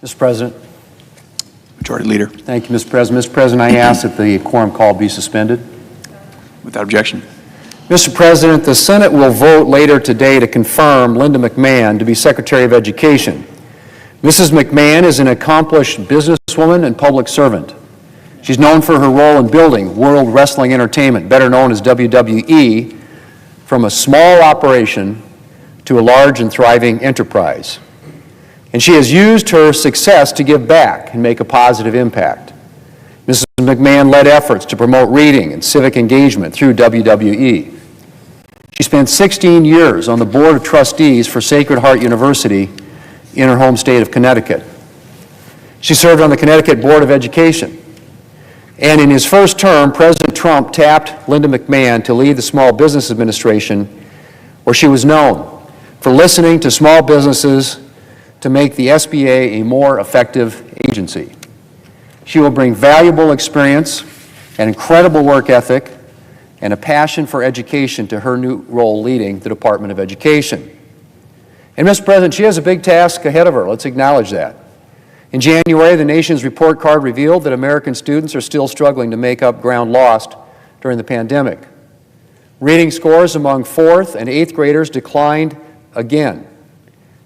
Mr. President. Majority Leader. Thank you, Mr. President. Mr. President, I ask that the quorum call be suspended. Without objection. Mr. President, the Senate will vote later today to confirm Linda McMahon to be Secretary of Education. Mrs. McMahon is an accomplished businesswoman and public servant. She's known for her role in building World Wrestling Entertainment, better known as WWE, from a small operation to a large and thriving enterprise. And she has used her success to give back and make a positive impact. Mrs. McMahon led efforts to promote reading and civic engagement through WWE. She spent 16 years on the Board of Trustees for Sacred Heart University in her home state of Connecticut. She served on the Connecticut Board of Education. And in his first term, President Trump tapped Linda McMahon to lead the Small Business Administration, where she was known for listening to small businesses to make the SBA a more effective agency. She will bring valuable experience, an incredible work ethic, and a passion for education to her new role leading the Department of Education. And Mr. President, she has a big task ahead of her. Let's acknowledge that. In January, the nation's report card revealed that American students are still struggling to make up ground lost during the pandemic. Reading scores among 4th and 8th graders declined again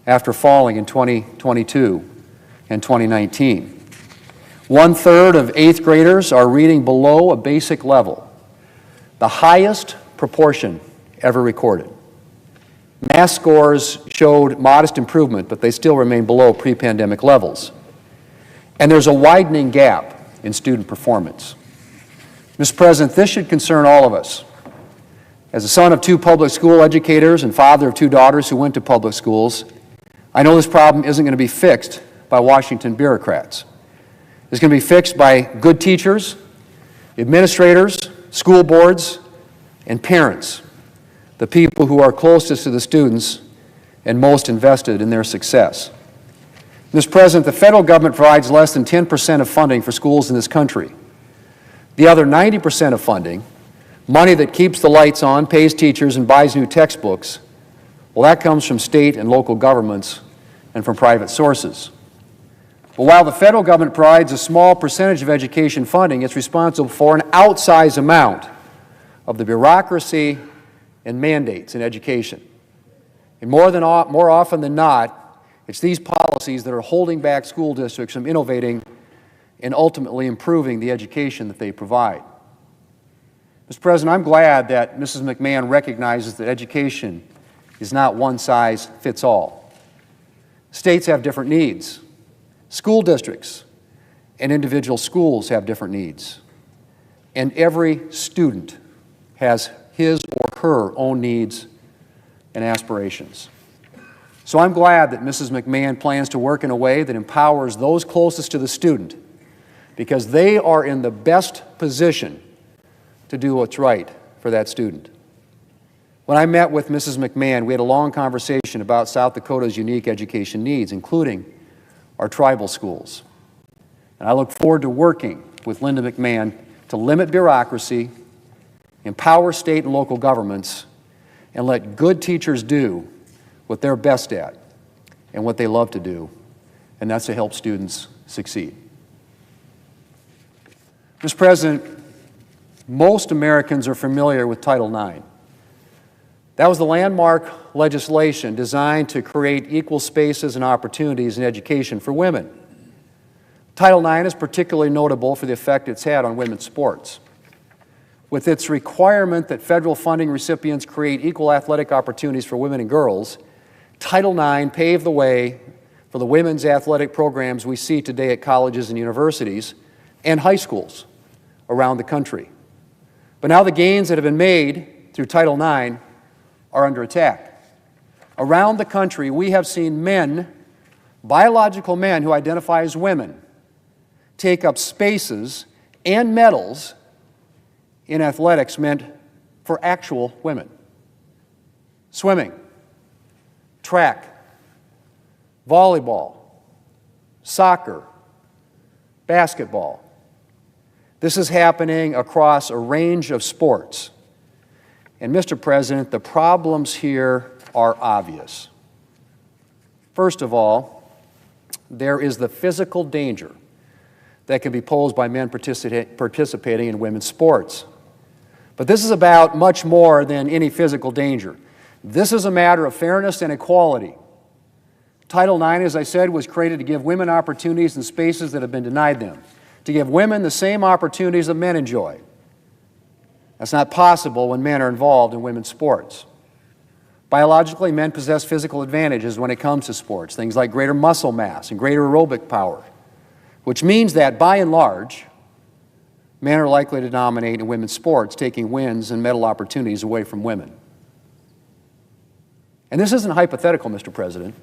after falling in 2022 and 2019. 1/3 of 8th graders are reading below a basic level, the highest proportion ever recorded. Math scores showed modest improvement, but they still remain below pre-pandemic levels. And there's a widening gap in student performance. Mr. President, this should concern all of us. As a son of 2 public school educators and father of 2 daughters who went to public schools, I know this problem isn't going to be fixed by Washington bureaucrats. It's going to be fixed by good teachers, administrators, school boards, and parents, the people who are closest to the students and most invested in their success. Mr. President, the federal government provides less than 10% of funding for schools in this country. The other 90% of funding, money that keeps the lights on, pays teachers, and buys new textbooks, well, that comes from state and local governments and from private sources. But while the federal government provides a small percentage of education funding, it's responsible for an outsized amount of the bureaucracy and mandates in education. And more often than not, it's these policies that are holding back school districts from innovating and ultimately improving the education that they provide. Mr. President, I'm glad that Mrs. McMahon recognizes that education is not one size fits all. States have different needs. School districts and individual schools have different needs. And every student has his or her own needs and aspirations. So I'm glad that Mrs. McMahon plans to work in a way that empowers those closest to the student, because they are in the best position to do what's right for that student. When I met with Mrs. McMahon, we had a long conversation about South Dakota's unique education needs, including our tribal schools. And I look forward to working with Linda McMahon to limit bureaucracy, empower state and local governments, and let good teachers do what they're best at and what they love to do, and that's to help students succeed. Mr. President, most Americans are familiar with Title IX. That was the landmark legislation designed to create equal spaces and opportunities in education for women. Title IX is particularly notable for the effect it's had on women's sports. With its requirement that federal funding recipients create equal athletic opportunities for women and girls, Title IX paved the way for the women's athletic programs we see today at colleges and universities and high schools around the country. But now the gains that have been made through Title IX are under attack. Around the country, we have seen men, biological men who identify as women, take up spaces and medals in athletics meant for actual women. Swimming, track, volleyball, soccer, basketball. This is happening across a range of sports. And Mr. President, the problems here are obvious. First of all, there is the physical danger that can be posed by men participating in women's sports. But this is about much more than any physical danger. This is a matter of fairness and equality. Title IX, as I said, was created to give women opportunities in spaces that have been denied them, to give women the same opportunities that men enjoy. That's not possible when men are involved in women's sports. Biologically, men possess physical advantages when it comes to sports, things like greater muscle mass and greater aerobic power, which means that, by and large, men are likely to dominate in women's sports, taking wins and medal opportunities away from women. And this isn't hypothetical, Mr. President.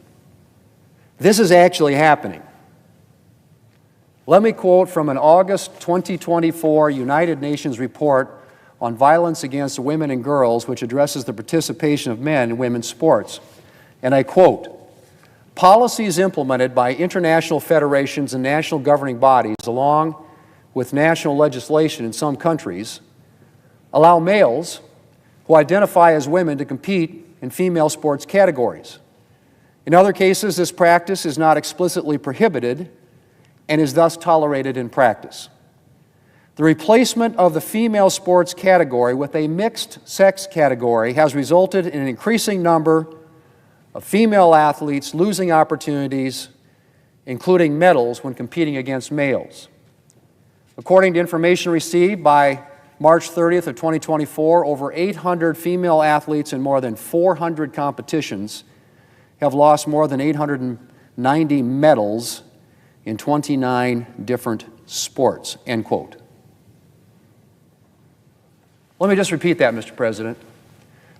This is actually happening. Let me quote from an August 2024 United Nations report on violence against women and girls, which addresses the participation of men in women's sports. And I quote, "Policies implemented by international federations and national governing bodies, along with national legislation in some countries, allow males who identify as women to compete in female sports categories. In other cases, this practice is not explicitly prohibited and is thus tolerated in practice. The replacement of the female sports category with a mixed-sex category has resulted in an increasing number of female athletes losing opportunities, including medals, when competing against males. According to information received by March 30th of 2024, over 800 female athletes in more than 400 competitions have lost more than 890 medals in 29 different sports," end quote. Let me just repeat that, Mr. President.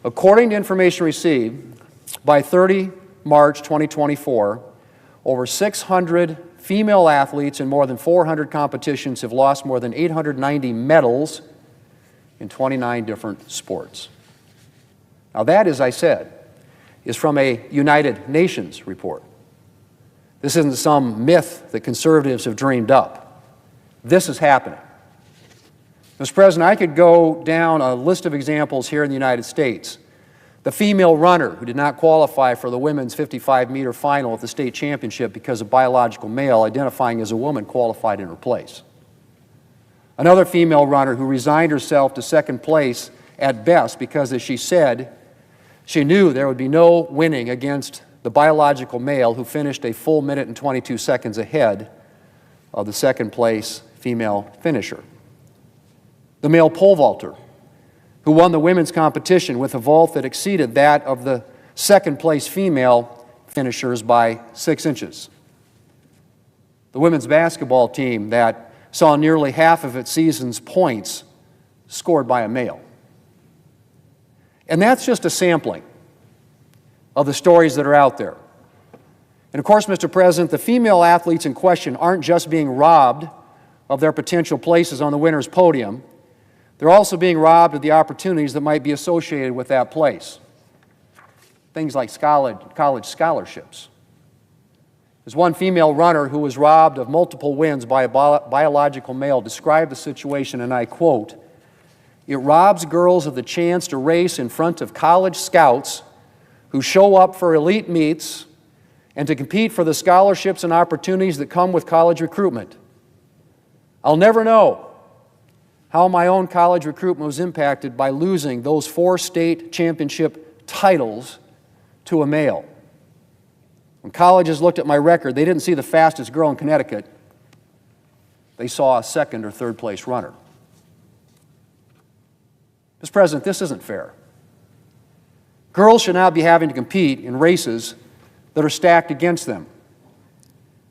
According to information received, by 30 March 2024, over 600 female athletes in more than 400 competitions have lost more than 890 medals in 29 different sports. Now that, as I said, is from a United Nations report. This isn't some myth that conservatives have dreamed up. This is happening. Mr. President, I could go down a list of examples here in the United States. The female runner who did not qualify for the women's 55-meter final at the state championship because a biological male identifying as a woman qualified in her place. Another female runner who resigned herself to second place at best because, as she said, she knew there would be no winning against the biological male who finished a full minute and 22 seconds ahead of the second place female finisher. The male pole vaulter who won the women's competition with a vault that exceeded that of the second place female finishers by 6 inches. The women's basketball team that saw nearly half of its season's points scored by a male. And that's just a sampling of the stories that are out there. And of course, Mr. President, the female athletes in question aren't just being robbed of their potential places on the winner's podium, they're also being robbed of the opportunities that might be associated with that place. Things like college scholarships. There's one female runner who was robbed of multiple wins by a biological male described the situation, and I quote, "It robs girls of the chance to race in front of college scouts who show up for elite meets and to compete for the scholarships and opportunities that come with college recruitment. I'll never know how my own college recruitment was impacted by losing those 4 state championship titles to a male. When colleges looked at my record, they didn't see the fastest girl in Connecticut. They saw a second or third place runner." Mr. President, this isn't fair. Girls should not be having to compete in races that are stacked against them.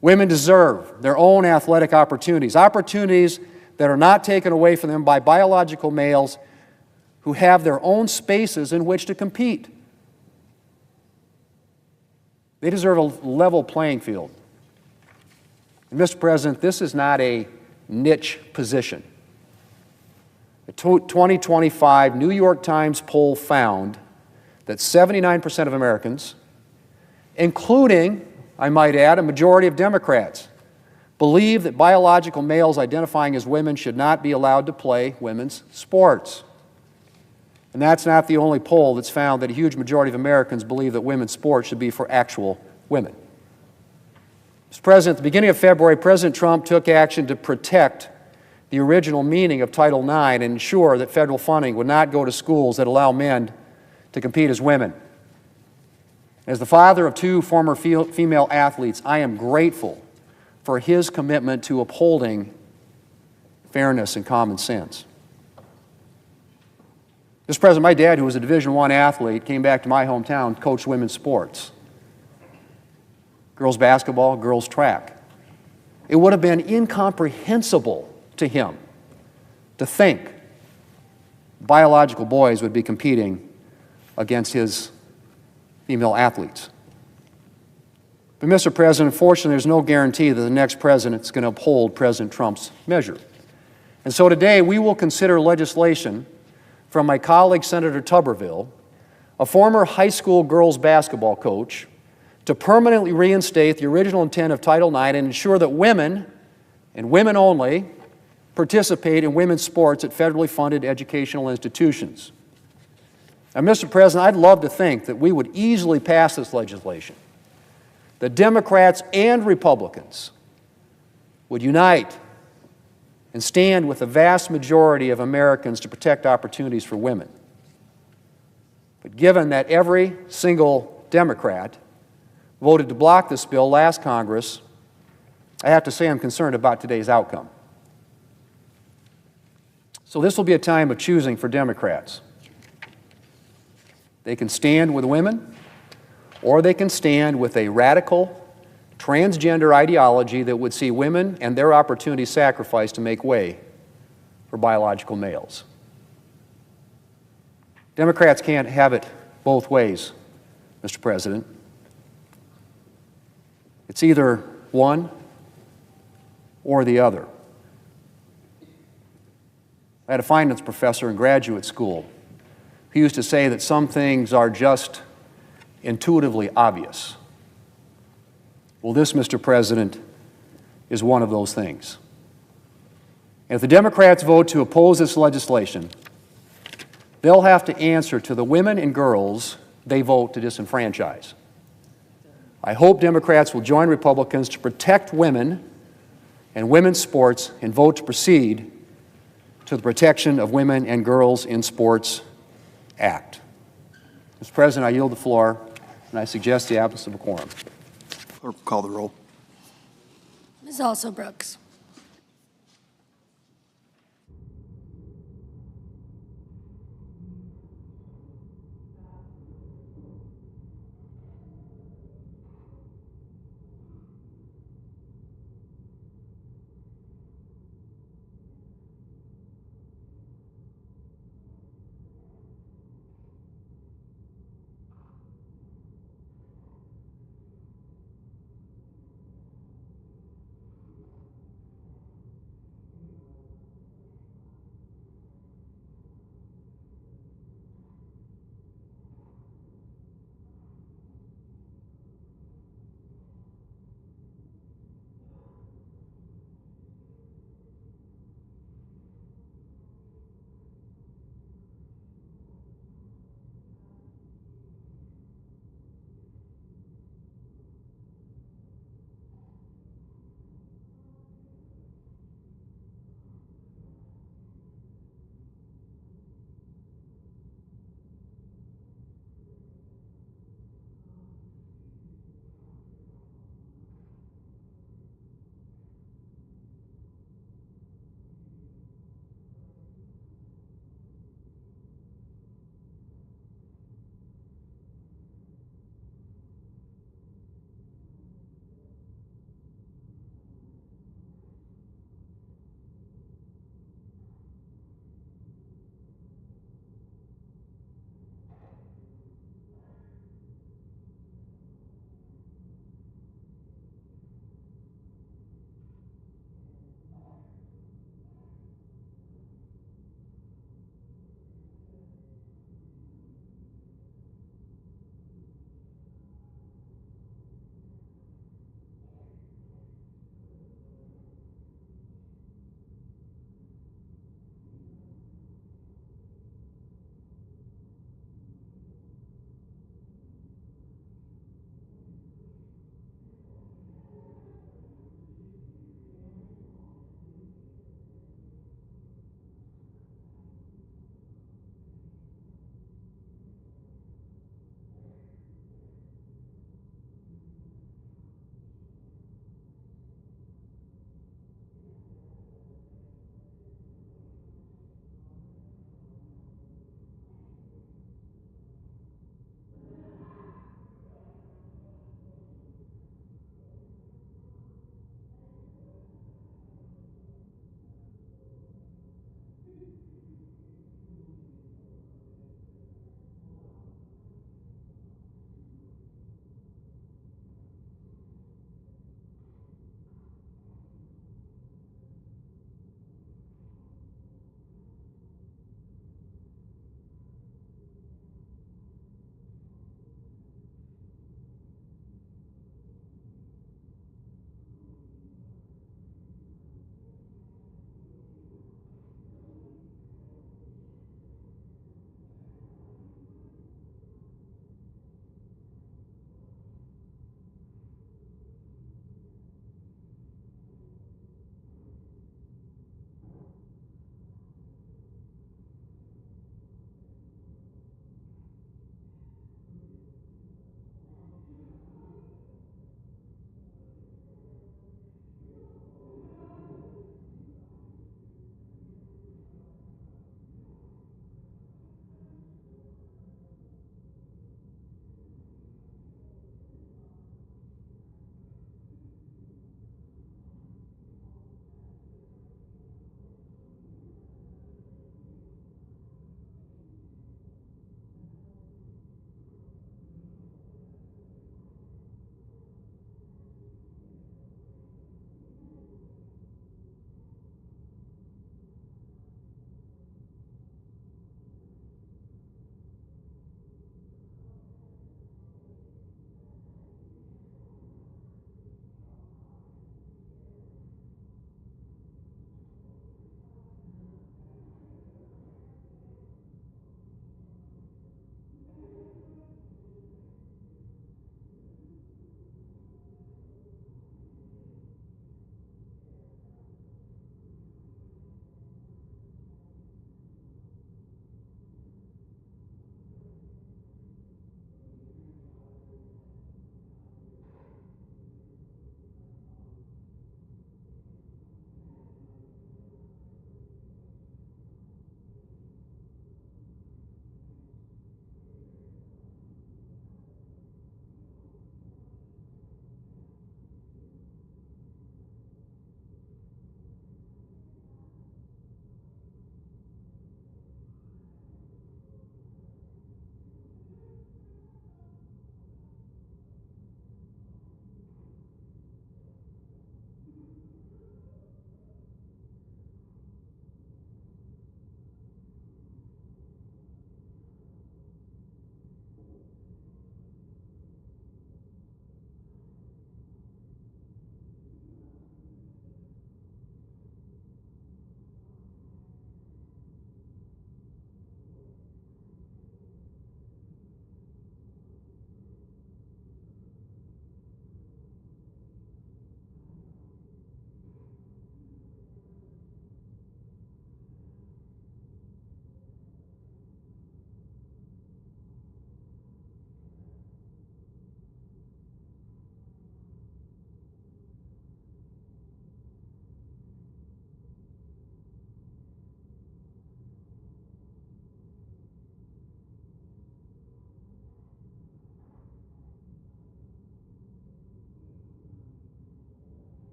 Women deserve their own athletic opportunities that are not taken away from them by biological males who have their own spaces in which to compete. They deserve a level playing field. And Mr. President, this is not a niche position. A 2025 New York Times poll found that 79% of Americans, including, I might add, a majority of Democrats, believe that biological males identifying as women should not be allowed to play women's sports. And that's not the only poll that's found that a huge majority of Americans believe that women's sports should be for actual women. Mr. President, at the beginning of February, President Trump took action to protect the original meaning of Title IX and ensure that federal funding would not go to schools that allow men to compete as women. As the father of two former female athletes, I am grateful for his commitment to upholding fairness and common sense. Mr. President, my dad, who was a Division I athlete, came back to my hometown, coached women's sports. Girls basketball, girls track. It would have been incomprehensible to him to think biological boys would be competing against his female athletes. But, Mr. President, unfortunately, there's no guarantee that the next president is going to uphold President Trump's measure. And so today we will consider legislation from my colleague, Senator Tuberville, a former high school girls basketball coach, to permanently reinstate the original intent of Title IX and ensure that women, and women only, participate in women's sports at federally funded educational institutions. Now, Mr. President, I'd love to think that we would easily pass this legislation, that Democrats and Republicans would unite and stand with the vast majority of Americans to protect opportunities for women. But given that every single Democrat voted to block this bill last Congress, I have to say I'm concerned about today's outcome. So this will be a time of choosing for Democrats. They can stand with women, or they can stand with a radical, transgender ideology that would see women and their opportunities sacrificed to make way for biological males. Democrats can't have it both ways, Mr. President. It's either one or the other. I had a finance professor in graduate school who used to say that some things are just intuitively obvious. Well, this, Mr. President, is one of those things. And if the Democrats vote to oppose this legislation, they'll have to answer to the women and girls they vote to disenfranchise. I hope Democrats will join Republicans to protect women and women's sports and vote to proceed to the Protection of Women and Girls in Sports Act. Mr. President, I yield the floor, and I suggest the absence of a quorum. Clerk will call the roll. Ms. Also-Brooks.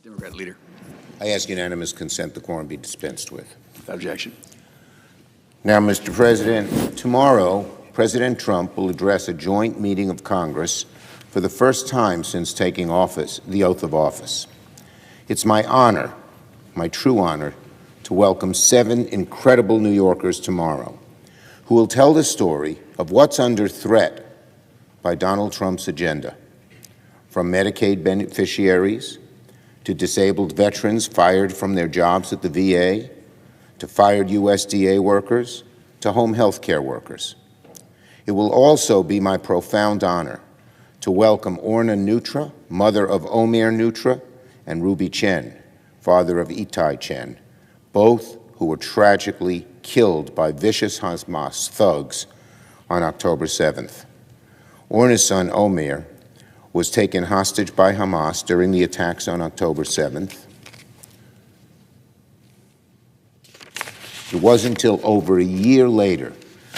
Democrat leader. I ask unanimous consent the quorum be dispensed with. Without objection. Now, Mr. President, tomorrow, President Trump will address a joint meeting of Congress for the first time since taking office, the oath of office. It's my honor, my true honor, to welcome 7 incredible New Yorkers tomorrow who will tell the story of what's under threat by Donald Trump's agenda, from Medicaid beneficiaries to disabled veterans fired from their jobs at the VA, to fired USDA workers, to home health care workers. It will also be my profound honor to welcome Orna Nutra, mother of Omer Nutra, and Ruby Chen, father of Itai Chen, both who were tragically killed by vicious Hamas thugs on October 7th. Orna's son, Omer, was taken hostage by Hamas during the attacks on October 7th. It wasn't until over a year later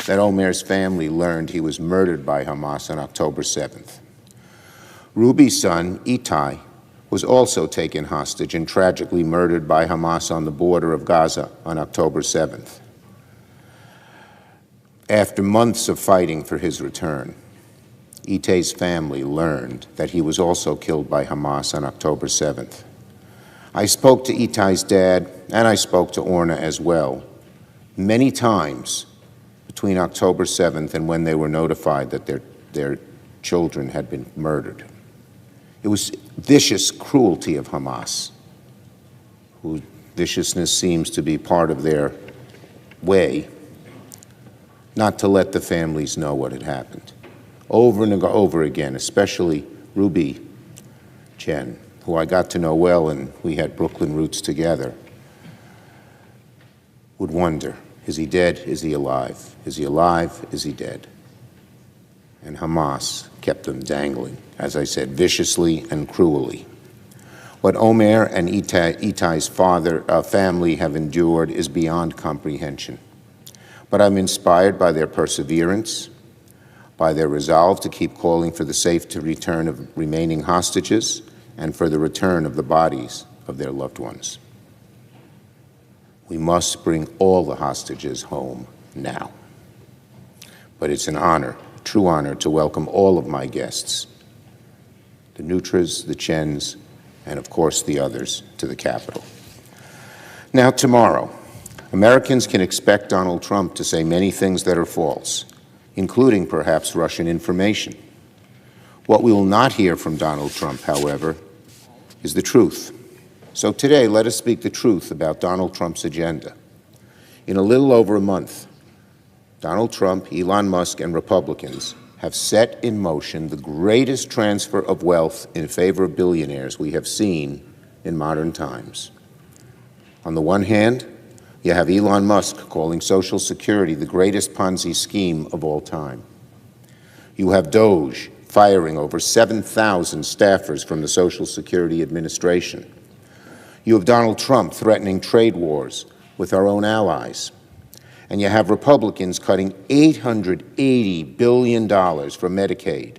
that Omer's family learned he was murdered by Hamas on October 7th. Ruby's son, Itai, was also taken hostage and tragically murdered by Hamas on the border of Gaza on October 7th. After months of fighting for his return, Itai's family learned that he was also killed by Hamas on October 7th. I spoke to Itai's dad, and I spoke to Orna as well, many times between October 7th and when they were notified that their children had been murdered. It was vicious cruelty of Hamas, whose viciousness seems to be part of their way, not to let the families know what had happened. Over and over again, especially Ruby Chen, who I got to know well and we had Brooklyn roots together, would wonder, is he dead? Is he alive? Is he alive? Is he dead? And Hamas kept them dangling, as I said, viciously and cruelly. What Omer and Itai's family have endured is beyond comprehension. But I'm inspired by their perseverance, by their resolve to keep calling for the safe return of remaining hostages and for the return of the bodies of their loved ones. We must bring all the hostages home now. But it's an honor, a true honor, to welcome all of my guests, the Nutras, the Chens, and of course the others, to the Capitol. Now, tomorrow, Americans can expect Donald Trump to say many things that are false, including perhaps Russian information. What we will not hear from Donald Trump, however, is the truth. So today, let us speak the truth about Donald Trump's agenda. In a little over a month, Donald Trump, Elon Musk, and Republicans have set in motion the greatest transfer of wealth in favor of billionaires we have seen in modern times. On the one hand, you have Elon Musk calling Social Security the greatest Ponzi scheme of all time. You have Doge firing over 7,000 staffers from the Social Security Administration. You have Donald Trump threatening trade wars with our own allies. And you have Republicans cutting $880 billion from Medicaid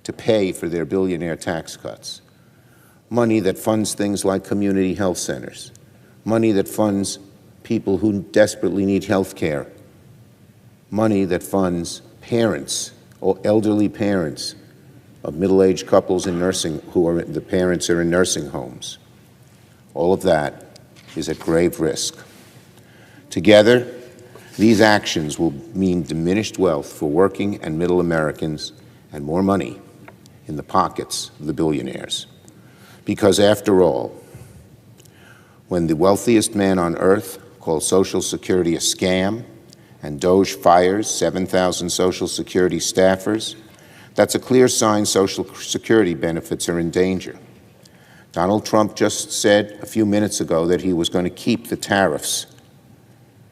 to pay for their billionaire tax cuts. Money that funds things like community health centers, money that funds people who desperately need health care, money that funds parents or elderly parents of middle-aged couples in the parents are in nursing homes. All of that is at grave risk. Together, these actions will mean diminished wealth for working and middle Americans and more money in the pockets of the billionaires. Because after all, when the wealthiest man on earth calls Social Security a scam and Doge fires 7,000 Social Security staffers, that's a clear sign Social Security benefits are in danger. Donald Trump just said a few minutes ago that he was going to keep the tariffs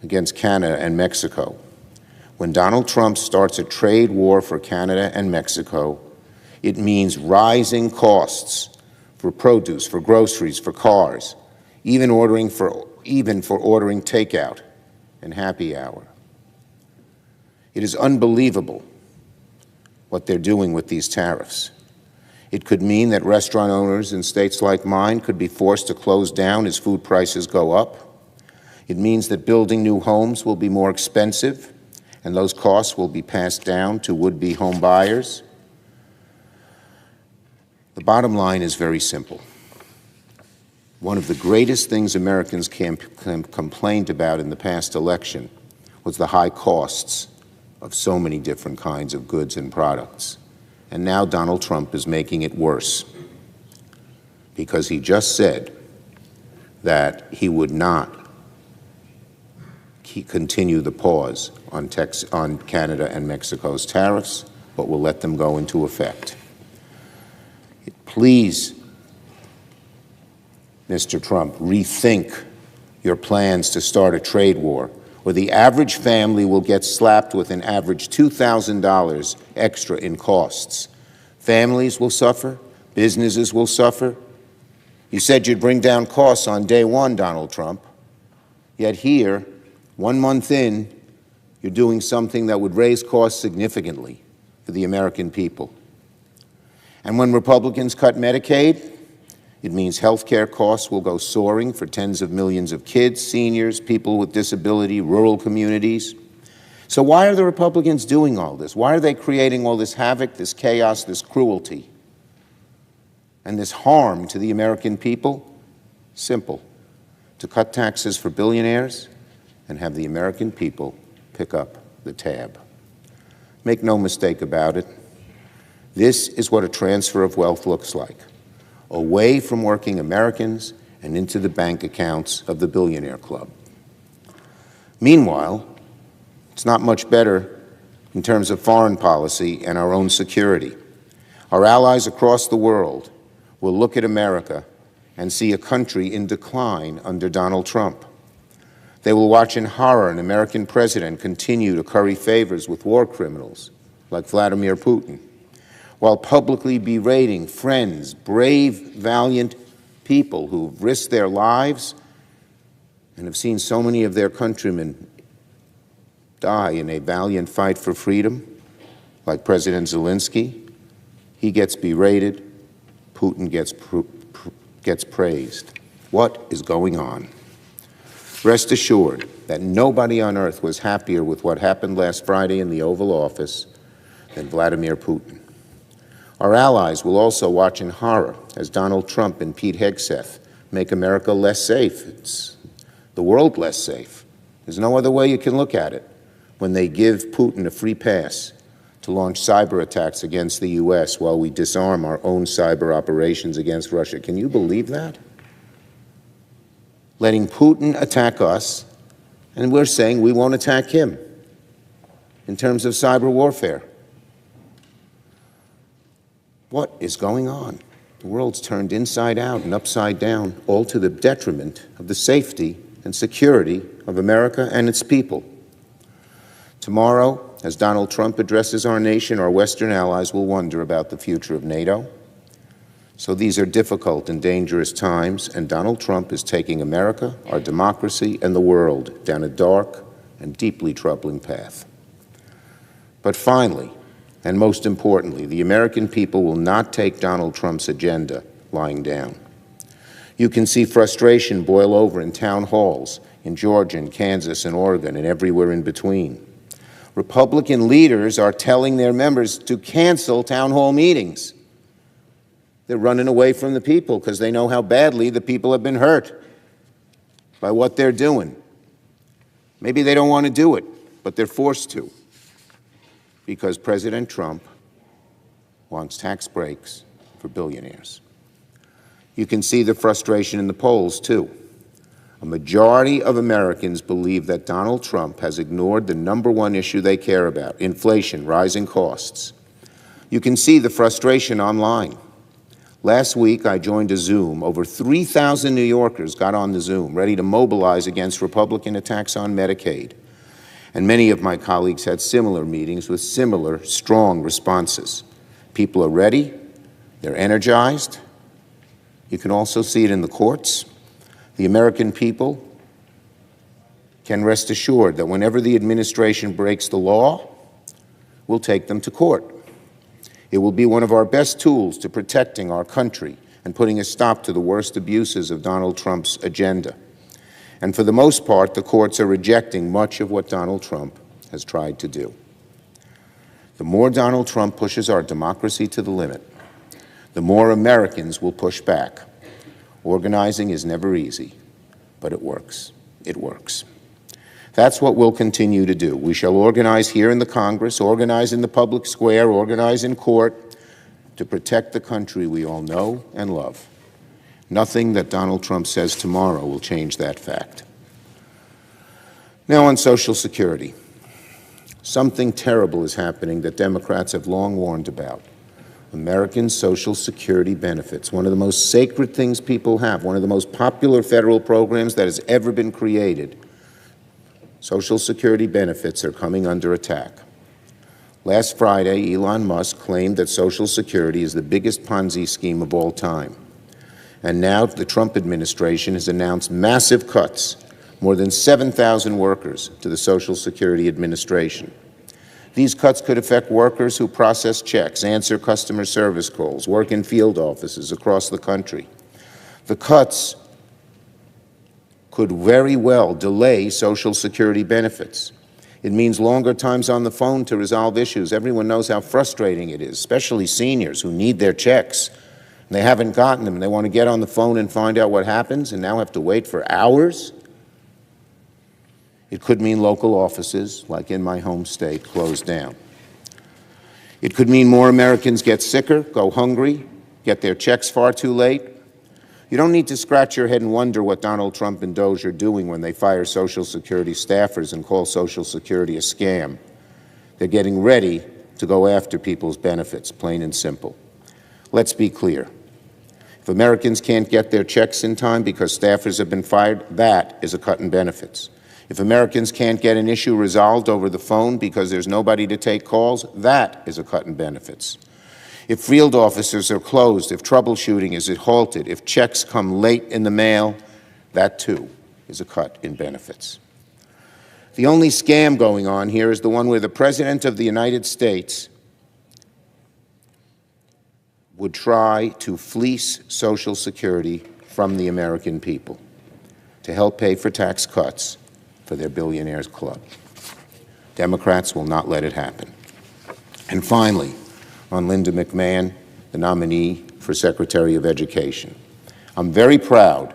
against Canada and Mexico. When Donald Trump starts a trade war for Canada and Mexico, it means rising costs for produce, for groceries, for cars, even for ordering takeout and happy hour. It is unbelievable what they're doing with these tariffs. It could mean that restaurant owners in states like mine could be forced to close down as food prices go up. It means that building new homes will be more expensive, and those costs will be passed down to would-be home buyers. The bottom line is very simple. One of the greatest things Americans complained about in the past election was the high costs of so many different kinds of goods and products. And now Donald Trump is making it worse because he just said that he would not continue the pause on Canada and Mexico's tariffs, but will let them go into effect. Please, Mr. Trump, rethink your plans to start a trade war, where the average family will get slapped with an average $2,000 extra in costs. Families will suffer, businesses will suffer. You said you'd bring down costs on day one, Donald Trump, yet here, 1 month in, you're doing something that would raise costs significantly for the American people. And when Republicans cut Medicaid, it means health care costs will go soaring for tens of millions of kids, seniors, people with disability, rural communities. So why are the Republicans doing all this? Why are they creating all this havoc, this chaos, this cruelty, and this harm to the American people? Simple. To cut taxes for billionaires and have the American people pick up the tab. Make no mistake about it. This is what a transfer of wealth looks like. Away from working Americans and into the bank accounts of the billionaire club. Meanwhile, it's not much better in terms of foreign policy and our own security. Our allies across the world will look at America and see a country in decline under Donald Trump. They will watch in horror an American president continue to curry favors with war criminals like Vladimir Putin, while publicly berating friends, brave, valiant people who've risked their lives and have seen so many of their countrymen die in a valiant fight for freedom, like President Zelensky. He gets berated, Putin gets praised. What is going on? Rest assured that nobody on earth was happier with what happened last Friday in the Oval Office than Vladimir Putin. Our allies will also watch in horror as Donald Trump and Pete Hegseth make America less safe. It's the world less safe. There's no other way you can look at it when they give Putin a free pass to launch cyber attacks against the U.S. while we disarm our own cyber operations against Russia. Can you believe that? Letting Putin attack us, and we're saying we won't attack him in terms of cyber warfare. What is going on? The world's turned inside out and upside down, all to the detriment of the safety and security of America and its people. Tomorrow, as Donald Trump addresses our nation, our Western allies will wonder about the future of NATO. So these are difficult and dangerous times, and Donald Trump is taking America, our democracy, and the world down a dark and deeply troubling path. But finally, and most importantly, the American people will not take Donald Trump's agenda lying down. You can see frustration boil over in town halls in Georgia and Kansas and Oregon and everywhere in between. Republican leaders are telling their members to cancel town hall meetings. They're running away from the people because they know how badly the people have been hurt by what they're doing. Maybe they don't want to do it, but they're forced to, because President Trump wants tax breaks for billionaires. You can see the frustration in the polls, too. A majority of Americans believe that Donald Trump has ignored the #1 issue they care about: inflation, rising costs. You can see the frustration online. Last week, I joined a Zoom. Over 3,000 New Yorkers got on the Zoom, ready to mobilize against Republican attacks on Medicaid. And many of my colleagues had similar meetings with similar strong responses. People are ready. They're energized. You can also see it in the courts. The American people can rest assured that whenever the administration breaks the law, we'll take them to court. It will be one of our best tools to protecting our country and putting a stop to the worst abuses of Donald Trump's agenda. And for the most part, the courts are rejecting much of what Donald Trump has tried to do. The more Donald Trump pushes our democracy to the limit, the more Americans will push back. Organizing is never easy, but it works. It works. That's what we'll continue to do. We shall organize here in the Congress, organize in the public square, organize in court to protect the country we all know and love. Nothing that Donald Trump says tomorrow will change that fact. Now on Social Security. Something terrible is happening that Democrats have long warned about. American Social Security benefits, one of the most sacred things people have, one of the most popular federal programs that has ever been created. Social Security benefits are coming under attack. Last Friday, Elon Musk claimed that Social Security is the biggest Ponzi scheme of all time. And now the Trump administration has announced massive cuts, more than 7,000 workers, to the Social Security Administration. These cuts could affect workers who process checks, answer customer service calls, work in field offices across the country. The cuts could very well delay Social Security benefits. It means longer times on the phone to resolve issues. Everyone knows how frustrating it is, especially seniors who need their checks. And they haven't gotten them. They want to get on the phone and find out what happens and now have to wait for hours. It could mean local offices, like in my home state, close down. It could mean more Americans get sicker, go hungry, get their checks far too late. You don't need to scratch your head and wonder what Donald Trump and Doge are doing when they fire Social Security staffers and call Social Security a scam. They're getting ready to go after people's benefits, plain and simple. Let's be clear. If Americans can't get their checks in time because staffers have been fired, that is a cut in benefits. If Americans can't get an issue resolved over the phone because there's nobody to take calls, that is a cut in benefits. If field offices are closed, if troubleshooting is halted, if checks come late in the mail, that too is a cut in benefits. The only scam going on here is the one where the President of the United States would try to fleece Social Security from the American people to help pay for tax cuts for their billionaires club. Democrats will not let it happen. And finally, on Linda McMahon, the nominee for Secretary of Education. I'm very proud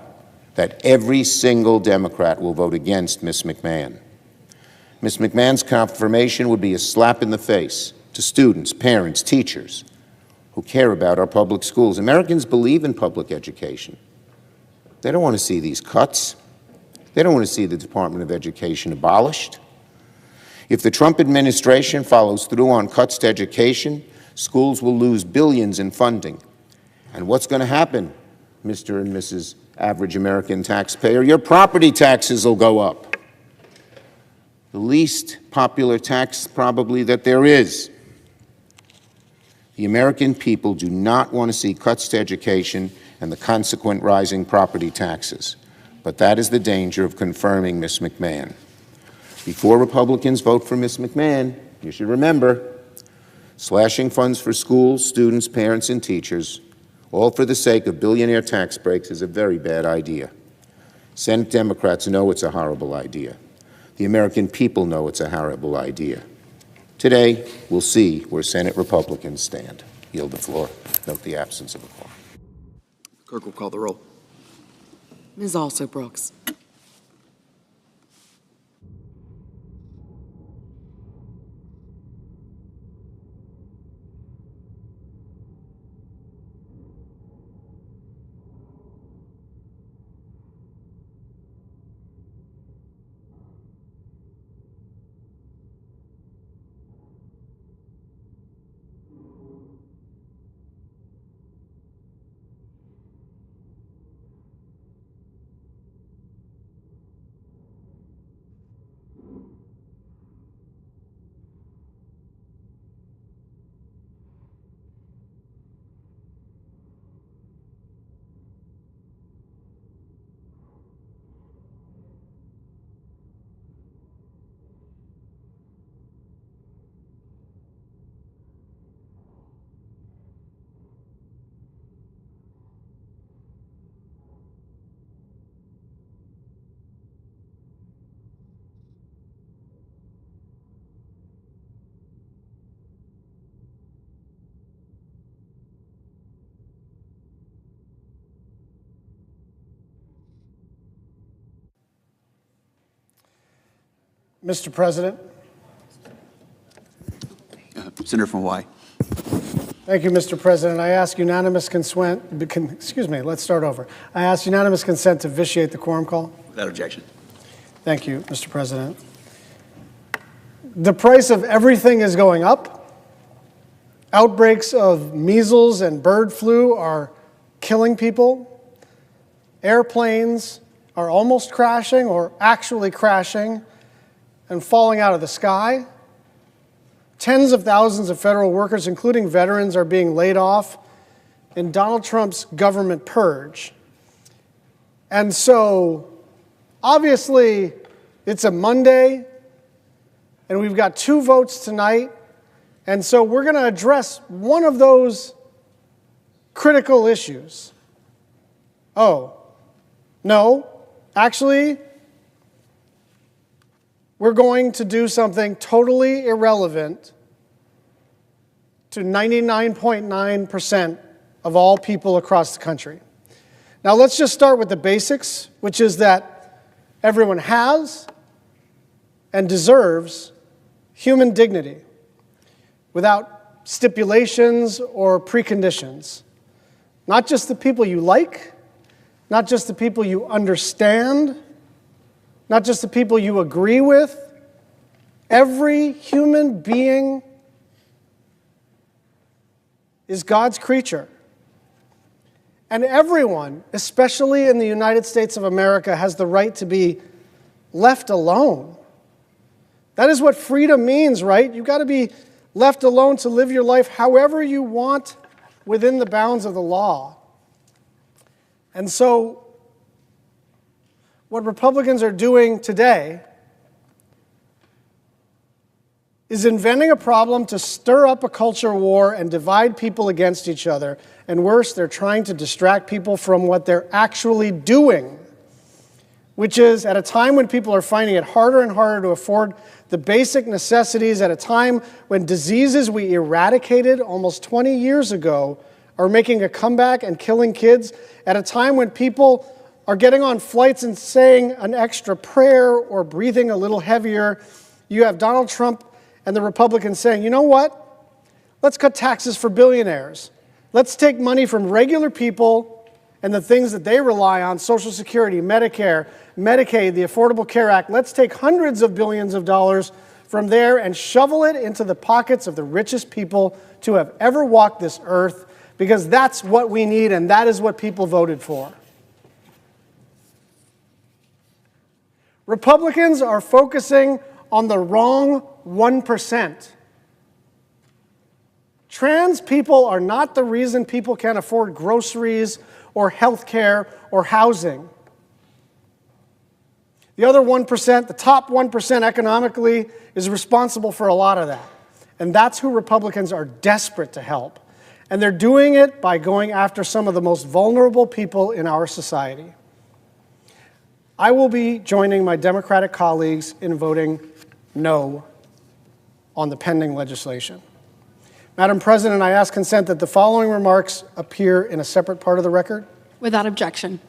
that every single Democrat will vote against Ms. McMahon. Ms. McMahon's confirmation would be a slap in the face to students, parents, teachers who care about our public schools. Americans believe in public education. They don't want to see these cuts. They don't want to see the Department of Education abolished. If the Trump administration follows through on cuts to education, schools will lose billions in funding. And what's going to happen, Mr. and Mrs. Average American taxpayer? Your property taxes will go up. The least popular tax probably that there is. The American people do not want to see cuts to education and the consequent rising property taxes. But that is the danger of confirming Ms. McMahon. Before Republicans vote for Ms. McMahon, you should remember, slashing funds for schools, students, parents, and teachers, all for the sake of billionaire tax breaks, is a very bad idea. Senate Democrats know it's a horrible idea. The American people know it's a horrible idea. Today, we'll see where Senate Republicans stand. Yield the floor. Note the absence of a quorum. Clerk will call the roll. Ms. Also Brooks. Mr. President. Senator from Hawaii. Thank you, Mr. President. I ask unanimous consent, let's start over. I ask unanimous consent to vitiate the quorum call. Without objection. Thank you, Mr. President. The price of everything is going up. Outbreaks of measles and bird flu are killing people. Airplanes are almost crashing or actually crashing and falling out of the sky. Tens of thousands of federal workers, including veterans, are being laid off in Donald Trump's government purge. And so, obviously, it's a Monday, and we've got 2 votes tonight, and so we're going to address one of those critical issues. Oh, no, actually, we're going to do something totally irrelevant to 99.9% of all people across the country. Now, let's just start with the basics, which is that everyone has and deserves human dignity without stipulations or preconditions. Not just the people you like, not just the people you understand, not just the people you agree with. Every human being is God's creature. And everyone, especially in the United States of America, has the right to be left alone. That is what freedom means, right? You've got to be left alone to live your life however you want within the bounds of the law. And so, what Republicans are doing today is inventing a problem to stir up a culture war and divide people against each other. And worse, they're trying to distract people from what they're actually doing, which is at a time when people are finding it harder and harder to afford the basic necessities, at a time when diseases we eradicated almost 20 years ago are making a comeback and killing kids, at a time when people are getting on flights and saying an extra prayer or breathing a little heavier, you have Donald Trump and the Republicans saying, you know what? Let's cut taxes for billionaires. Let's take money from regular people and the things that they rely on, Social Security, Medicare, Medicaid, the Affordable Care Act. Let's take hundreds of billions of dollars from there and shovel it into the pockets of the richest people to have ever walked this earth, because that's what we need and that is what people voted for. Republicans are focusing on the wrong 1%. Trans people are not the reason people can't afford groceries or health care or housing. The other 1%, the top 1% economically, is responsible for a lot of that. And that's who Republicans are desperate to help. And they're doing it by going after some of the most vulnerable people in our society. I will be joining my Democratic colleagues in voting no on the pending legislation. Madam President, I ask consent that the following remarks appear in a separate part of the record. Without objection.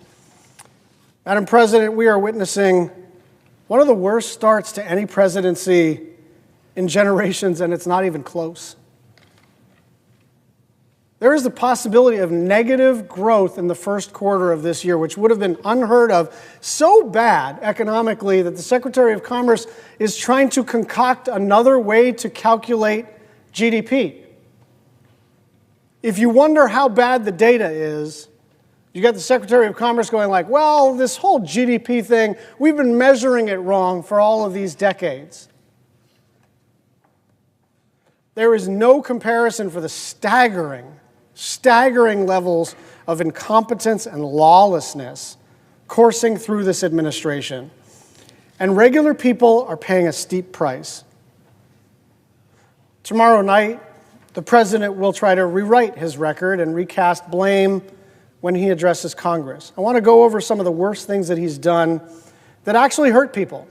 Madam President, we are witnessing one of the worst starts to any presidency in generations, and it's not even close. There is the possibility of negative growth in the first quarter of this year, which would have been unheard of, so bad economically that the Secretary of Commerce is trying to concoct another way to calculate GDP. If you wonder how bad the data is, you got the Secretary of Commerce going like, well, this whole GDP thing, we've been measuring it wrong for all of these decades. There is no comparison for the staggering levels of incompetence and lawlessness coursing through this administration. And regular people are paying a steep price. Tomorrow night, the president will try to rewrite his record and recast blame when he addresses Congress. I want to go over some of the worst things that he's done that actually hurt people.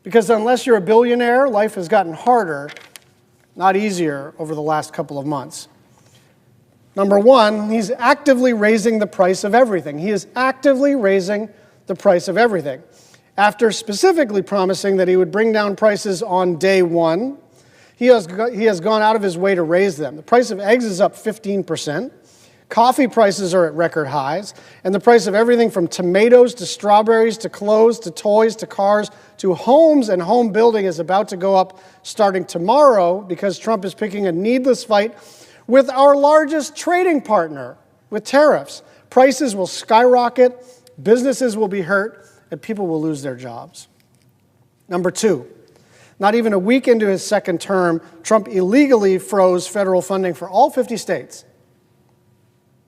Because unless you're a billionaire, life has gotten harder, not easier, over the last couple of months. Number one, he's actively raising the price of everything. He is actively raising the price of everything. After specifically promising that he would bring down prices on day one, he has gone out of his way to raise them. The price of eggs is up 15%. Coffee prices are at record highs, and the price of everything from tomatoes to strawberries to clothes to toys to cars to homes and home building is about to go up starting tomorrow because Trump is picking a needless fight with our largest trading partner with tariffs. Prices will skyrocket, businesses will be hurt, and people will lose their jobs. Number two, not even a week into his second term, Trump illegally froze federal funding for all 50 states.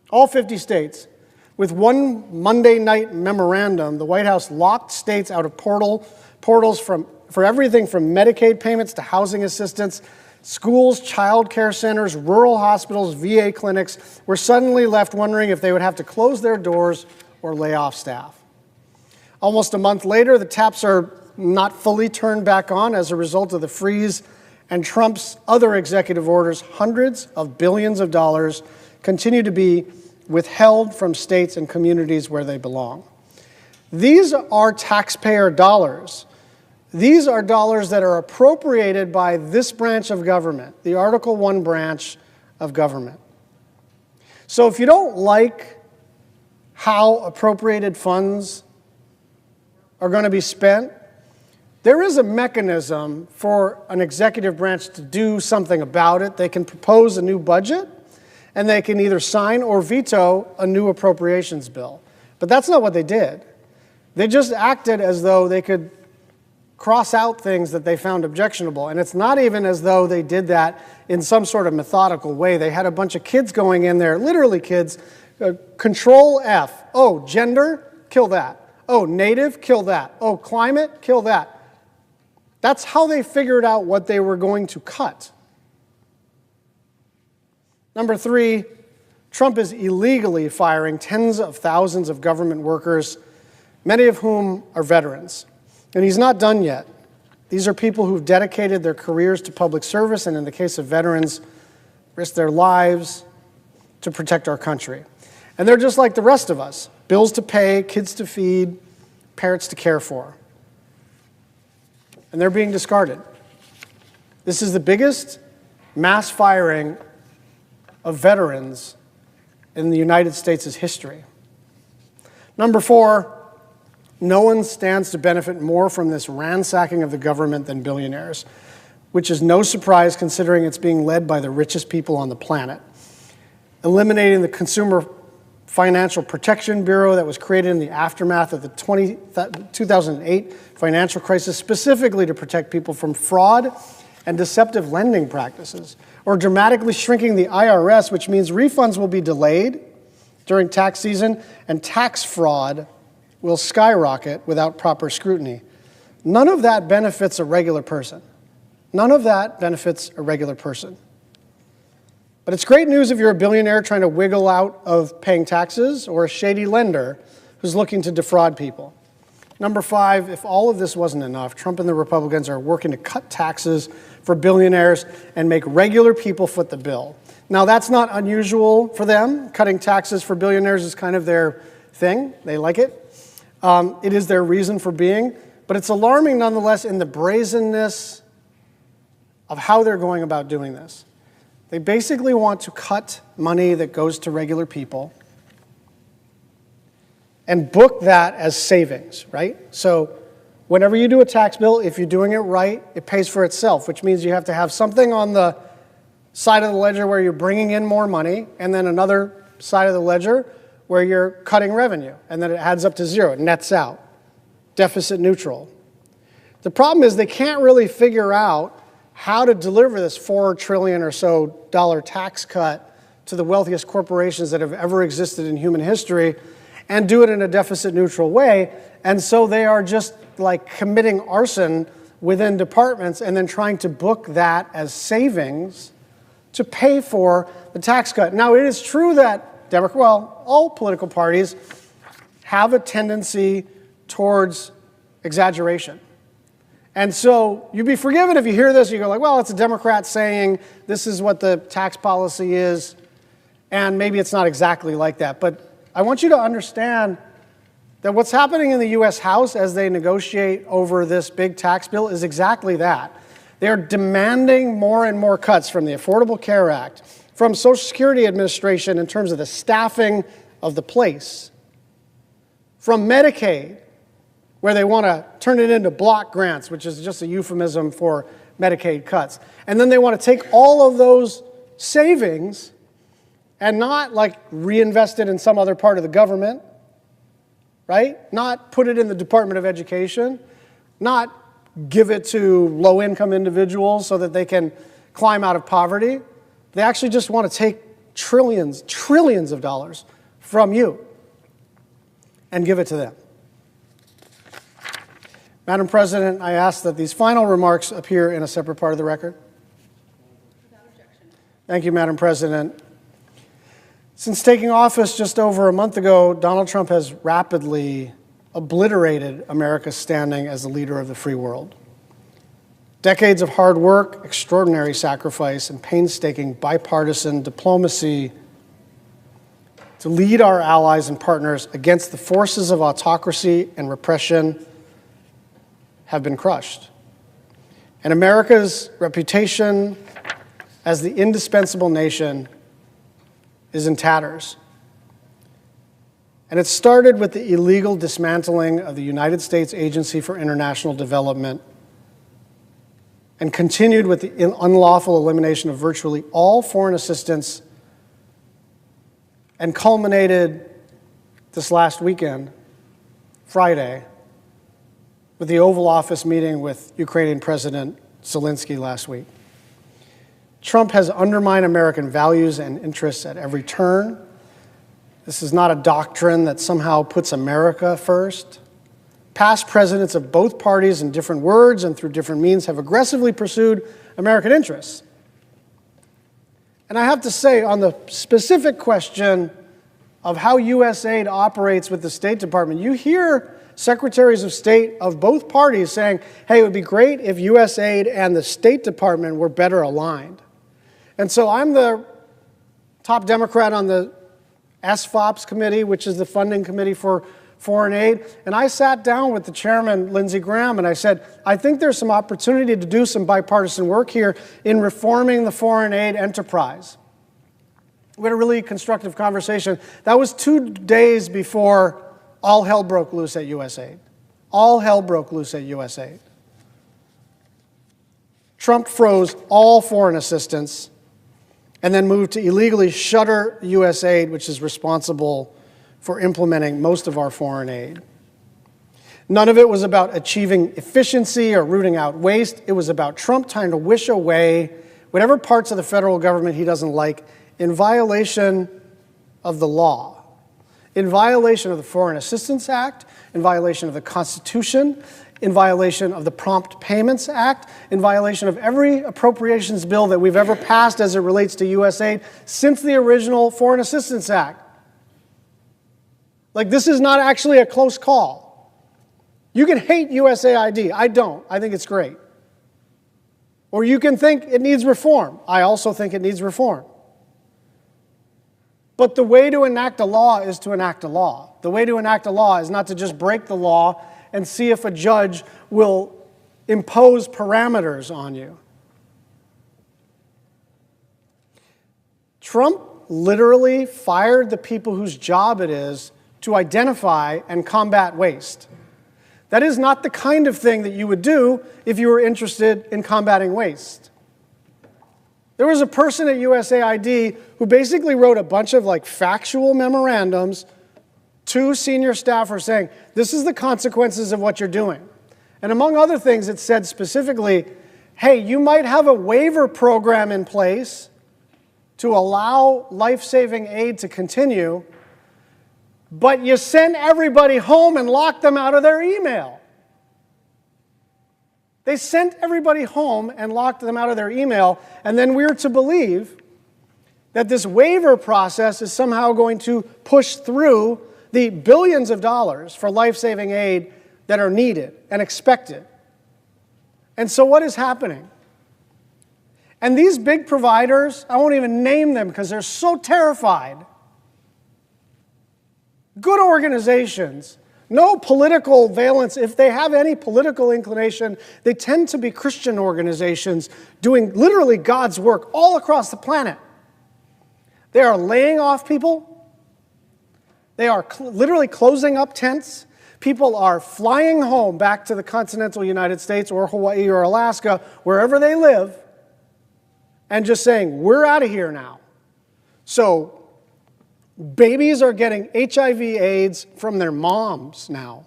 All 50 states. With one Monday night memorandum, the White House locked states out of portals for everything from Medicaid payments to housing assistance. Schools, child care centers, rural hospitals, VA clinics were suddenly left wondering if they would have to close their doors or lay off staff. Almost a month later, the taps are not fully turned back on as a result of the freeze and Trump's other executive orders. Hundreds of billions of dollars continue to be withheld from states and communities where they belong. These are taxpayer dollars. These are dollars that are appropriated by this branch of government, the Article I branch of government. So if you don't like how appropriated funds are going to be spent, there is a mechanism for an executive branch to do something about it. They can propose a new budget, and they can either sign or veto a new appropriations bill. But that's not what they did. They just acted as though they could cross out things that they found objectionable. And it's not even as though they did that in some sort of methodical way. They had a bunch of kids going in there, literally kids, Control F. Oh, gender, kill that. Oh, native, kill that. Oh, climate, kill that. That's how they figured out what they were going to cut. Number three, Trump is illegally firing tens of thousands of government workers, many of whom are veterans. And he's not done yet. These are people who've dedicated their careers to public service, and in the case of veterans, risked their lives to protect our country. And they're just like the rest of us. Bills to pay, kids to feed, parents to care for. And they're being discarded. This is the biggest mass firing of veterans in the United States' history. Number four, no one stands to benefit more from this ransacking of the government than billionaires, which is no surprise considering it's being led by the richest people on the planet. Eliminating the Consumer Financial Protection Bureau that was created in the aftermath of the 2008 financial crisis specifically to protect people from fraud and deceptive lending practices, or dramatically shrinking the IRS, which means refunds will be delayed during tax season and tax fraud will skyrocket without proper scrutiny. None of that benefits a regular person. None of that benefits a regular person. But it's great news if you're a billionaire trying to wiggle out of paying taxes or a shady lender who's looking to defraud people. Number five, if all of this wasn't enough, Trump and the Republicans are working to cut taxes for billionaires and make regular people foot the bill. Now, that's not unusual for them. Cutting taxes for billionaires is kind of their thing. They like it. It is their reason for being. But it's alarming nonetheless in the brazenness of how they're going about doing this. They basically want to cut money that goes to regular people and book that as savings, right? So whenever you do a tax bill, if you're doing it right, it pays for itself, which means you have to have something on the side of the ledger where you're bringing in more money, and then another side of the ledger where you're cutting revenue, and then it adds up to zero, it nets out, deficit neutral. The problem is they can't really figure out how to deliver this $4 trillion or so tax cut to the wealthiest corporations that have ever existed in human history and do it in a deficit neutral way. And so they are just like committing arson within departments and then trying to book that as savings to pay for the tax cut. Now, it is true that all political parties have a tendency towards exaggeration. And so you'd be forgiven if you hear this, you go like, well, it's a Democrat saying this is what the tax policy is, and maybe it's not exactly like that. But I want you to understand that what's happening in the U.S. House as they negotiate over this big tax bill is exactly that. They're demanding more and more cuts from the Affordable Care Act, from Social Security Administration in terms of the staffing of the place, from Medicaid, where they want to turn it into block grants, which is just a euphemism for Medicaid cuts. And then they want to take all of those savings and not like reinvest it in some other part of the government, right? Not put it in the Department of Education, not give it to low-income individuals so that they can climb out of poverty. They actually just want to take trillions of dollars from you and give it to them. Madam President, I ask that these final remarks appear in a separate part of the record. Without objection. Thank you, Madam President. Since taking office just over a month ago, Donald Trump has rapidly obliterated America's standing as the leader of the free world. Decades of hard work, extraordinary sacrifice, and painstaking bipartisan diplomacy to lead our allies and partners against the forces of autocracy and repression have been crushed. And America's reputation as the indispensable nation is in tatters. And it started with the illegal dismantling of the United States Agency for International Development and continued with the unlawful elimination of virtually all foreign assistance and culminated this last weekend, Friday, with the Oval Office meeting with Ukrainian President Zelensky last week. Trump has undermined American values and interests at every turn. This is not a doctrine that somehow puts America first. Past presidents of both parties, in different words and through different means, have aggressively pursued American interests. And I have to say, on the specific question of how U.S. aid operates with the State Department, you hear secretaries of state of both parties saying, hey, it would be great if U.S. aid and the State Department were better aligned. And so I'm the top Democrat on the SFOPS committee, which is the funding committee for foreign aid, and I sat down with the chairman, Lindsey Graham, and I said, I think there's some opportunity to do some bipartisan work here in reforming the foreign aid enterprise. We had a really constructive conversation. That was 2 days before all hell broke loose at USAID. All hell broke loose at USAID. Trump froze all foreign assistance and then moved to illegally shutter USAID, which is responsible for implementing most of our foreign aid. None of it was about achieving efficiency or rooting out waste. It was about Trump trying to wish away whatever parts of the federal government he doesn't like in violation of the law, in violation of the Foreign Assistance Act, in violation of the Constitution, in violation of the Prompt Payments Act, in violation of every appropriations bill that we've ever passed as it relates to USAID since the original Foreign Assistance Act. Like, this is not actually a close call. You can hate USAID. I don't. I think it's great. Or you can think it needs reform. I also think it needs reform. But the way to enact a law is to enact a law. The way to enact a law is not to just break the law and see if a judge will impose parameters on you. Trump literally fired the people whose job it is to identify and combat waste. That is not the kind of thing that you would do if you were interested in combating waste. There was a person at USAID who basically wrote a bunch of factual memorandums to senior staffers saying, this is the consequences of what you're doing. And among other things, it said specifically, hey, you might have a waiver program in place to allow life-saving aid to continue, but you sent everybody home and locked them out of their email. They sent everybody home and locked them out of their email, and then we're to believe that this waiver process is somehow going to push through the billions of dollars for life-saving aid that are needed and expected. And so what is happening? And these big providers, I won't even name them because they're so terrified. Good organizations no political valence. If they have any political inclination, they tend to be Christian organizations doing literally God's work all across the planet. They are laying off people. They are literally closing up tents. People are flying home back to the continental United States or Hawaii or Alaska, wherever they live, and just saying, we're out of here now. So babies are getting HIV/AIDS from their moms now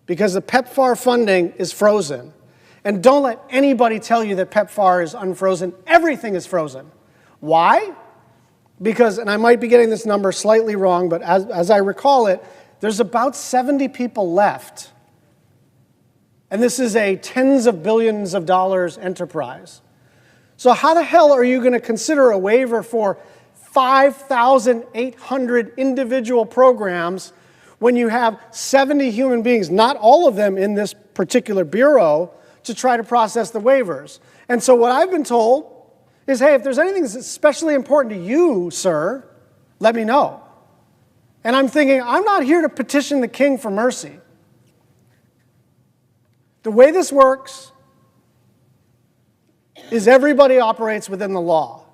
because the PEPFAR funding is frozen. And don't let anybody tell you that PEPFAR is unfrozen. Everything is frozen. Why? Because, and I might be getting this number slightly wrong, but as I recall it, there's about 70 people left. And this is a tens of billions of dollars enterprise. So how the hell are you going to consider a waiver for 5,800 individual programs when you have 70 human beings, not all of them in this particular bureau, to try to process the waivers? And so what I've been told is, hey, if there's anything that's especially important to you, sir, let me know. And I'm thinking, I'm not here to petition the king for mercy. The way this works is everybody operates within the law.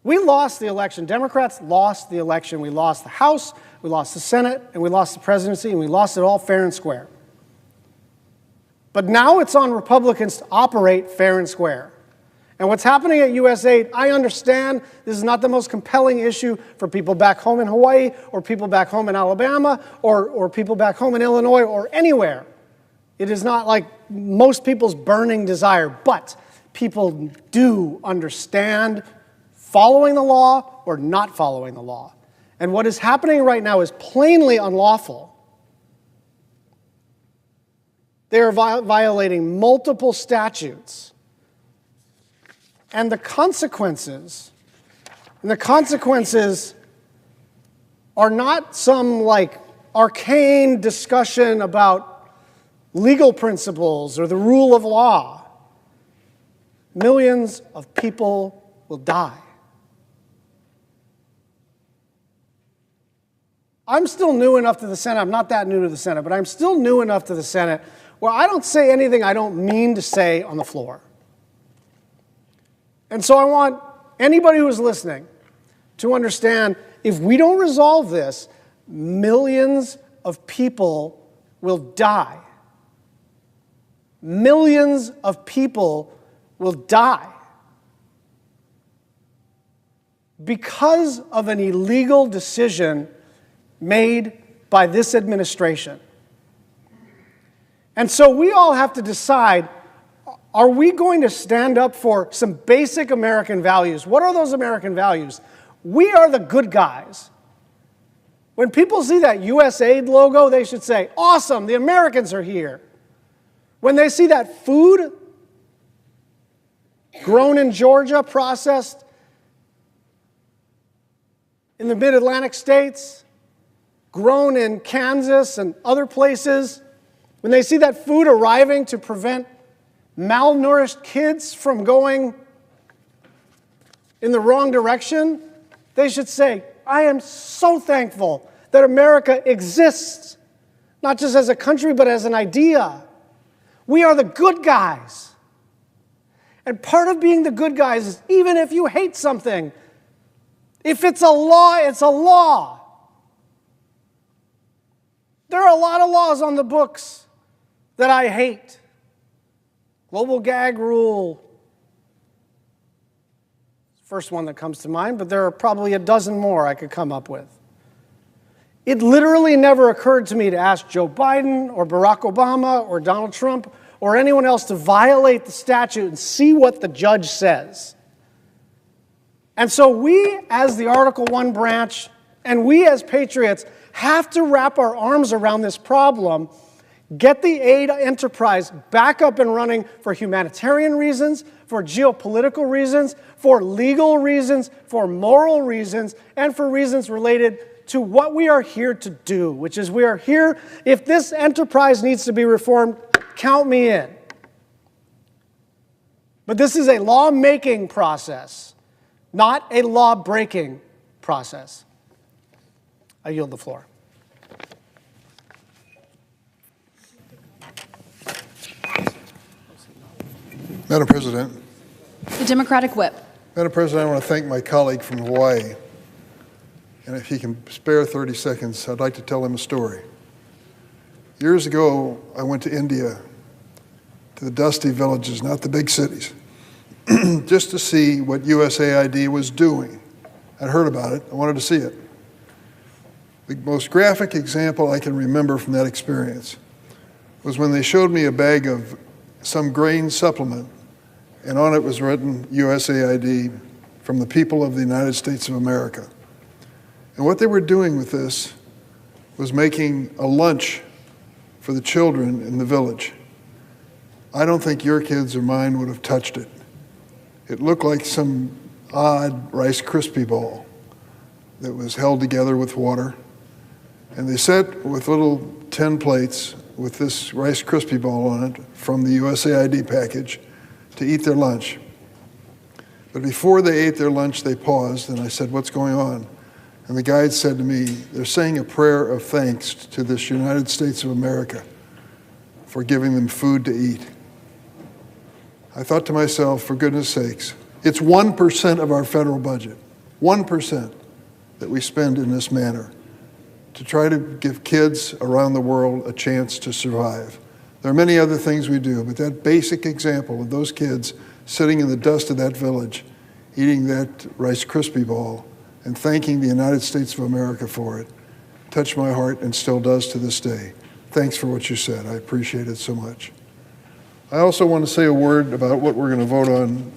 We lost the election. Democrats lost the election. We lost the House, we lost the Senate, and we lost the presidency, and we lost it all fair and square. But now it's on Republicans to operate fair and square. And what's happening at USAID, I understand this is not the most compelling issue for people back home in Hawaii or people back home in Alabama or people back home in Illinois or anywhere. It is not like most people's burning desire, but people do understand following the law or not following the law. And what is happening right now is plainly unlawful. They are violating multiple statutes. And the consequences are not some like arcane discussion about legal principles or the rule of law. Millions of people will die. I'm still new enough to the Senate. I'm not that new to the Senate, but I'm still new enough to the Senate where I don't say anything I don't mean to say on the floor. And so I want anybody who's listening to understand, if we don't resolve this, millions of people will die. Millions of people will die because of an illegal decision made by this administration. And so we all have to decide, are we going to stand up for some basic American values? What are those American values? We are the good guys. When people see that USAID logo, they should say, awesome, the Americans are here. When they see that food grown in Georgia, processed in the mid-Atlantic states, grown in Kansas and other places, when they see that food arriving to prevent malnourished kids from going in the wrong direction, they should say, I am so thankful that America exists, not just as a country, but as an idea. We are the good guys. And part of being the good guys is even if you hate something, if it's a law, it's a law. There are a lot of laws on the books that I hate. Global gag rule, first one that comes to mind, but there are probably a dozen more I could come up with. It literally never occurred to me to ask Joe Biden or Barack Obama or Donald Trump or anyone else to violate the statute and see what the judge says. And so we, as the Article I branch, and we as patriots, have to wrap our arms around this problem, get the aid enterprise back up and running for humanitarian reasons, for geopolitical reasons, for legal reasons, for moral reasons, and for reasons related to what we are here to do, which is we are here, if this enterprise needs to be reformed, count me in. But this is a law-making process, not a law-breaking process. I yield the floor. Madam President, The Democratic Whip. Madam President, I want to thank my colleague from Hawaii. And if he can spare 30 seconds, I'd like to tell him a story. Years ago, I went to India, to the dusty villages, not the big cities, just to see what USAID was doing. I'd heard about it. I wanted to see it. The most graphic example I can remember from that experience was when they showed me a bag of some grain supplement, and on it was written USAID, from the people of the United States of America. And what they were doing with this was making a lunch for the children in the village. I don't think your kids or mine would have touched it. It looked like some odd Rice Krispie ball that was held together with water. And they sat with little tin plates with this Rice Krispie ball on it from the USAID package to eat their lunch. But before they ate their lunch, they paused, and I said, "What's going on?" And the guide said to me, "They're saying a prayer of thanks to this United States of America for giving them food to eat." I thought to myself, for goodness sakes, it's 1% of our federal budget, 1% that we spend in this manner to try to give kids around the world a chance to survive. There are many other things we do, but that basic example of those kids sitting in the dust of that village, eating that Rice Krispie ball, and thanking the United States of America for it, touched my heart and still does to this day. Thanks for what you said. I appreciate it so much. I also want to say a word about what we're going to vote on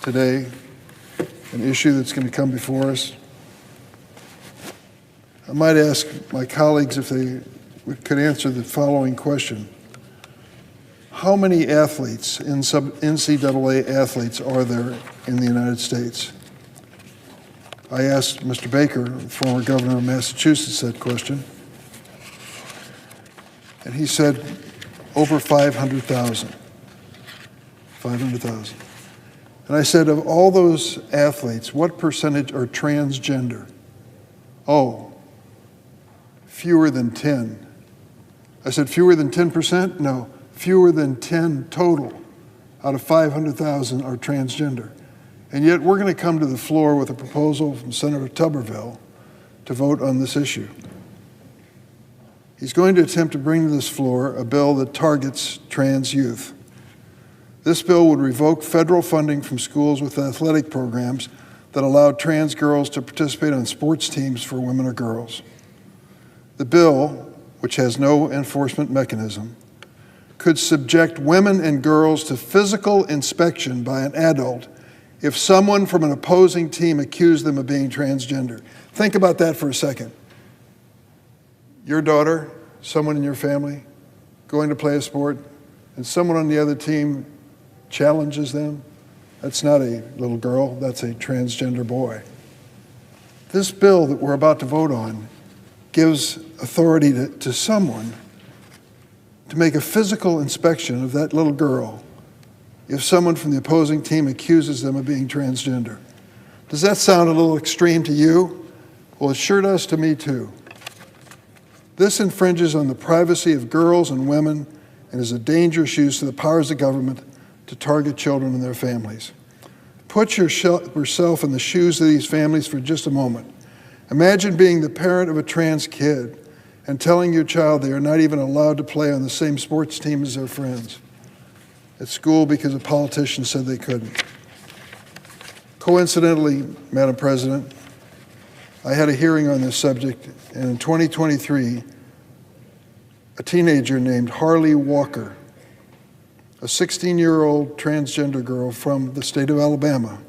today, an issue that's going to come before us. I might ask my colleagues if they could answer the following question. How many athletes, NCAA athletes, are there in the United States? I asked Mr. Baker, former governor of Massachusetts, that question. And he said over 500,000. 500,000. And I said, of all those athletes, what percentage are transgender? Oh, fewer than 10. I said, fewer than 10%? No, fewer than 10 total out of 500,000 are transgender. And yet we're going to come to the floor with a proposal from Senator Tuberville to vote on this issue. He's going to attempt to bring to this floor a bill that targets trans youth. This bill would revoke federal funding from schools with athletic programs that allow trans girls to participate on sports teams for women or girls. The bill, which has no enforcement mechanism, could subject women and girls to physical inspection by an adult if someone from an opposing team accused them of being transgender. Think about that for a second. Your daughter, someone in your family, going to play a sport, and someone on the other team challenges them. That's not a little girl, that's a transgender boy. This bill that we're about to vote on gives authority to someone to make a physical inspection of that little girl if someone from the opposing team accuses them of being transgender. Does that sound a little extreme to you? Well, it sure does to me too. This infringes on the privacy of girls and women and is a dangerous use of the powers of government to target children and their families. Put yourself in the shoes of these families for just a moment. Imagine being the parent of a trans kid and telling your child they are not even allowed to play on the same sports team as their friends at school because a politician said they couldn't. Coincidentally, Madam President, I had a hearing on this subject, and in 2023, a teenager named Harley Walker, a 16-year-old transgender girl from the state of Alabama,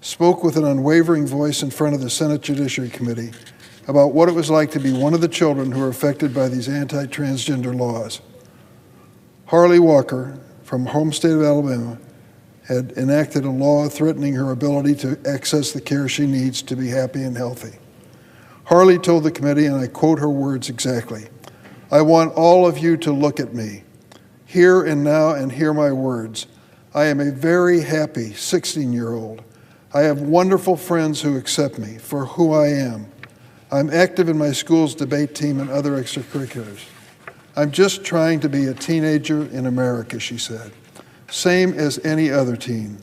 spoke with an unwavering voice in front of the Senate Judiciary Committee about what it was like to be one of the children who are affected by these anti-transgender laws. Harley Walker, from home state of Alabama, had enacted a law threatening her ability to access the care she needs to be happy and healthy. Harley told the committee, and I quote her words exactly, "I want all of you to look at me, here and now, and hear my words. I am a very happy 16-year-old. I have wonderful friends who accept me for who I am. I'm active in my school's debate team and other extracurriculars. I'm just trying to be a teenager in America," she said. same as any other teen.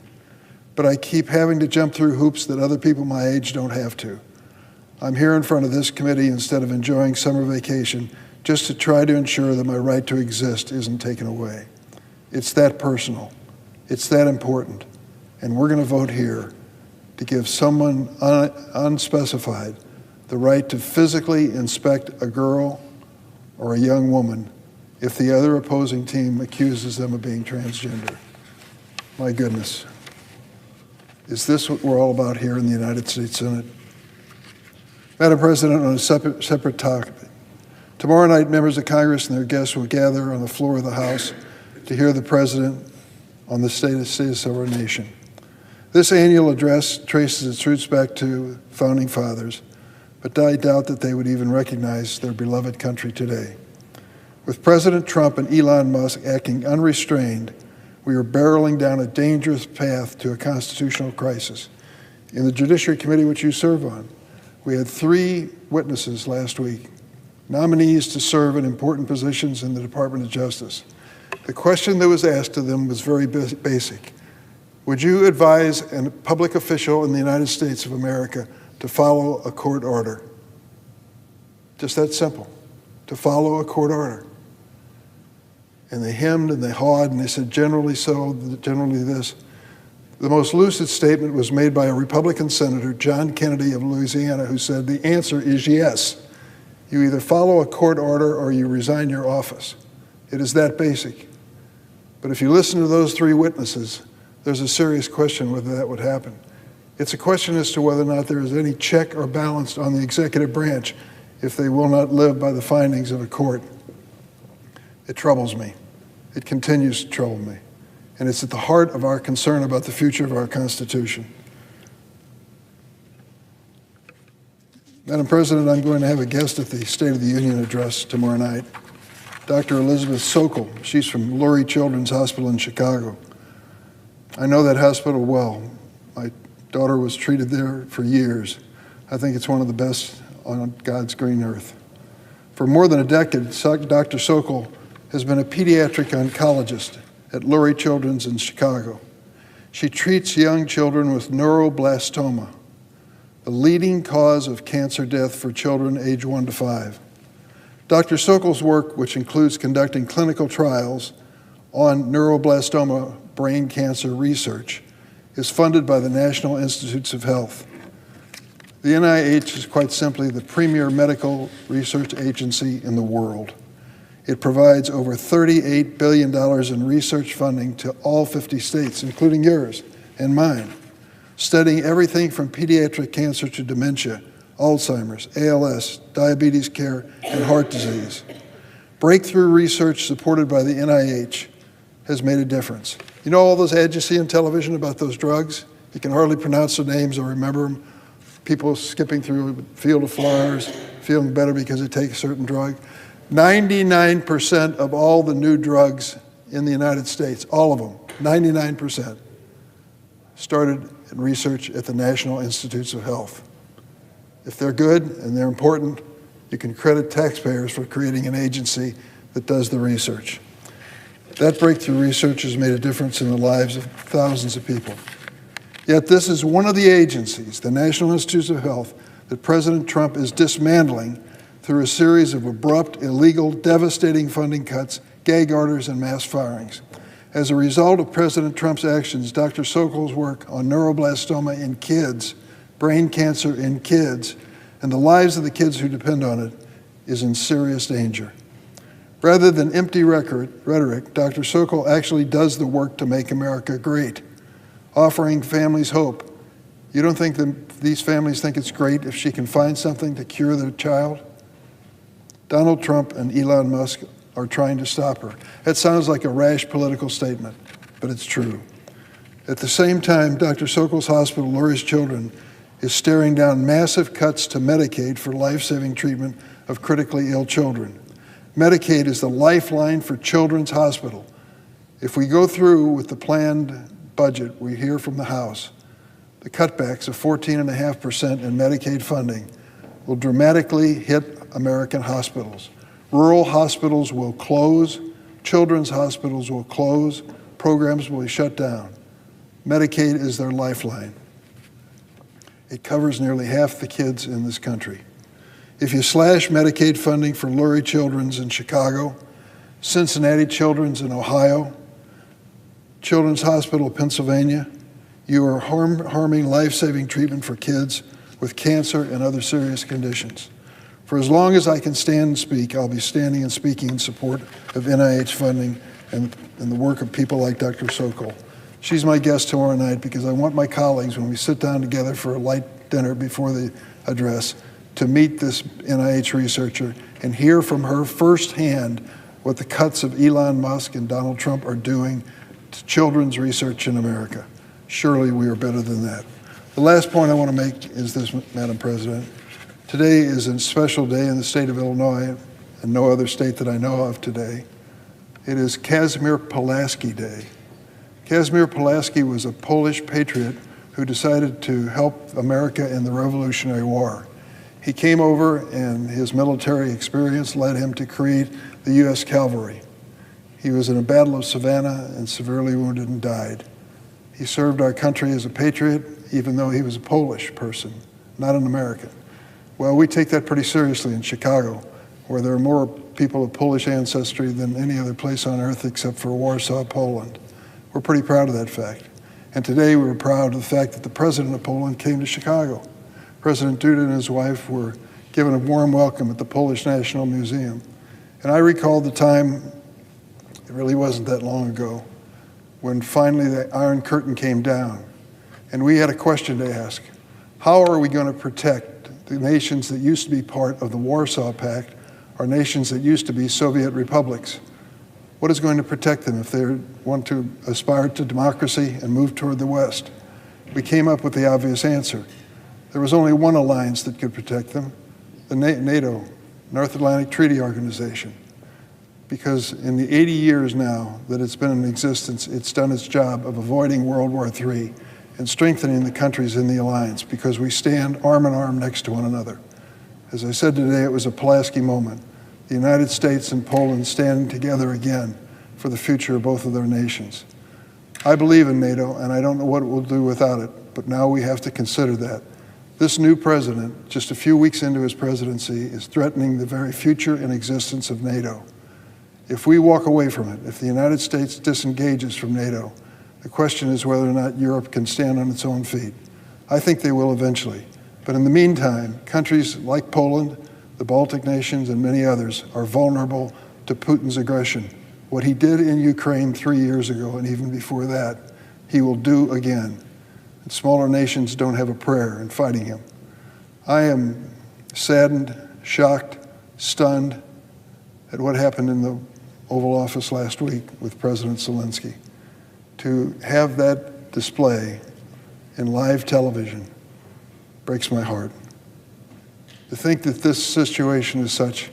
But I keep having to jump through hoops that other people my age don't have to. I'm here in front of this committee instead of enjoying summer vacation just to try to ensure that my right to exist isn't taken away. It's that personal. It's that important. And we're going to vote here to give someone unspecified the right to physically inspect a girl or a young woman if the other opposing team accuses them of being transgender. My goodness. Is this what we're all about here in the United States Senate? Madam President, on a separate topic, tomorrow night members of Congress and their guests will gather on the floor of the House to hear the President on the status of our nation. This annual address traces its roots back to founding fathers, but I doubt that they would even recognize their beloved country today. With President Trump and Elon Musk acting unrestrained, we are barreling down a dangerous path to a constitutional crisis. In the Judiciary Committee, which you serve on, we had 3 witnesses last week, nominees to serve in important positions in the Department of Justice. The question that was asked of them was very basic. Would you advise a public official in the United States of America to follow a court order? Just that simple, to follow a court order. And they hemmed and they hawed and they said generally so, generally this. The most lucid statement was made by a Republican Senator, John Kennedy of Louisiana, who said the answer is yes. You either follow a court order or you resign your office. It is that basic. But if you listen to those 3 witnesses, there's a serious question whether that would happen. It's a question as to whether or not there is any check or balance on the executive branch if they will not live by the findings of a court. It troubles me. It continues to trouble me. And it's at the heart of our concern about the future of our Constitution. Madam President, I'm going to have a guest at the State of the Union address tomorrow night, Dr. Elizabeth Sokol. She's from Lurie Children's Hospital in Chicago. I know that hospital well. My daughter was treated there for years. I think it's one of the best on God's green earth. For more than a decade, Dr. Sokol has been a pediatric oncologist at Lurie Children's in Chicago. She treats young children with neuroblastoma, the leading cause of cancer death for children age 1 to 5. Dr. Sokol's work, which includes conducting clinical trials on neuroblastoma brain cancer research, is funded by the National Institutes of Health. The NIH is quite simply the premier medical research agency in the world. It provides over $38 billion in research funding to all 50 states, including yours and mine, studying everything from pediatric cancer to dementia, Alzheimer's, ALS, diabetes care, and heart disease. Breakthrough research supported by the NIH has made a difference. You know all those ads you see on television about those drugs? You can hardly pronounce their names or remember them. People skipping through a field of flowers, feeling better because they take a certain drug. 99% of all the new drugs in the United States, all of them, 99%, started in research at the National Institutes of Health. If they're good and they're important, you can credit taxpayers for creating an agency that does the research. That breakthrough research has made a difference in the lives of thousands of people. Yet this is one of the agencies, the National Institutes of Health, that President Trump is dismantling through a series of abrupt, illegal, devastating funding cuts, gag orders, and mass firings. As a result of President Trump's actions, Dr. Sokol's work on neuroblastoma in kids, brain cancer in kids, and the lives of the kids who depend on it is in serious danger. Rather than empty rhetoric, Dr. Sokol actually does the work to make America great, offering families hope. You don't think that these families think it's great if she can find something to cure their child? Donald Trump and Elon Musk are trying to stop her. That sounds like a rash political statement, but it's true. At the same time, Dr. Sokol's hospital, Lurie's Children, is staring down massive cuts to Medicaid for life-saving treatment of critically ill children. Medicaid is the lifeline for Children's Hospital. If we go through with the planned budget we hear from the House, the cutbacks of 14.5% in Medicaid funding will dramatically hit American hospitals. Rural hospitals will close, children's hospitals will close, programs will be shut down. Medicaid is their lifeline. It covers nearly half the kids in this country. If you slash Medicaid funding for Lurie Children's in Chicago, Cincinnati Children's in Ohio, Children's Hospital of Pennsylvania, you are harming life-saving treatment for kids with cancer and other serious conditions. For as long as I can stand and speak, I'll be standing and speaking in support of NIH funding and the work of people like Dr. Sokol. She's my guest tomorrow night because I want my colleagues, when we sit down together for a light dinner before the address, to meet this NIH researcher and hear from her firsthand what the cuts of Elon Musk and Donald Trump are doing to children's research in America. Surely we are better than that. The last point I want to make is this, Madam President. Today is a special day in the state of Illinois, and no other state that I know of today. It is Kazimierz Pulaski Day. Kazimierz Pulaski was a Polish patriot who decided to help America in the Revolutionary War. He came over, and his military experience led him to create the U.S. Cavalry. He was in a battle of Savannah and severely wounded and died. He served our country as a patriot, even though he was a Polish person, not an American. Well, we take that pretty seriously in Chicago, where there are more people of Polish ancestry than any other place on earth except for Warsaw, Poland. We're pretty proud of that fact. And today we're proud of the fact that the president of Poland came to Chicago. President Duda and his wife were given a warm welcome at the Polish National Museum. And I recall the time, it really wasn't that long ago, when finally the Iron Curtain came down. And we had a question to ask. How are we going to protect the nations that used to be part of the Warsaw Pact, or nations that used to be Soviet republics? What is going to protect them if they want to aspire to democracy and move toward the West? We came up with the obvious answer. There was only one alliance that could protect them, the NATO, North Atlantic Treaty Organization. Because in the 80 years now that it's been in existence, it's done its job of avoiding World War III and strengthening the countries in the alliance, because we stand arm in arm next to one another. As I said today, it was a Pulaski moment. The United States and Poland standing together again for the future of both of their nations. I believe in NATO, and I don't know what it will do without it, but now we have to consider that. This new president, just a few weeks into his presidency, is threatening the very future and existence of NATO. If we walk away from it, if the United States disengages from NATO, the question is whether or not Europe can stand on its own feet. I think they will eventually. But in the meantime, countries like Poland, the Baltic nations, and many others are vulnerable to Putin's aggression. What he did in Ukraine 3 years ago, and even before that, he will do again. And smaller nations don't have a prayer in fighting him. I am saddened, shocked, stunned at what happened in the Oval Office last week with President Zelensky. To have that display in live television breaks my heart. To think that this situation is such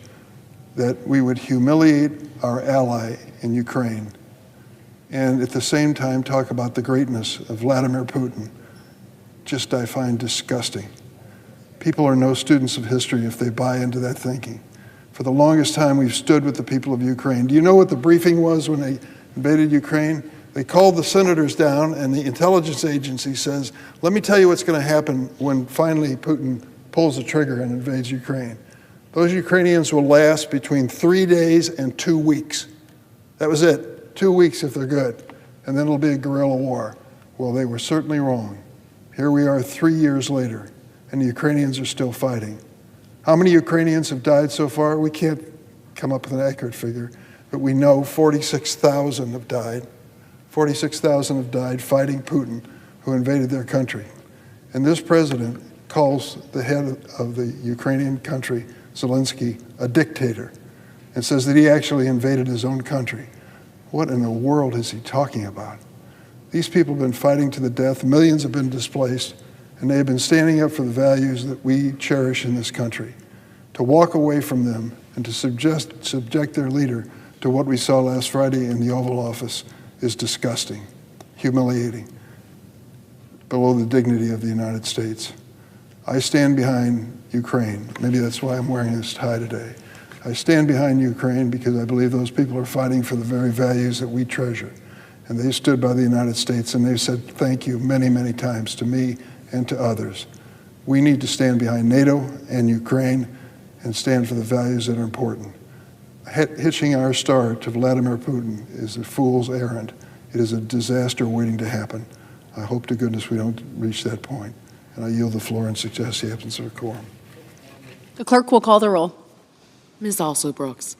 that we would humiliate our ally in Ukraine and at the same time talk about the greatness of Vladimir Putin, just I find disgusting. People are no students of history if they buy into that thinking. For the longest time, we've stood with the people of Ukraine. Do you know what the briefing was when they invaded Ukraine? They called the senators down, and the intelligence agency says, let me tell you what's going to happen when finally Putin pulls the trigger and invades Ukraine. Those Ukrainians will last between 3 days and 2 weeks. That was it, 2 weeks if they're good. And then it'll be a guerrilla war. Well, they were certainly wrong. Here we are 3 years later, and the Ukrainians are still fighting. How many Ukrainians have died so far? We can't come up with an accurate figure, but we know 46,000 have died. 46,000 have died fighting Putin, who invaded their country. And this president calls the head of the Ukrainian country, Zelensky, a dictator, and says that he actually invaded his own country. What in the world is he talking about? These people have been fighting to the death. Millions have been displaced, and they have been standing up for the values that we cherish in this country. To walk away from them and to subject their leader to what we saw last Friday in the Oval Office is disgusting, humiliating, below the dignity of the United States. I stand behind Ukraine. Maybe that's why I'm wearing this tie today. I stand behind Ukraine because I believe those people are fighting for the very values that we treasure. and they stood by the United States, and they've said thank you many, many times to me and to others. We need to stand behind NATO and Ukraine and stand for the values that are important. Hitching our star to Vladimir Putin is a fool's errand. It is a disaster waiting to happen. I hope to goodness we don't reach that point. And I yield the floor and suggest the absence of a quorum. The clerk will call the roll. Ms. Also Brooks.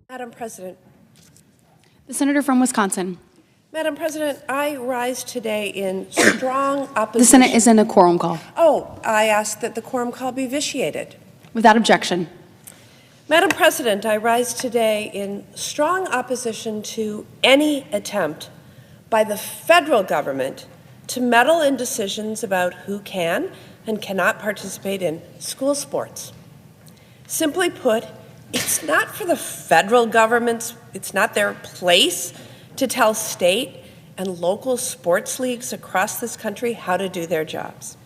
Madam President. The senator from Wisconsin. Madam President, I rise today in strong opposition. The Senate is in a quorum call. Oh, I ask that the quorum call be vitiated. Without objection. Madam President, I rise today in strong opposition to any attempt by the federal government to meddle in decisions about who can and cannot participate in school sports. Simply put, it's not for the federal governments, it's not their place to tell state and local sports leagues across this country how to do their jobs.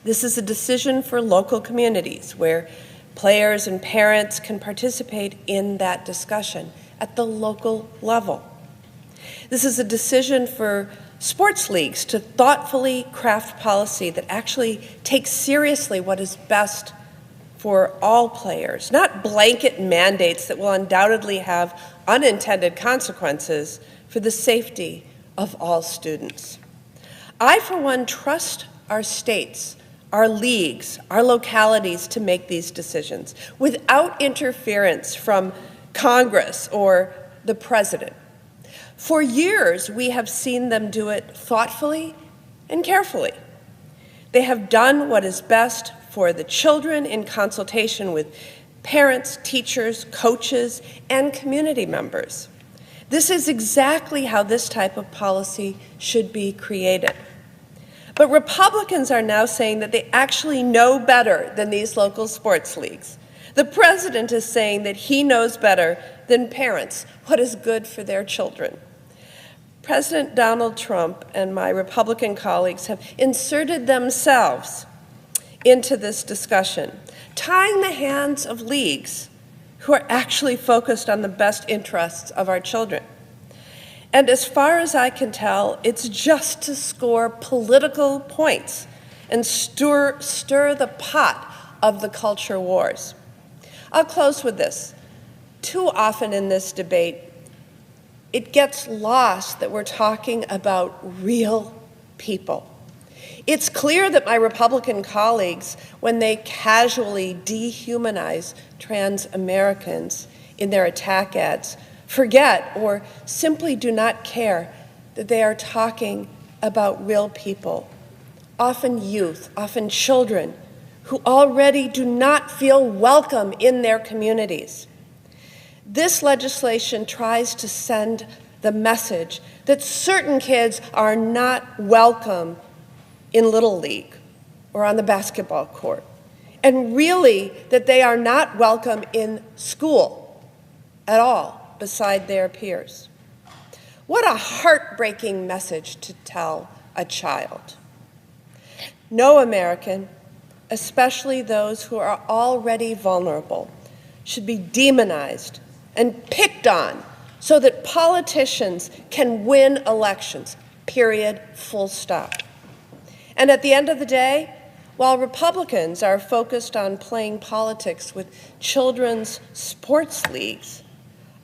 This is a decision for local communities where players and parents can participate in that discussion at the local level. This is a decision for sports leagues to thoughtfully craft policy that actually takes seriously what is best for all players, not blanket mandates that will undoubtedly have unintended consequences for the safety of all students. I, for one, trust our states, our leagues, our localities to make these decisions without interference from Congress or the president. For years, we have seen them do it thoughtfully and carefully. They have done what is best for the children in consultation with parents, teachers, coaches, and community members. This is exactly how this type of policy should be created. But Republicans are now saying that they actually know better than these local sports leagues. The president is saying that he knows better than parents what is good for their children. President Donald Trump and my Republican colleagues have inserted themselves into this discussion, tying the hands of leagues who are actually focused on the best interests of our children. And as far as I can tell, it's just to score political points and stir the pot of the culture wars. I'll close with this. Too often in this debate, it gets lost that we're talking about real people. It's clear that my Republican colleagues, when they casually dehumanize trans Americans in their attack ads, forget or simply do not care that they are talking about real people, often youth, often children, who already do not feel welcome in their communities. This legislation tries to send the message that certain kids are not welcome in Little League or on the basketball court, and really that they are not welcome in school at all beside their peers. What a heartbreaking message to tell a child. No American, especially those who are already vulnerable, should be demonized and picked on so that politicians can win elections, period, full stop. And at the end of the day, while Republicans are focused on playing politics with children's sports leagues,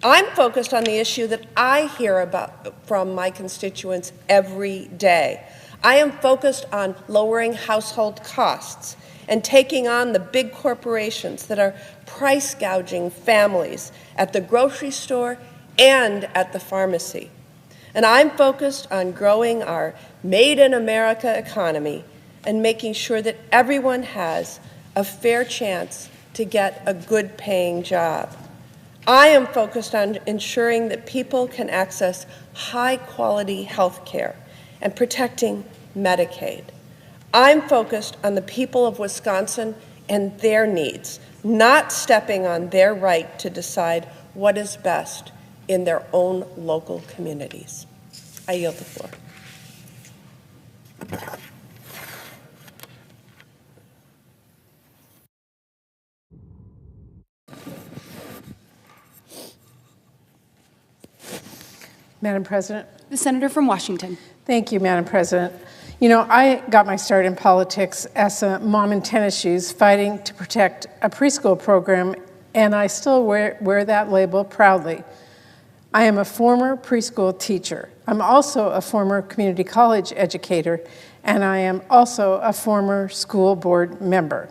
I'm focused on the issue that I hear about from my constituents every day. I am focused on lowering household costs and taking on the big corporations that are price gouging families at the grocery store and at the pharmacy. And I'm focused on growing our Made in America economy and making sure that everyone has a fair chance to get a good paying job. I am focused on ensuring that people can access high quality health care and protecting Medicaid. I'm focused on the people of Wisconsin and their needs, not stepping on their right to decide what is best in their own local communities. I yield the floor. Madam President. The senator from Washington. Thank you, Madam President. You know, I got my start in politics as a mom in tennis shoes fighting to protect a preschool program, and I still wear that label proudly. I am a former preschool teacher. I'm also a former community college educator, and I am also a former school board member.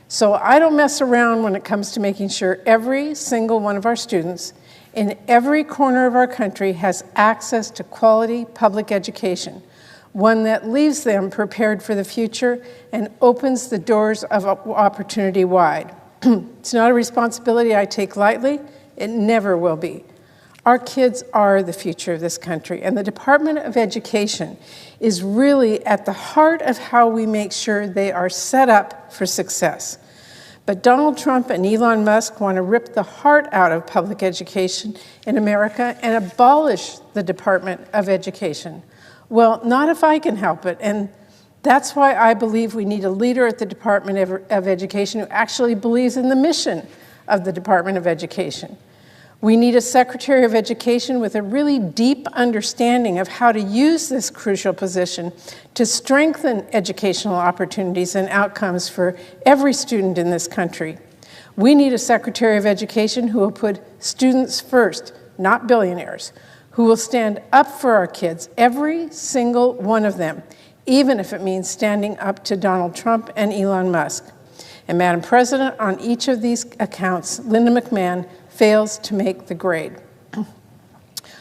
So I don't mess around when it comes to making sure every single one of our students in every corner of our country has access to quality public education, one that leaves them prepared for the future and opens the doors of opportunity wide. It's not a responsibility I take lightly. It never will be. Our kids are the future of this country, and the Department of Education is really at the heart of how we make sure they are set up for success. But Donald Trump and Elon Musk want to rip the heart out of public education in America and abolish the Department of Education. Well, not if I can help it, and that's why I believe we need a leader at the Department of Education who actually believes in the mission of the Department of Education. We need a Secretary of Education with a really deep understanding of how to use this crucial position to strengthen educational opportunities and outcomes for every student in this country. We need a Secretary of Education who will put students first, not billionaires, who will stand up for our kids, every single one of them, even if it means standing up to Donald Trump and Elon Musk. And Madam President, on each of these accounts, Linda McMahon fails to make the grade.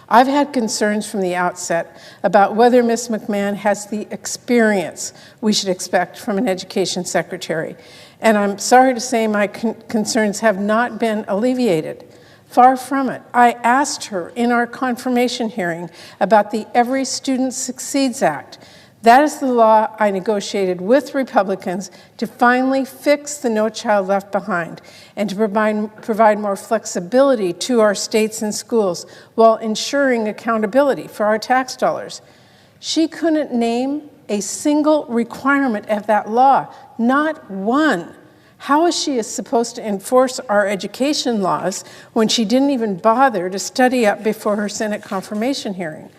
I've had concerns from the outset about whether Ms. McMahon has the experience we should expect from an education secretary. And I'm sorry to say my concerns have not been alleviated. Far from it. I asked her in our confirmation hearing about the Every Student Succeeds Act. That is the law I negotiated with Republicans to finally fix the No Child Left Behind and to provide more flexibility to our states and schools while ensuring accountability for our tax dollars. She couldn't name a single requirement of that law, not one. How is she supposed to enforce our education laws when she didn't even bother to study up before her Senate confirmation hearing?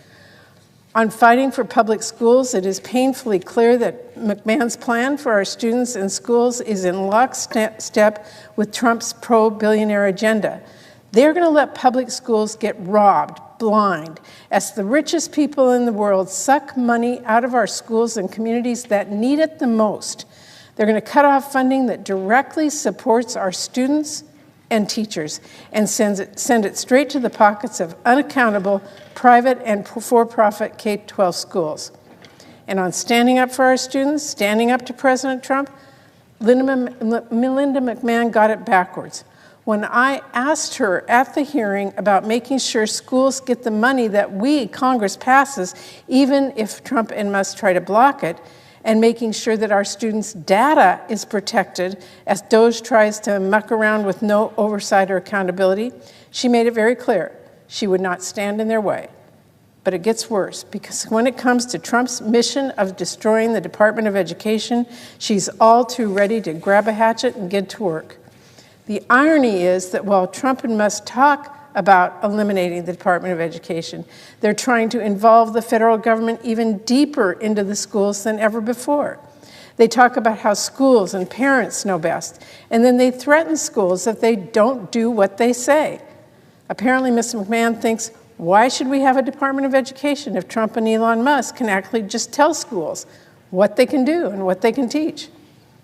On fighting for public schools, it is painfully clear that McMahon's plan for our students and schools is in lockstep with Trump's pro-billionaire agenda. They're going to let public schools get robbed blind as the richest people in the world suck money out of our schools and communities that need it the most. They're going to cut off funding that directly supports our students and teachers and send it straight to the pockets of unaccountable private and for-profit K-12 schools. And on standing up for our students, standing up to President Trump, Linda McMahon got it backwards. When I asked her at the hearing about making sure schools get the money that we, Congress, passes, even if Trump and Musk try to block it, and making sure that our students' data is protected as DOJ tries to muck around with no oversight or accountability, she made it very clear she would not stand in their way. But it gets worse, because when it comes to Trump's mission of destroying the Department of Education, she's all too ready to grab a hatchet and get to work. The irony is that while Trump and Musk talk about eliminating the Department of Education, they're trying to involve the federal government even deeper into the schools than ever before. They talk about how schools and parents know best, and then they threaten schools if they don't do what they say. Apparently, Ms. McMahon thinks, why should we have a Department of Education if Trump and Elon Musk can actually just tell schools what they can do and what they can teach?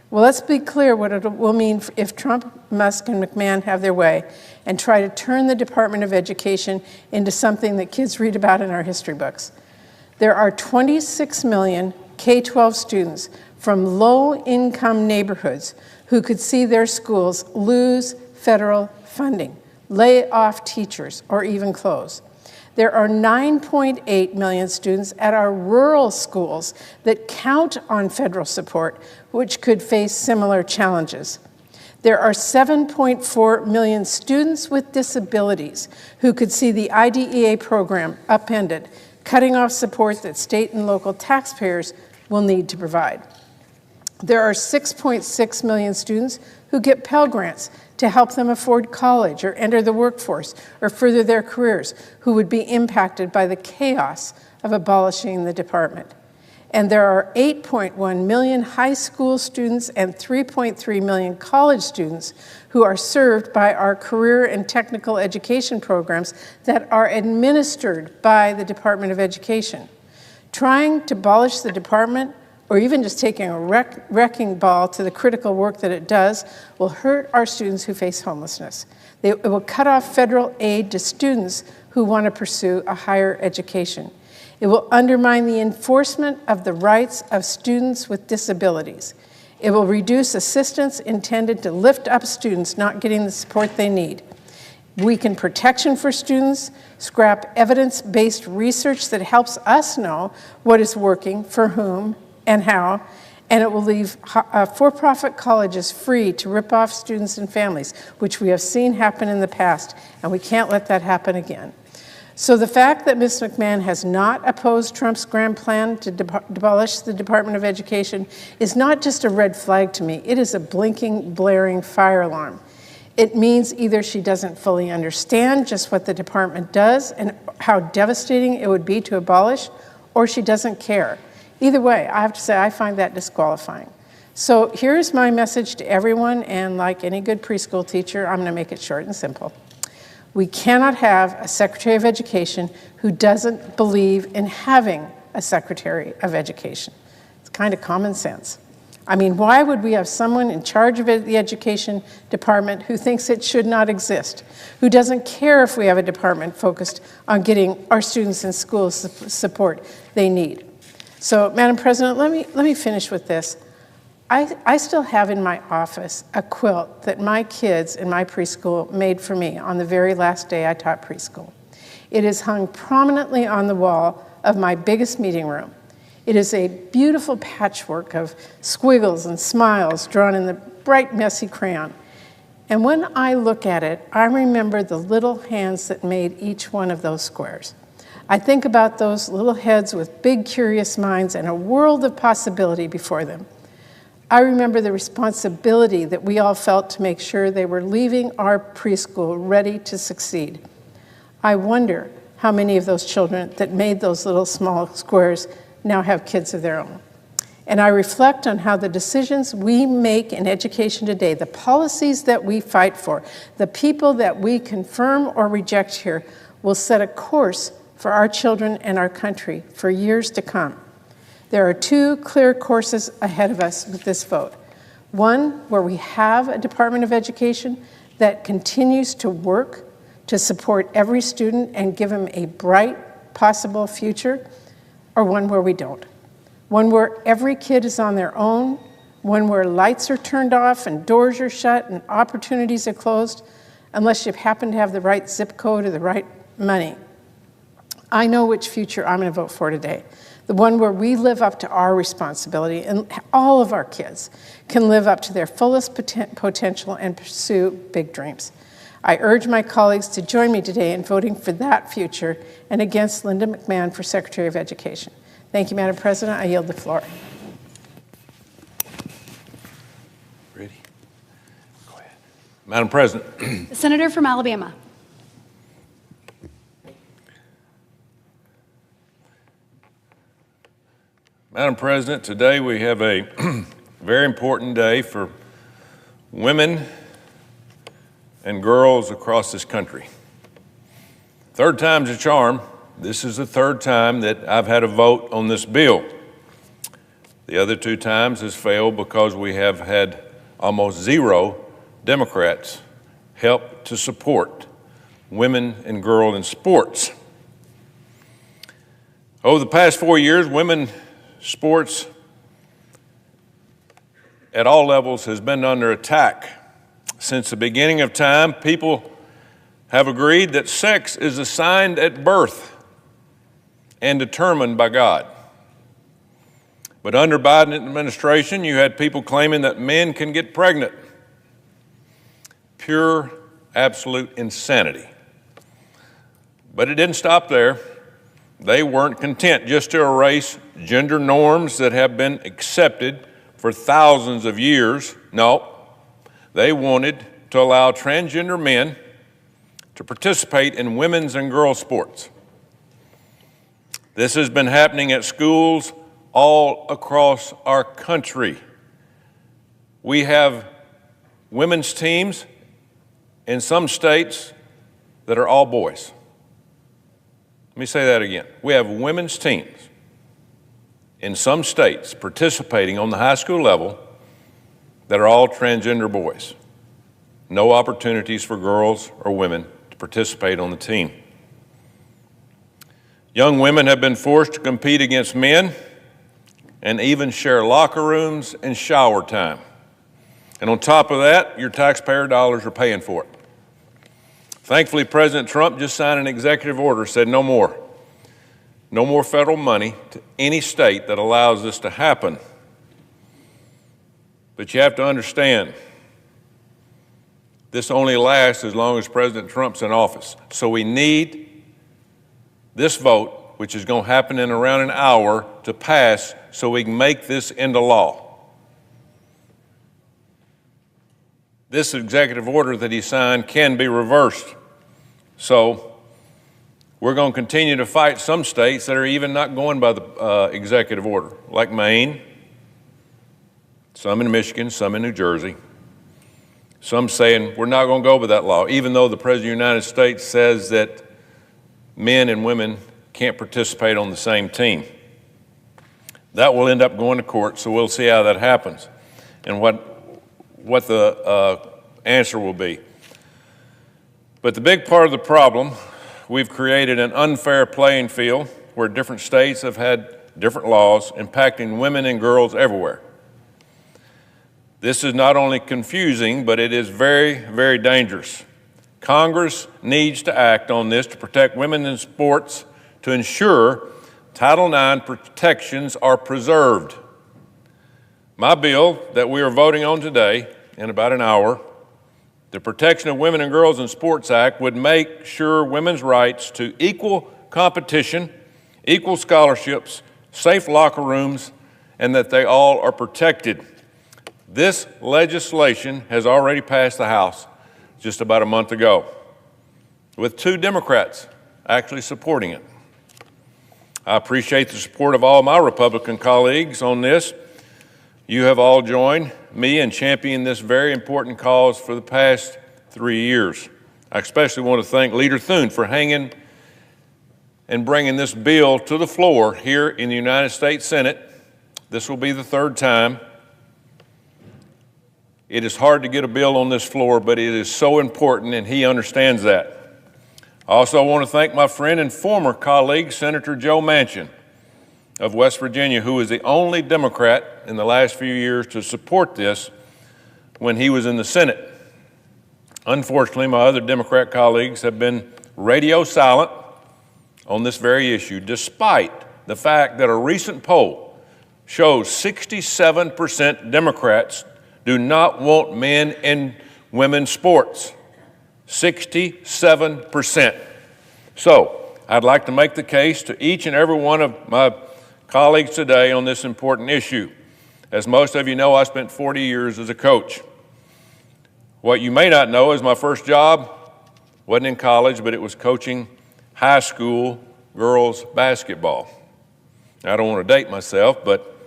Well, let's be clear what it will mean if Trump, Musk, and McMahon have their way and try to turn the Department of Education into something that kids read about in our history books. There are 26 million K-12 students from low-income neighborhoods who could see their schools lose federal funding, lay off teachers, or even close. There are 9.8 million students at our rural schools that count on federal support, which could face similar challenges. There are 7.4 million students with disabilities who could see the IDEA program upended, cutting off support that state and local taxpayers will need to provide. There are 6.6 million students who get Pell Grants to help them afford college or enter the workforce or further their careers, who would be impacted by the chaos of abolishing the department. And there are 8.1 million high school students and 3.3 million college students who are served by our career and technical education programs that are administered by the Department of Education. Trying to abolish the department, or even just taking a wrecking ball to the critical work that it does, will hurt our students who face homelessness. It will cut off federal aid to students who want to pursue a higher education. It will undermine the enforcement of the rights of students with disabilities. It will reduce assistance intended to lift up students not getting the support they need. Weaken protection for students, scrap evidence-based research that helps us know what is working, for whom, and how, and it will leave for-profit colleges free to rip off students and families, which we have seen happen in the past, and we can't let that happen again. So the fact that Ms. McMahon has not opposed Trump's grand plan to abolish the Department of Education is not just a red flag to me, it is a blinking, blaring fire alarm. It means either she doesn't fully understand just what the department does and how devastating it would be to abolish, or she doesn't care. Either way, I have to say I find that disqualifying. So here's my message to everyone, and like any good preschool teacher, I'm going to make it short and simple. We cannot have a Secretary of Education who doesn't believe in having a Secretary of Education. It's kind of common sense. I mean, why would we have someone in charge of the education department who thinks it should not exist, who doesn't care if we have a department focused on getting our students in schools the support they need? So, Madam President, let me finish with this. I still have in my office a quilt that my kids in my preschool made for me on the very last day I taught preschool. It is hung prominently on the wall of my biggest meeting room. It is a beautiful patchwork of squiggles and smiles drawn in the bright, messy crayon. And when I look at it, I remember the little hands that made each one of those squares. I think about those little heads with big, curious minds and a world of possibility before them. I remember the responsibility that we all felt to make sure they were leaving our preschool ready to succeed. I wonder how many of those children that made those little small squares now have kids of their own. And I reflect on how the decisions we make in education today, the policies that we fight for, the people that we confirm or reject here, will set a course for our children and our country for years to come. There are two clear courses ahead of us with this vote. One, where we have a Department of Education that continues to work to support every student and give them a bright possible future, or one where we don't. One where every kid is on their own, one where lights are turned off and doors are shut and opportunities are closed, unless you happen to have the right zip code or the right money. I know which future I'm going to vote for today. The one where we live up to our responsibility and all of our kids can live up to their fullest potential and pursue big dreams. I urge my colleagues to join me today in voting for that future and against Linda McMahon for Secretary of Education. Thank you, Madam President. I yield the floor. Ready? Go ahead. Madam President. The Senator from Alabama. Madam President, today we have a very important day for women and girls across this country. Third time's a charm. This is the third time that I've had a vote on this bill. The other two times has failed because we have had almost zero Democrats help to support women and girls in sports. Over the past 4 years, women sports at all levels has been under attack. Since the beginning of time, people have agreed that sex is assigned at birth and determined by God. But under Biden administration, you had people claiming that men can get pregnant. Pure, absolute insanity. But it didn't stop there. They weren't content just to erase gender norms that have been accepted for thousands of years. No, they wanted to allow transgender men to participate in women's and girls' sports. This has been happening at schools all across our country. We have women's teams in some states that are all boys. Let me say that again. We have women's teams in some states participating on the high school level that are all transgender boys. no opportunities for girls or women to participate on the team. Young women have been forced to compete against men and even share locker rooms and shower time. And on top of that, your taxpayer dollars are paying for it. Thankfully, President Trump just signed an executive order, said no more. No more federal money to any state that allows this to happen. But you have to understand, this only lasts as long as President Trump's in office. So we need this vote, which is going to happen in around an hour, to pass so we can make this into law. This executive order that he signed can be reversed. So we're going to continue to fight some states that are even not going by the executive order, like Maine, some in Michigan, some in New Jersey. Some saying we're not going to go by that law, even though the President of the United States says that men and women can't participate on the same team. That will end up going to court, so we'll see how that happens and what the answer will be. But the big part of the problem, we've created an unfair playing field where different states have had different laws impacting women and girls everywhere. This is not only confusing, but it is very, very dangerous. Congress needs to act on this to protect women in sports, to ensure Title IX protections are preserved. My bill that we are voting on today, in about an hour, the Protection of Women and Girls in Sports Act, would make sure women's rights to equal competition, equal scholarships, safe locker rooms, and that they all are protected. This legislation has already passed the House just about a month ago, with 2 Democrats actually supporting it. I appreciate the support of all my Republican colleagues on this. You have all joined me in championing this very important cause for the past 3 years. I especially want to thank Leader Thune for hanging and bringing this bill to the floor here in the United States Senate. This will be the 3rd time. It is hard to get a bill on this floor, but it is so important, and he understands that. I also want to thank my friend and former colleague, Senator Joe Manchin of West Virginia, who was the only Democrat in the last few years to support this when he was in the Senate. Unfortunately, my other Democrat colleagues have been radio silent on this very issue, despite the fact that a recent poll shows 67% Democrats do not want men and women's sports. 67%. So I'd like to make the case to each and every one of my colleagues today on this important issue. As most of you know, I spent 40 years as a coach. What you may not know is my first job wasn't in college, but it was coaching high school girls basketball. Now, I don't want to date myself, but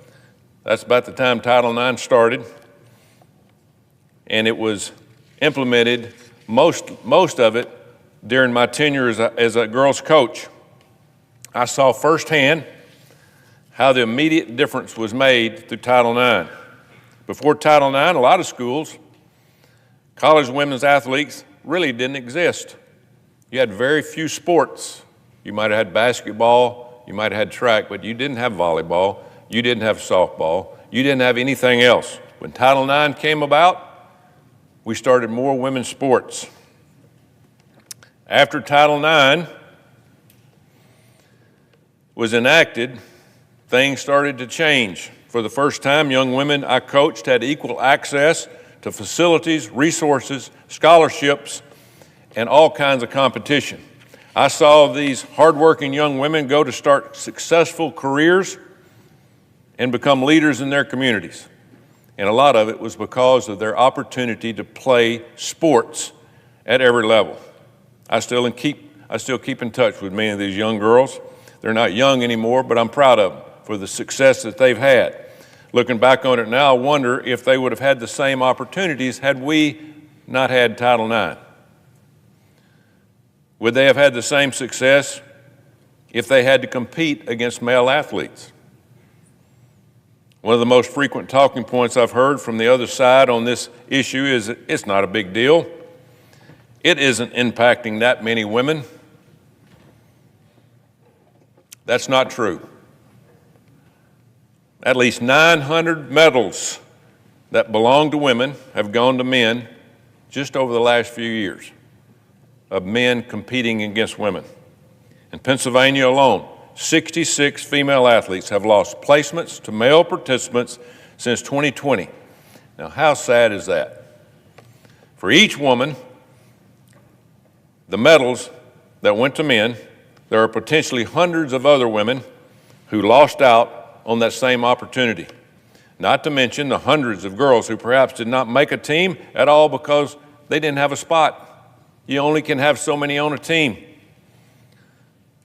that's about the time Title IX started, and it was implemented, most of it, during my tenure as a girls coach. I saw firsthand how the immediate difference was made through Title IX. Before Title IX, a lot of schools, college women's athletes really didn't exist. You had very few sports. You might have had basketball, you might have had track, but you didn't have volleyball, you didn't have softball, you didn't have anything else. When Title IX came about, we started more women's sports. After Title IX was enacted, things started to change. For the first time, young women I coached had equal access to facilities, resources, scholarships, and all kinds of competition. I saw these hardworking young women go to start successful careers and become leaders in their communities. And a lot of it was because of their opportunity to play sports at every level. I still keep in touch with many of these young girls. They're not young anymore, but I'm proud of them for the success that they've had. Looking back on it now, I wonder if they would have had the same opportunities had we not had Title IX. Would they have had the same success if they had to compete against male athletes? One of the most frequent talking points I've heard from the other side on this issue is it's not a big deal. It isn't impacting that many women. That's not true. At least 900 medals that belong to women have gone to men just over the last few years of men competing against women. In Pennsylvania alone, 66 female athletes have lost placements to male participants since 2020. Now, how sad is that? For each woman, the medals that went to men, there are potentially hundreds of other women who lost out on that same opportunity. Not to mention the hundreds of girls who perhaps did not make a team at all because they didn't have a spot. You only can have so many on a team.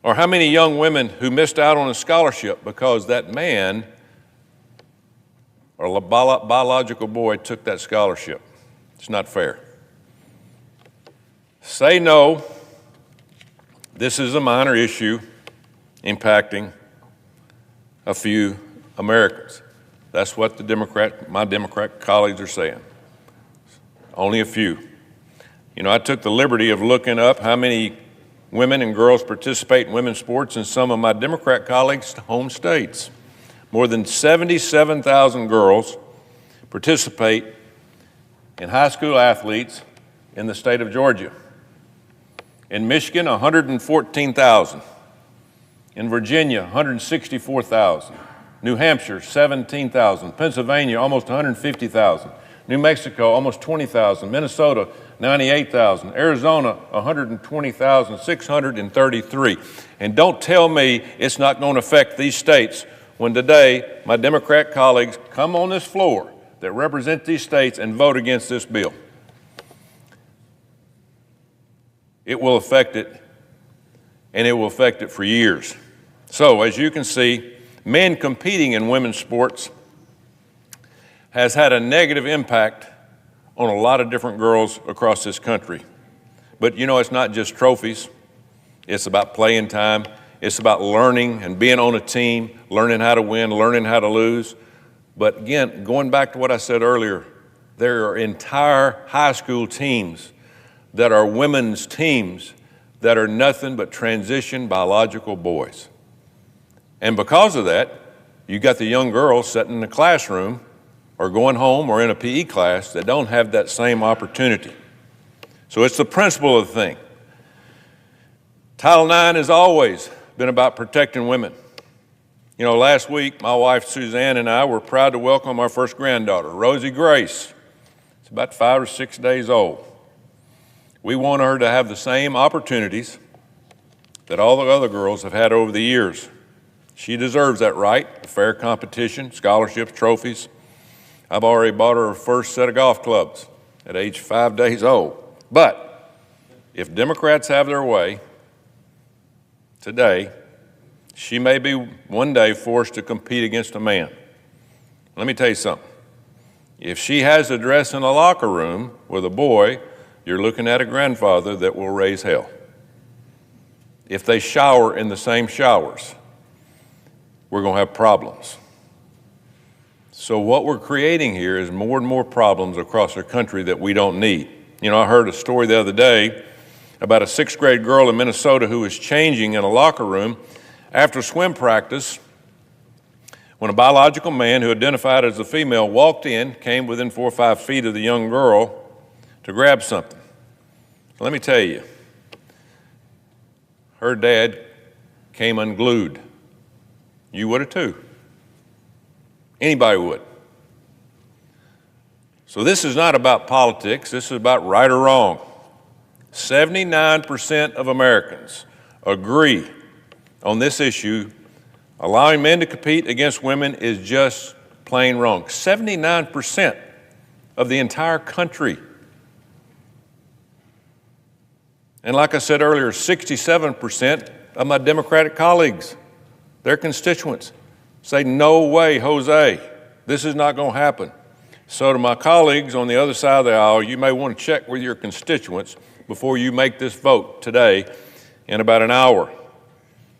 Or how many young women who missed out on a scholarship because that man or a biological boy took that scholarship. It's not fair. Say no. This is a minor issue impacting a few Americans. That's what my Democrat colleagues are saying. Only a few. You know, I took the liberty of looking up how many women and girls participate in women's sports in some of my Democrat colleagues' home states. More than 77,000 girls participate in high school athletes in the state of Georgia. In Michigan, 114,000. In Virginia, 164,000. New Hampshire, 17,000. Pennsylvania, almost 150,000. New Mexico, almost 20,000. Minnesota, 98,000. Arizona, 120,633. And don't tell me it's not going to affect these states when today my Democrat colleagues come on this floor that represent these states and vote against this bill. It will affect it, and it will affect it for years. So, as you can see, men competing in women's sports has had a negative impact on a lot of different girls across this country. But you know, it's not just trophies. It's about playing time. It's about learning and being on a team, learning how to win, learning how to lose. But again, going back to what I said earlier, there are entire high school teams that are women's teams that are nothing but transition biological boys. And because of that, you got the young girls sitting in the classroom or going home or in a PE class that don't have that same opportunity. So it's the principle of the thing. Title IX has always been about protecting women. You know, last week, my wife Suzanne and I were proud to welcome our first granddaughter, Rosie Grace. It's about 5 or 6 days old. We want her to have the same opportunities that all the other girls have had over the years. She deserves that right, a fair competition, scholarships, trophies. I've already bought her first set of golf clubs at age 5 days old. But if Democrats have their way today, she may be one day forced to compete against a man. Let me tell you something. If she has to dress in a locker room with a boy, you're looking at a grandfather that will raise hell. If they shower in the same showers, we're going to have problems. So what we're creating here is more and more problems across our country that we don't need. You know, I heard a story the other day about a 6th grade girl in Minnesota who was changing in a locker room after swim practice when a biological man who identified as a female walked in, came within 4 or 5 feet of the young girl to grab something. Let me tell you, her dad came unglued. You would have too. Anybody would. So this is not about politics. This is about right or wrong. 79% of Americans agree on this issue. Allowing men to compete against women is just plain wrong. 79% of the entire country. And like I said earlier, 67% of my Democratic colleagues, their constituents, say, no way, Jose, this is not going to happen. So to my colleagues on the other side of the aisle, you may want to check with your constituents before you make this vote today in about an hour.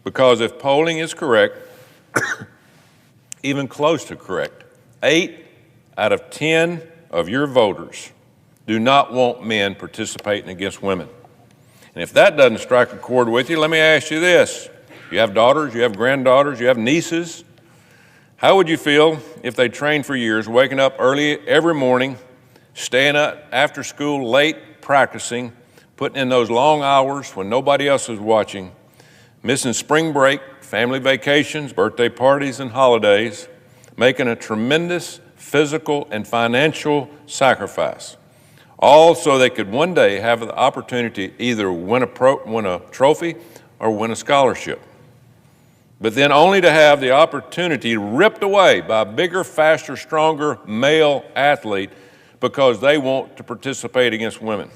Because if polling is correct, even close to correct, 8 out of 10 of your voters do not want men participating against women. And if that doesn't strike a chord with you, let me ask you this. You have daughters, you have granddaughters, you have nieces. How would you feel if they trained for years, waking up early every morning, staying up after school late, practicing, putting in those long hours when nobody else is watching, missing spring break, family vacations, birthday parties, and holidays, making a tremendous physical and financial sacrifice, all so they could one day have the opportunity to either win a trophy or win a scholarship. But then only to have the opportunity ripped away by a bigger, faster, stronger male athlete because they want to participate against women.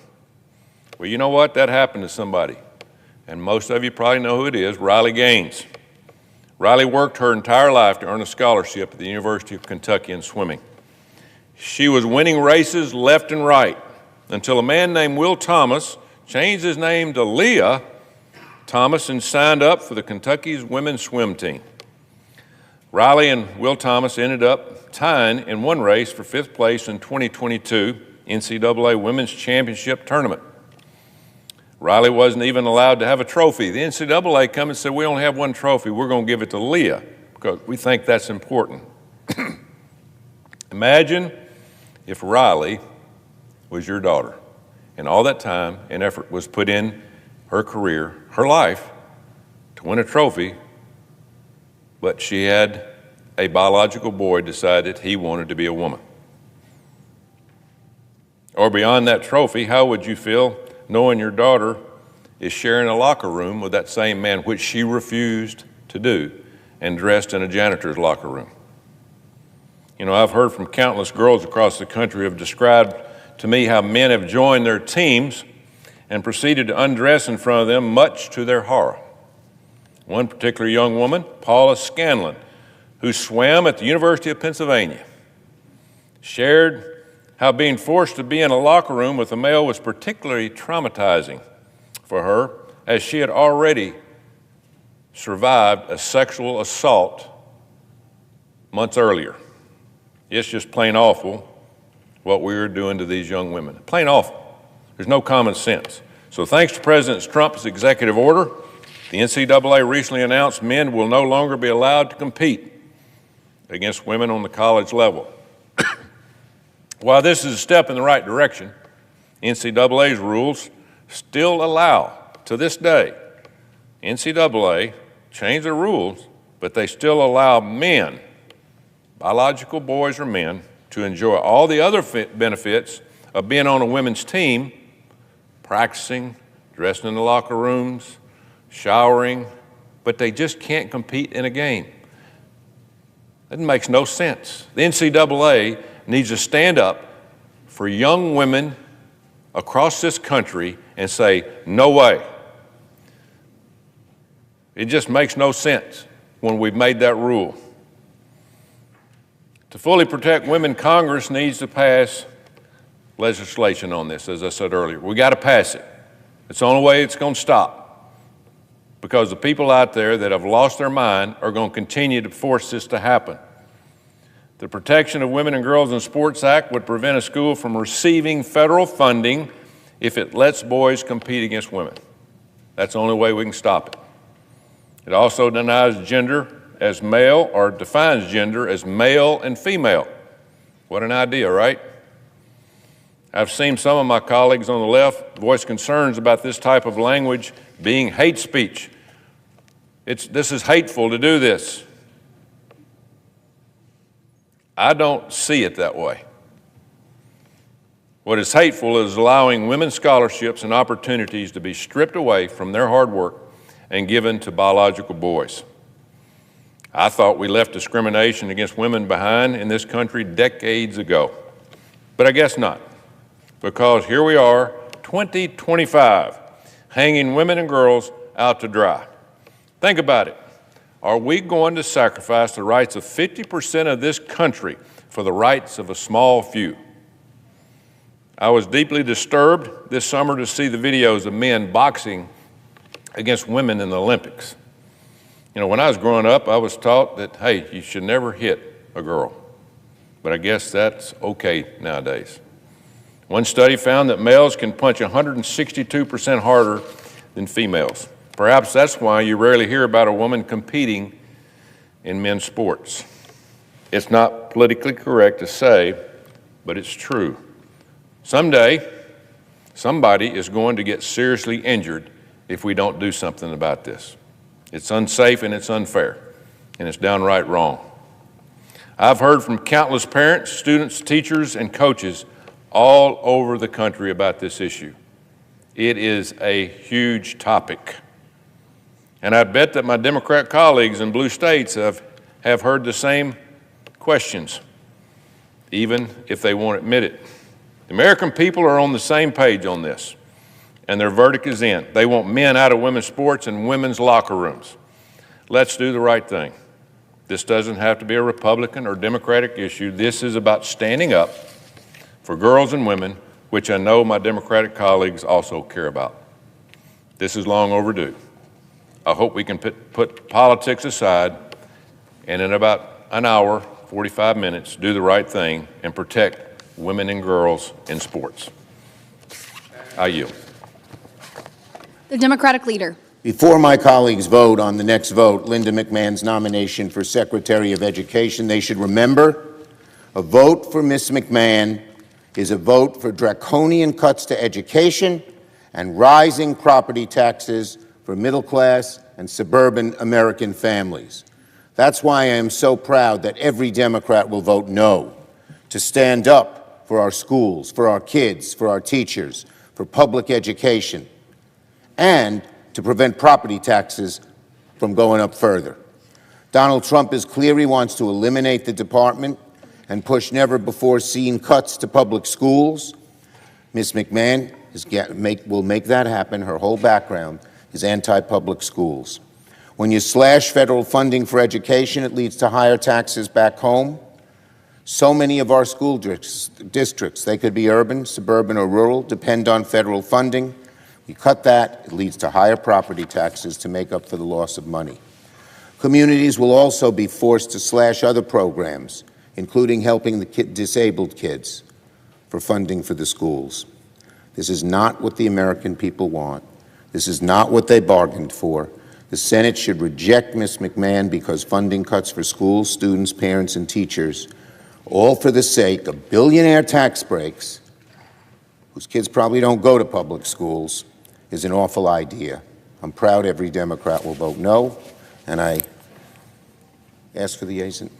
Well, you know what? That happened to somebody. And most of you probably know who it is, Riley Gaines. Riley worked her entire life to earn a scholarship at the University of Kentucky in swimming. She was winning races left and right until a man named Will Thomas changed his name to Leah Thomas and signed up for the Kentucky's women's swim team. Riley and Will Thomas ended up tying in one race for 5th place in 2022 NCAA Women's Championship Tournament. Riley wasn't even allowed to have a trophy. The NCAA come and said, we only have one trophy, we're going to give it to Leah because we think that's important. Imagine if Riley was your daughter and all that time and effort was put in her career, her life, to win a trophy, but she had a biological boy decided he wanted to be a woman. Or beyond that trophy, how would you feel knowing your daughter is sharing a locker room with that same man, which she refused to do, and dressed in a janitor's locker room? You know, I've heard from countless girls across the country who have described to me how men have joined their teams and proceeded to undress in front of them, much to their horror. One particular young woman, Paula Scanlon, who swam at the University of Pennsylvania, shared how being forced to be in a locker room with a male was particularly traumatizing for her, as she had already survived a sexual assault months earlier. It's just plain awful what we were doing to these young women. Plain awful. There's no common sense. So thanks to President Trump's executive order, the NCAA recently announced men will no longer be allowed to compete against women on the college level. While this is a step in the right direction, NCAA's rules still allow, to this day, NCAA changed their rules, but they still allow men, biological boys or men, to enjoy all the other benefits of being on a women's team, practicing, dressing in the locker rooms, showering, but they just can't compete in a game. That makes no sense. The NCAA needs to stand up for young women across this country and say, no way. It just makes no sense when we've made that rule. To fully protect women, Congress needs to pass legislation on this, as I said earlier. We got to pass it. It's the only way it's going to stop, because the people out there that have lost their mind are going to continue to force this to happen. The Protection of Women and Girls in Sports Act would prevent a school from receiving federal funding if it lets boys compete against women. That's the only way we can stop it. It also denies gender as male, or defines gender as male and female. What an idea, right? I've seen some of my colleagues on the left voice concerns about this type of language being hate speech. This is hateful to do this. I don't see it that way. What is hateful is allowing women scholarships and opportunities to be stripped away from their hard work and given to biological boys. I thought we left discrimination against women behind in this country decades ago, but I guess not, because here we are, 2025, hanging women and girls out to dry. Think about it. Are we going to sacrifice the rights of 50% of this country for the rights of a small few? I was deeply disturbed this summer to see the videos of men boxing against women in the Olympics. You know, when I was growing up, I was taught that, hey, you should never hit a girl. but I guess that's okay nowadays. One study found that males can punch 162% harder than females. Perhaps that's why you rarely hear about a woman competing in men's sports. It's not politically correct to say, but it's true. Someday, somebody is going to get seriously injured if we don't do something about this. It's unsafe and it's unfair, and it's downright wrong. I've heard from countless parents, students, teachers, and coaches all over the country about this issue. It is a huge topic. And I bet that my Democrat colleagues in blue states have heard the same questions, even if they won't admit it. The American people are on the same page on this, and their verdict is in. They want men out of women's sports and women's locker rooms. Let's do the right thing. This doesn't have to be a Republican or Democratic issue. This is about standing up for girls and women, which I know my Democratic colleagues also care about. This is long overdue. I hope we can put politics aside and in about an hour, 45 minutes, do the right thing and protect women and girls in sports. I yield. The Democratic leader. Before my colleagues vote on the next vote, Linda McMahon's nomination for Secretary of Education, they should remember a vote for Ms. McMahon is a vote for draconian cuts to education and rising property taxes for middle-class and suburban American families. That's why I am so proud that every Democrat will vote no, to stand up for our schools, for our kids, for our teachers, for public education, and to prevent property taxes from going up further. Donald Trump is clear he wants to eliminate the department and push never-before-seen cuts to public schools. Ms. McMahon will make that happen. Her whole background is anti-public schools. When you slash federal funding for education, it leads to higher taxes back home. So many of our school districts, they could be urban, suburban, or rural, depend on federal funding. You cut that, it leads to higher property taxes to make up for the loss of money. Communities will also be forced to slash other programs, including helping the disabled kids, for funding for the schools. This is not what the American people want. This is not what they bargained for. The Senate should reject Ms. McMahon because funding cuts for schools, students, parents, and teachers, all for the sake of billionaire tax breaks, whose kids probably don't go to public schools, is an awful idea. I'm proud every Democrat will vote no, and I ask for the yeas and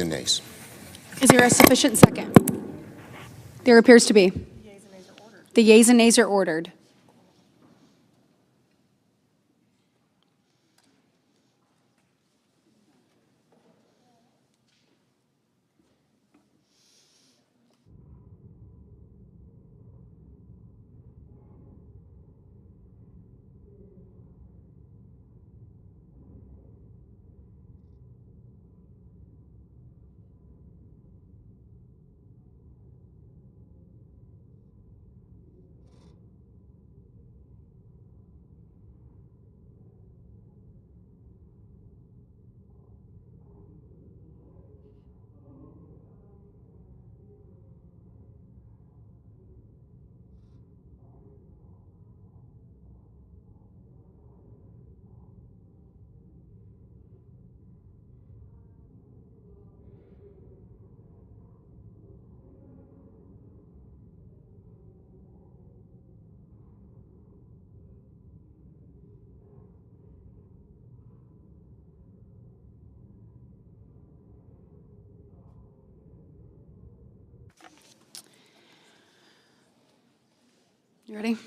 nays. Is there a sufficient second? There appears to be. The yeas and nays are ordered. You ready?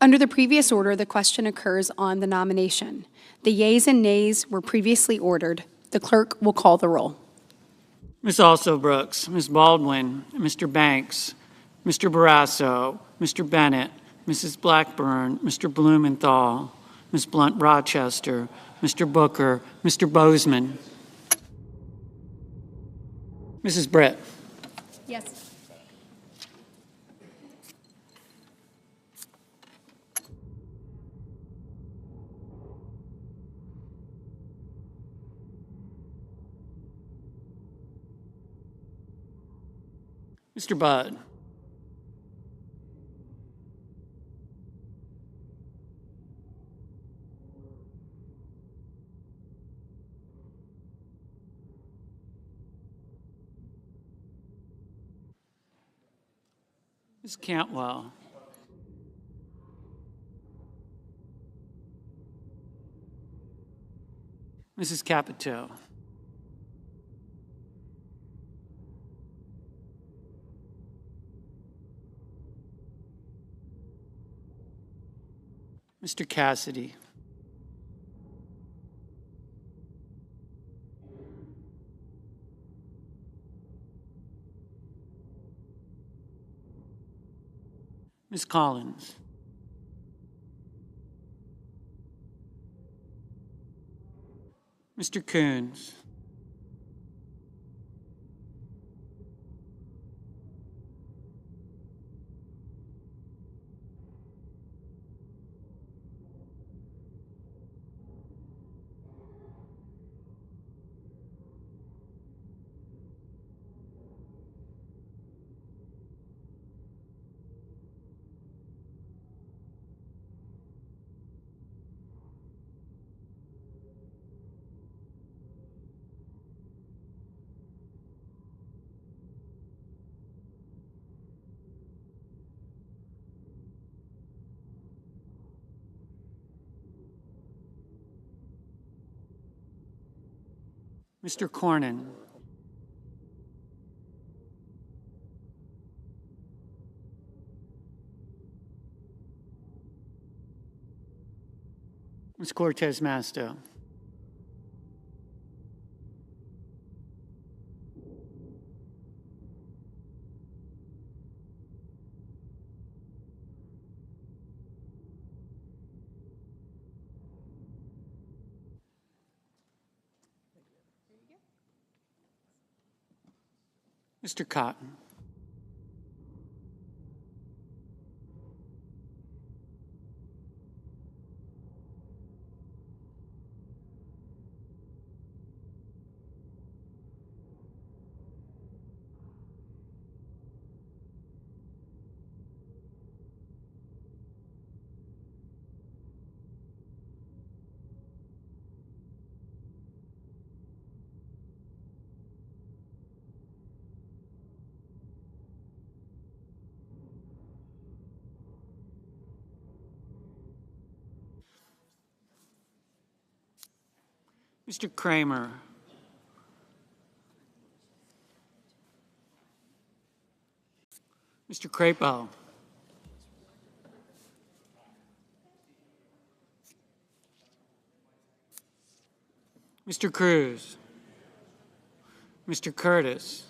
Under the previous order, the question occurs on the nomination. The yeas and nays were previously ordered. The clerk will call the roll. Ms. Alsobrooks, Ms. Baldwin, Mr. Banks, Mr. Barrasso, Mr. Bennett, Mrs. Blackburn, Mr. Blumenthal, Ms. Blunt-Rochester, Mr. Booker, Mr. Bozeman. Mrs. Britt. Yes. Mr. Budd. Ms. Cantwell. Mrs. Capito. Mr. Cassidy. Ms. Collins. Mr. Coons. Mr. Cornyn. Ms. Cortez Masto. Mr. Cotton. Mr. Kramer. Mr. Crapo. Mr. Cruz. Mr. Curtis.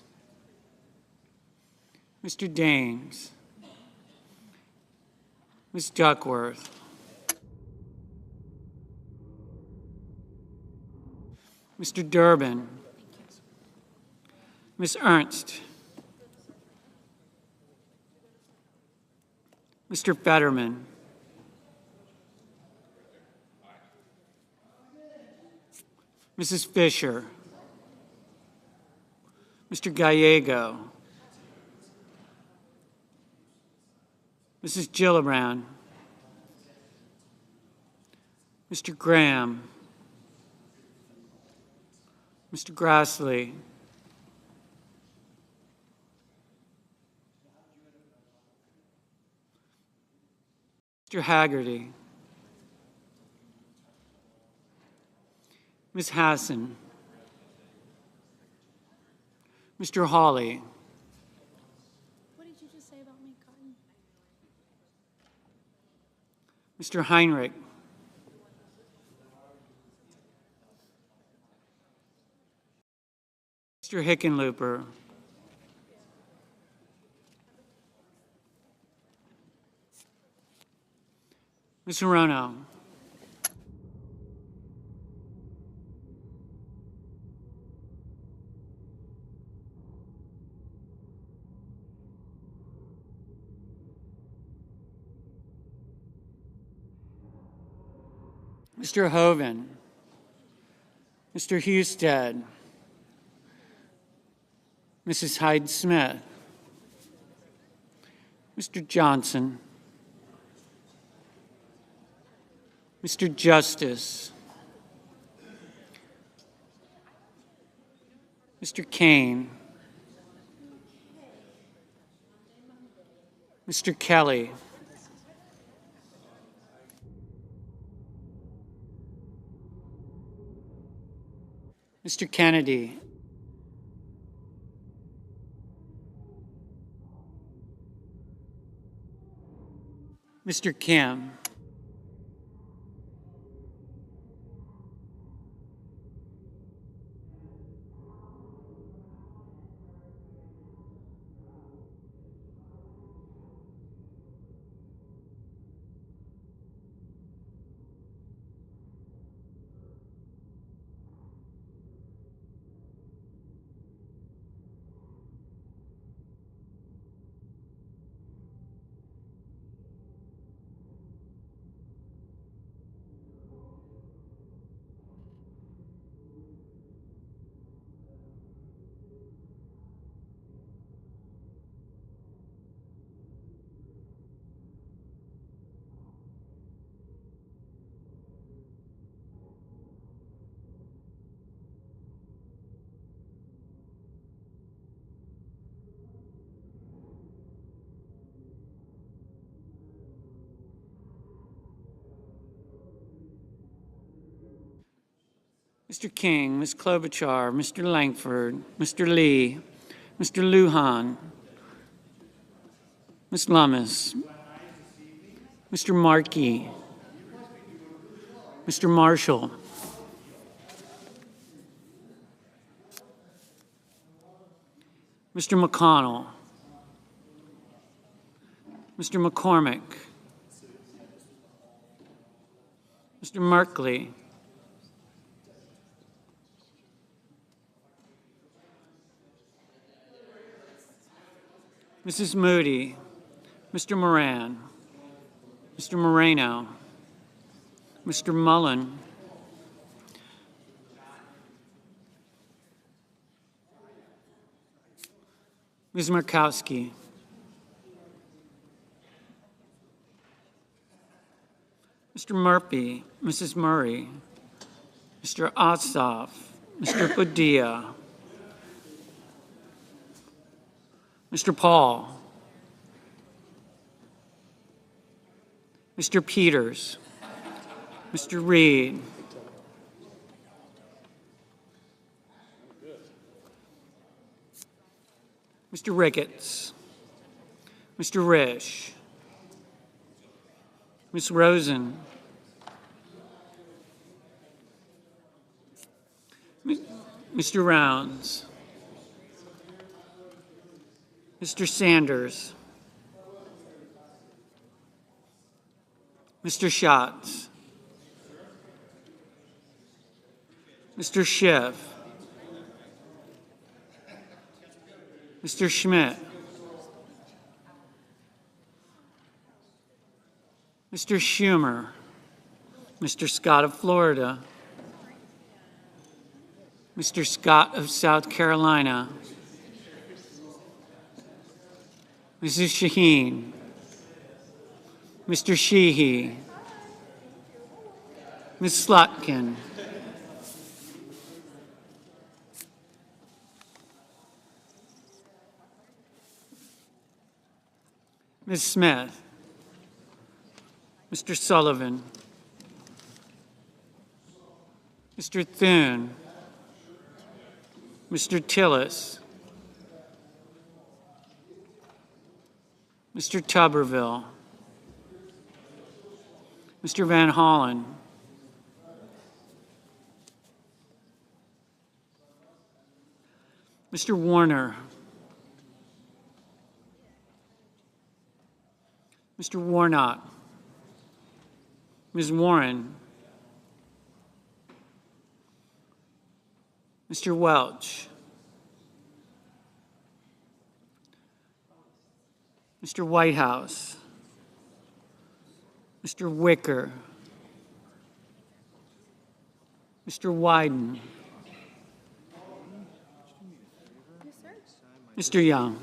Mr. Daines. Ms. Duckworth. Mr. Durbin. Ms. Ernst. Mr. Fetterman. Mrs. Fisher. Mr. Gallego. Mrs. Gillibrand. Mr. Graham. Mr. Grassley. Mr. Haggerty. Ms. Hassan. Mr. Hawley. What did you just say about me, Cotton? Mr. Heinrich. Mr. Hickenlooper. Ms. Hirono. Mr. Hoven. Mr. Husted. Mrs. Hyde-Smith. Mr. Johnson, Mr. Justice, Mr. Kane, Mr. Kelly, Mr. Kennedy, Mr. Kim, Mr. King, Ms. Klobuchar, Mr. Langford, Mr. Lee, Mr. Lujan, Ms. Lummis, Mr. Markey, Mr. Marshall, Mr. McConnell, Mr. McCormick, Mr. Merkley, Mrs. Moody, Mr. Moran, Mr. Moreno, Mr. Mullen, Ms. Murkowski, Mr. Murphy, Mrs. Murray, Mr. Ossoff, Mr. Padilla, Mr. Paul, Mr. Peters, Mr. Reed, Mr. Ricketts, Mr. Risch, Ms. Rosen, Mr. Rounds, Mr. Sanders, Mr. Schatz, Mr. Schiff, Mr. Schmidt, Mr. Schumer, Mr. Scott of Florida, Mr. Scott of South Carolina, Mrs. Shaheen, Mr. Sheehy, Ms. Slotkin, Ms. Smith, Mr. Sullivan, Mr. Thune, Mr. Tillis, Mr. Tuberville, Mr. Van Hollen, Mr. Warner, Mr. Warnock, Ms. Warren, Mr. Welch, Mr. Whitehouse, Mr. Wicker, Mr. Wyden, Mr. Young.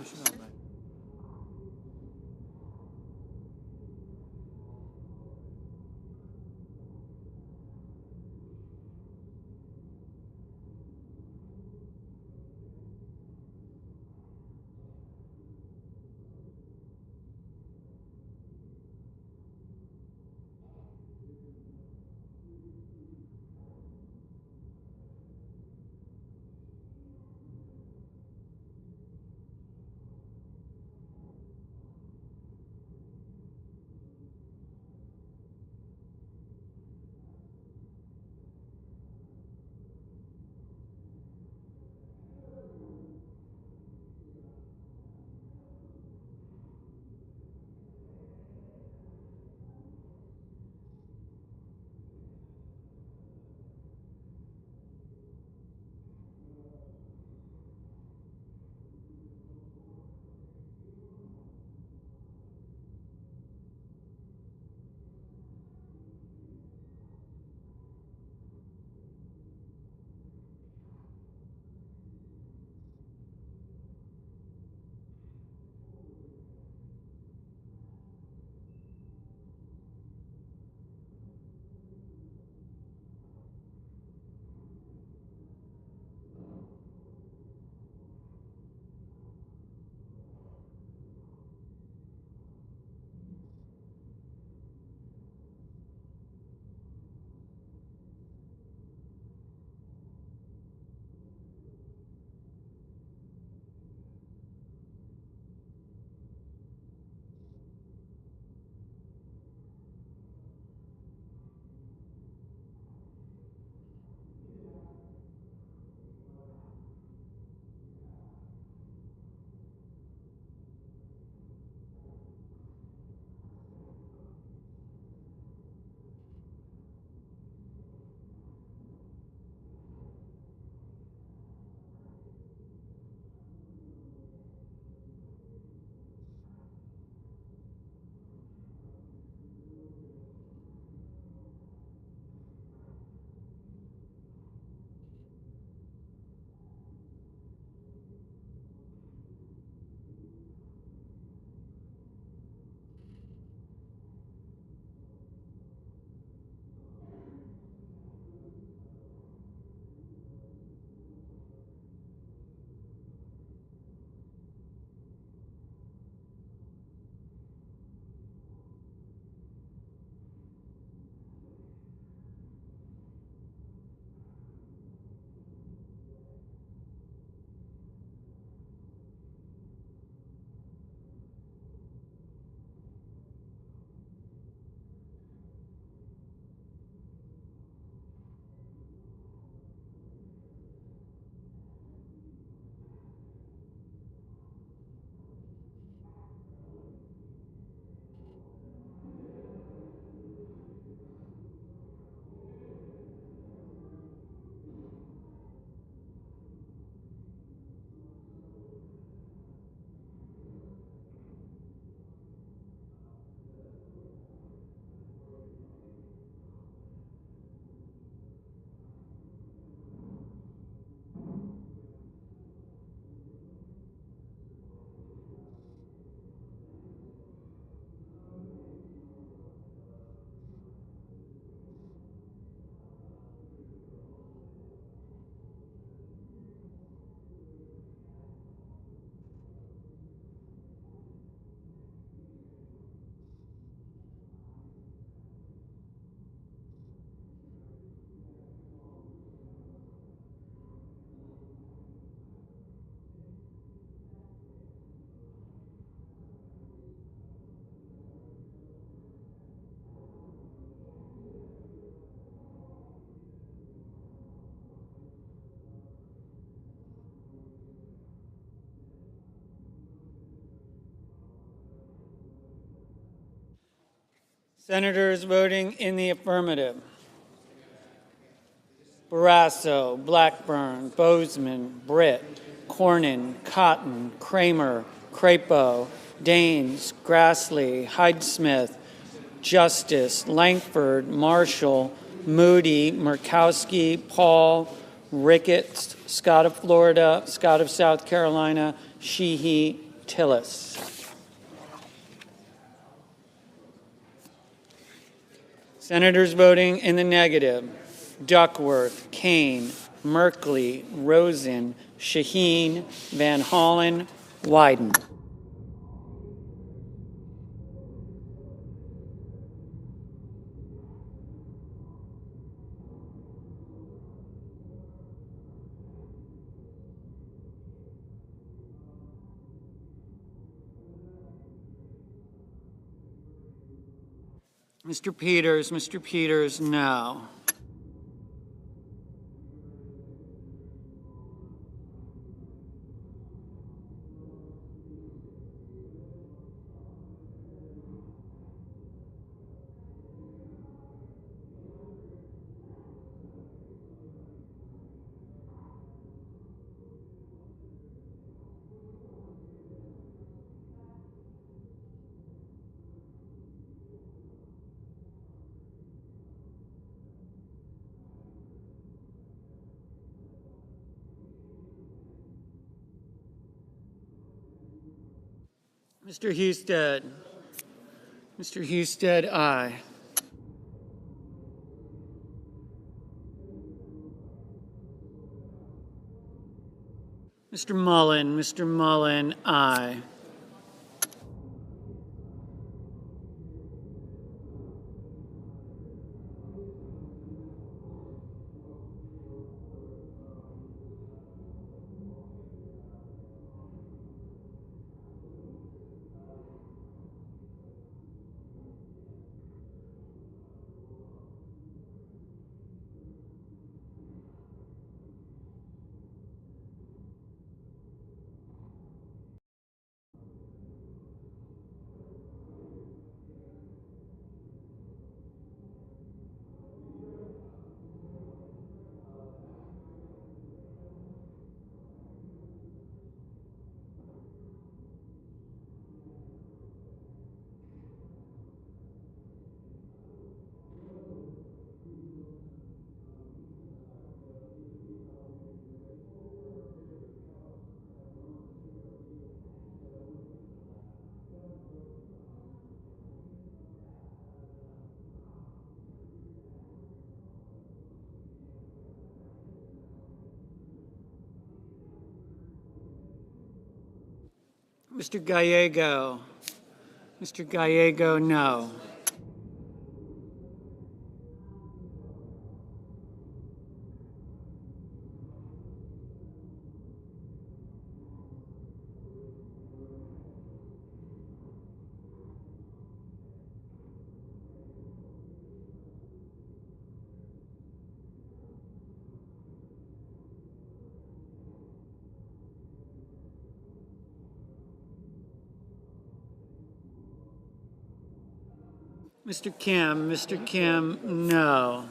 Senators voting in the affirmative: Barrasso, Blackburn, Bozeman, Britt, Cornyn, Cotton, Kramer, Crapo, Daines, Grassley, Hyde-Smith, Justice, Langford, Marshall, Moody, Murkowski, Paul, Ricketts, Scott of Florida, Scott of South Carolina, Sheehy, Tillis. Senators voting in the negative: Duckworth, Kane, Merkley, Rosen, Shaheen, Van Hollen, Wyden. Mr. Peters, no. Mr. Husted, aye. Mr. Mullen, aye. Mr. Gallego, no. Mr. Kim, no.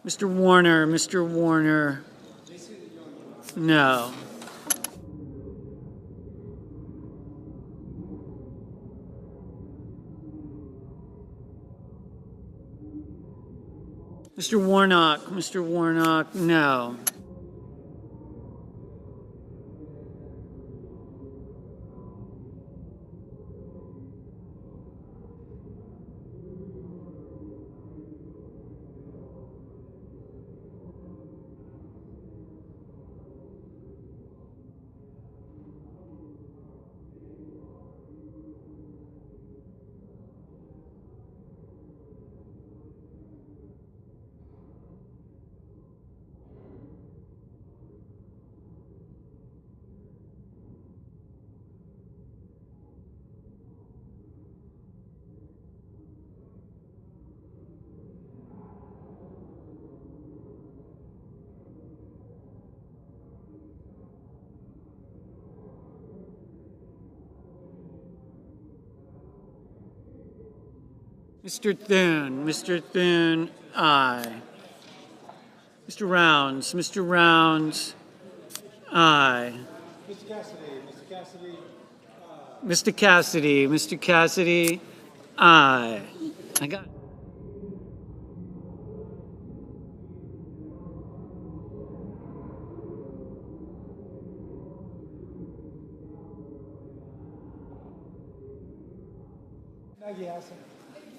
Mr. Warner, no. Mr. Warnock, no. Mr. Thune, aye. Mr. Rounds, aye. Mr. Cassidy, aye. I got it.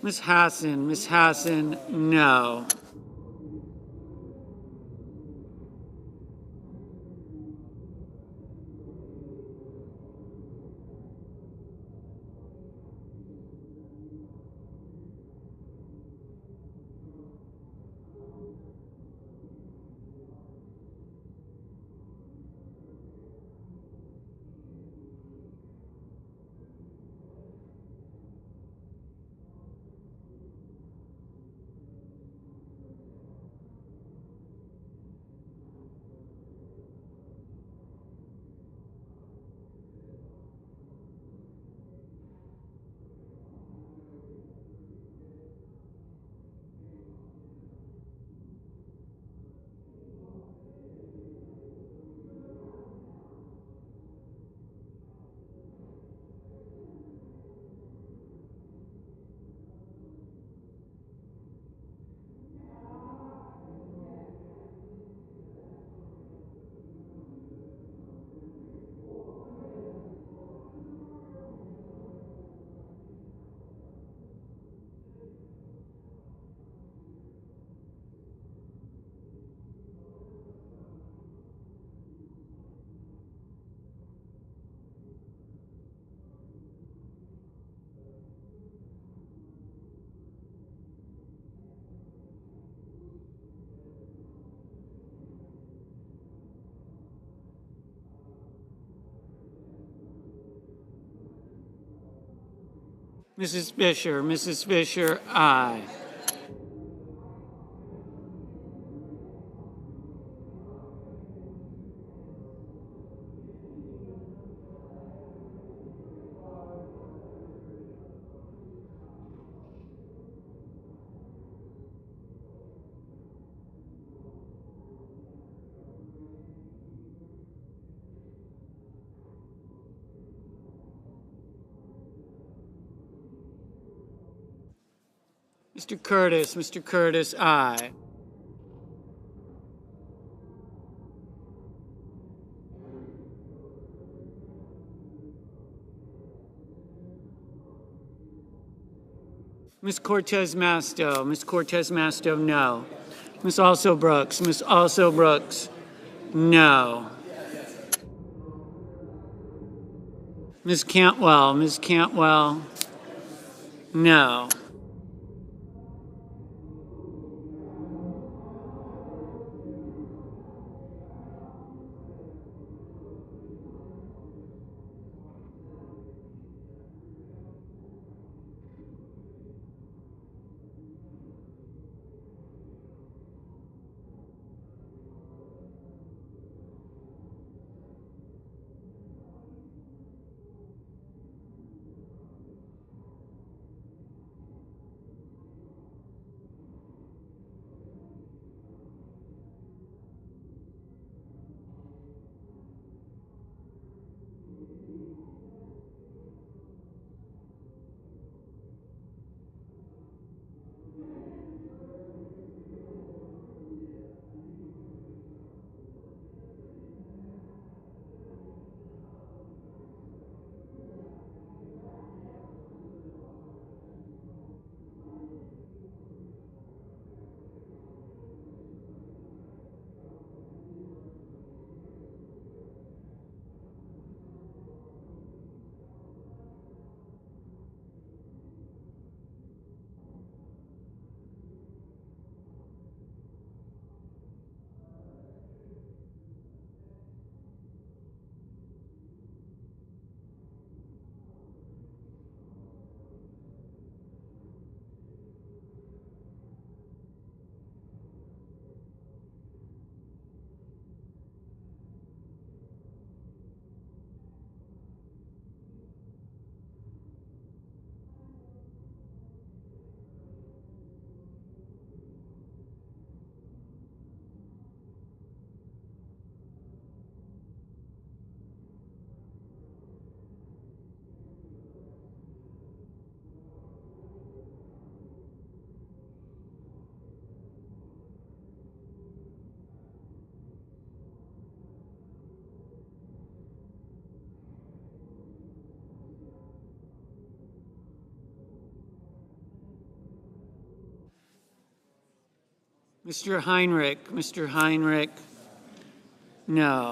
Ms. Hassan, no. Mrs. Fisher, aye. Mr. Curtis, aye. Ms. Cortez Masto, no. Ms. Also Brooks, no. Ms. Cantwell, no. Mr. Heinrich, Mr. Heinrich, no.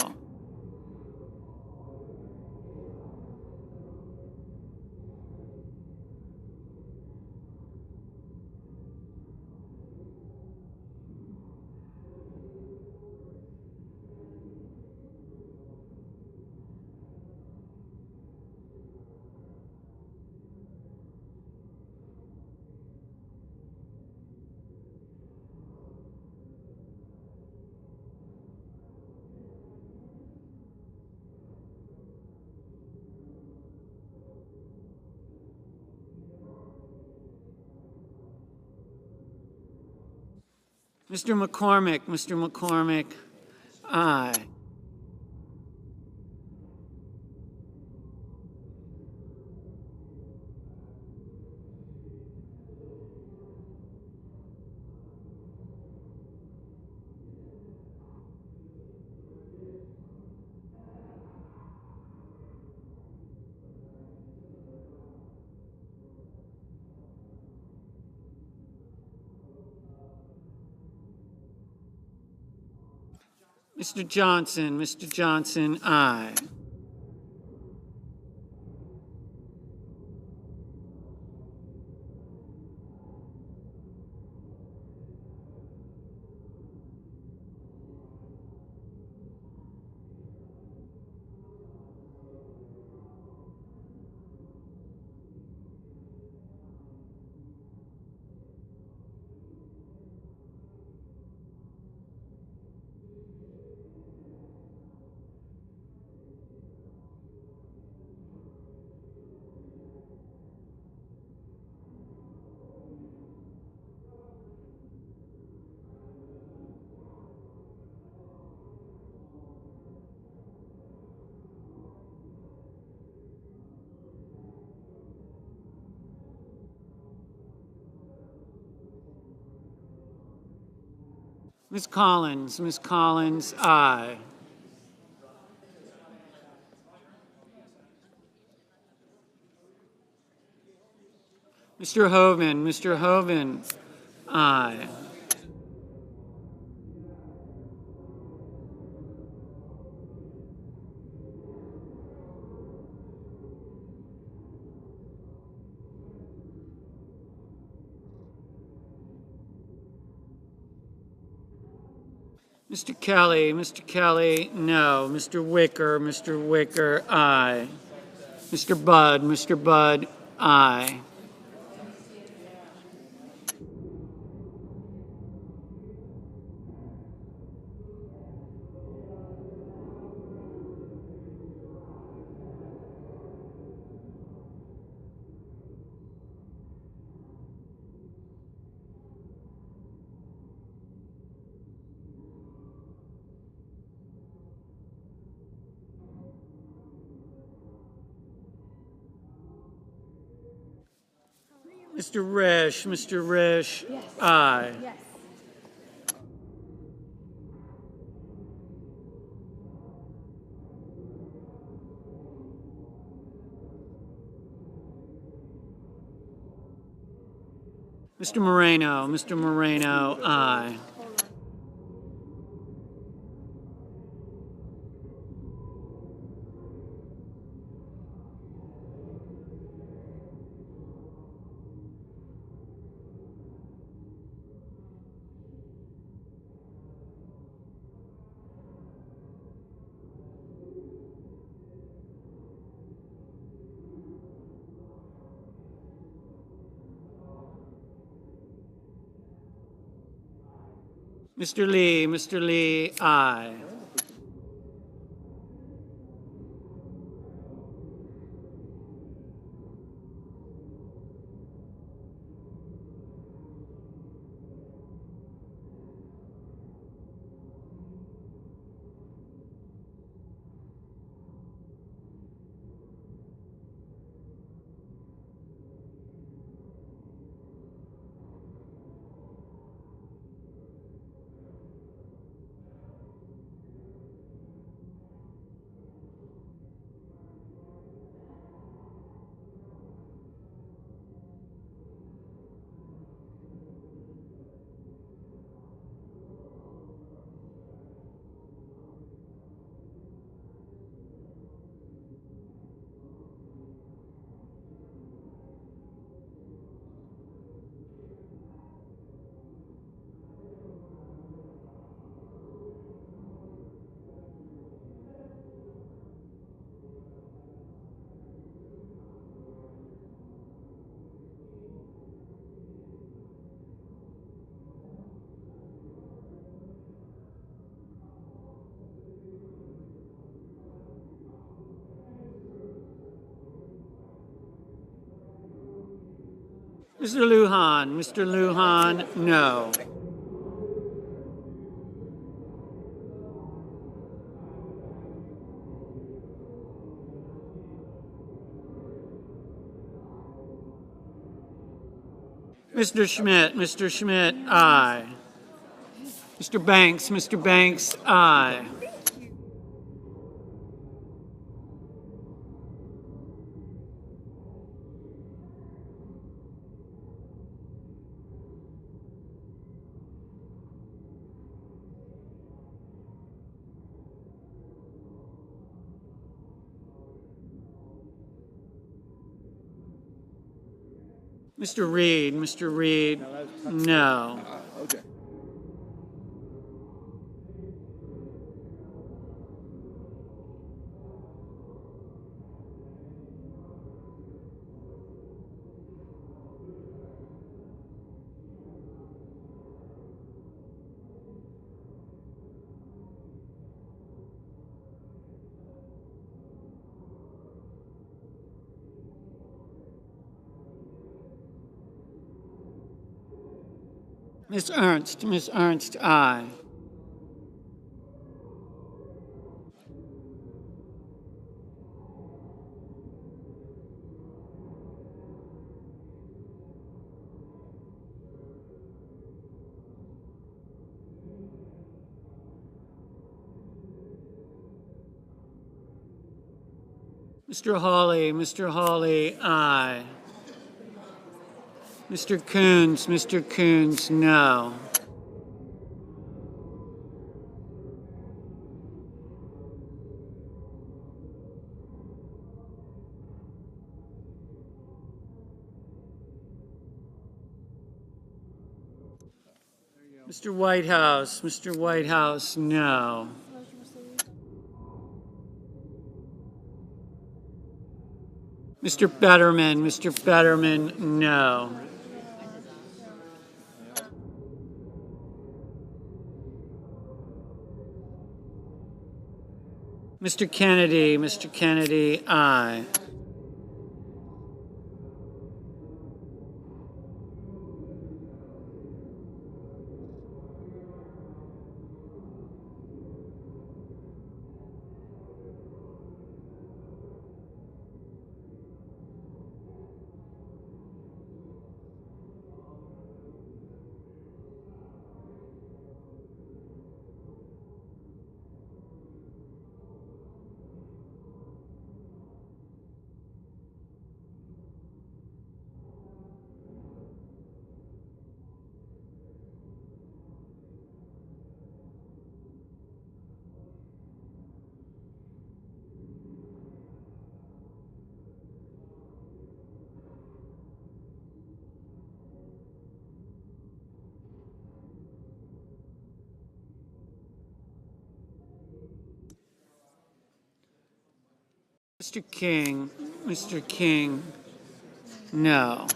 Mr. McCormick, aye. Mr. Johnson, aye. Ms. Collins, aye. Mr. Hoven, aye. Mr. Kelly, no. Mr. Wicker, aye. Mr. Budd, aye. Mr. Risch, aye. Yes. Mr. Moreno, aye. Mr. Lee, aye. Mr. Lujan. Mr. Lujan, no. Mr. Schmidt. Mr. Schmidt, aye. Mr. Banks, aye. Mr. Reed, no. Ms. Ernst, aye. Mr. Hawley, aye. Mr. Coons, no. Mr. Whitehouse, no. Mr. Betterman, no. Mr. Kennedy, aye. Mr. King, no.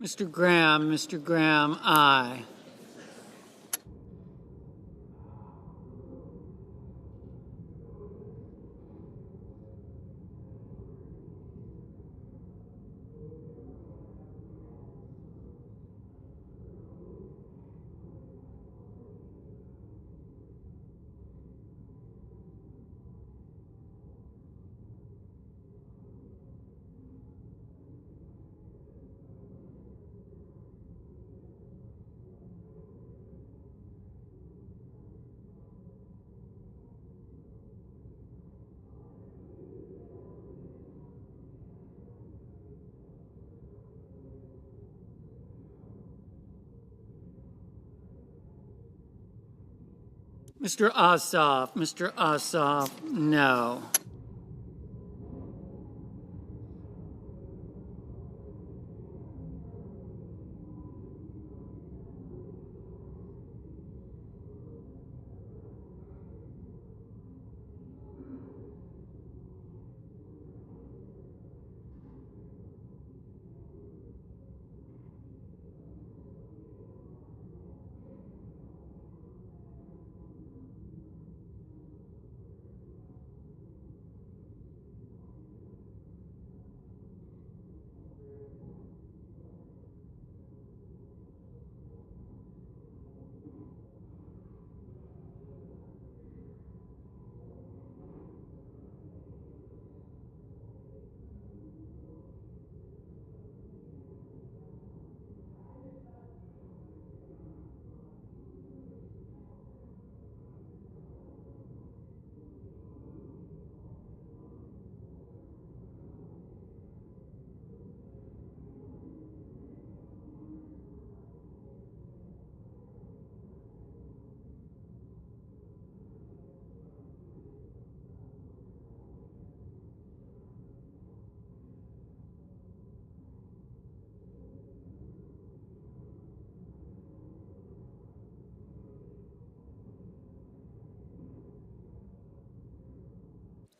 Mr. Graham, aye. Mr. Ossoff, no.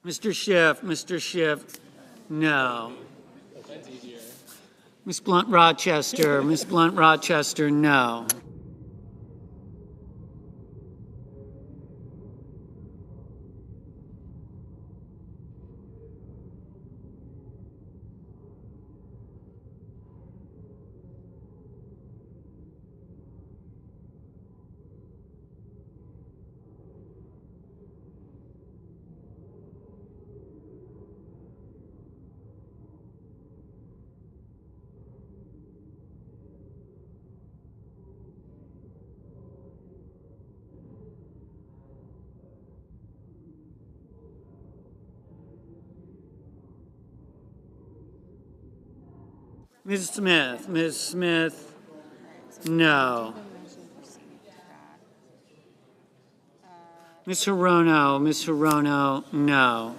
Mr. Schiff, no. Ms. Blunt Rochester, no. Ms. Smith, no. Ms. Hirono, no.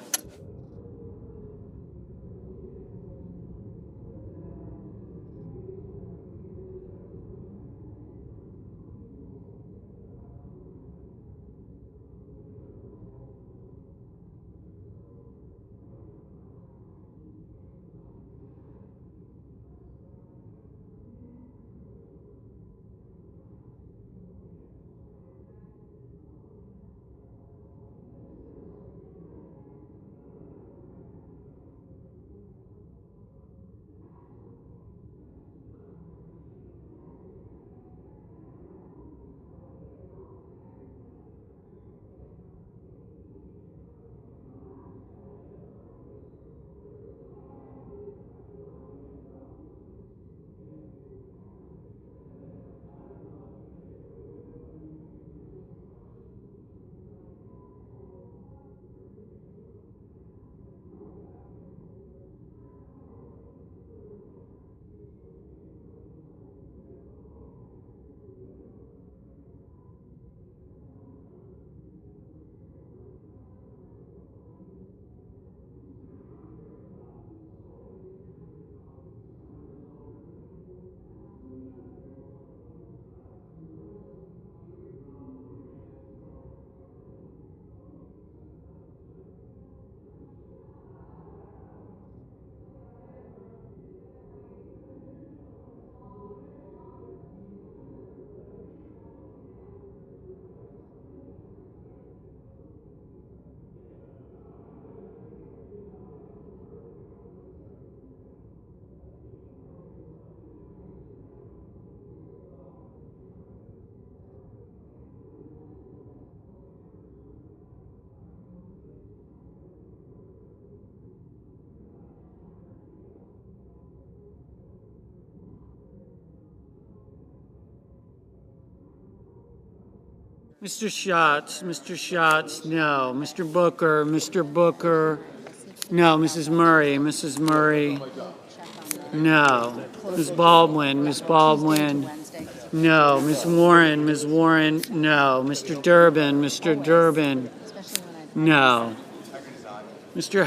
Mr. Schatz, no. Mr. Booker, no. Mrs. Murray, no. Ms. Baldwin, no. Ms. Warren, no. Mr. Durbin, no. Mr.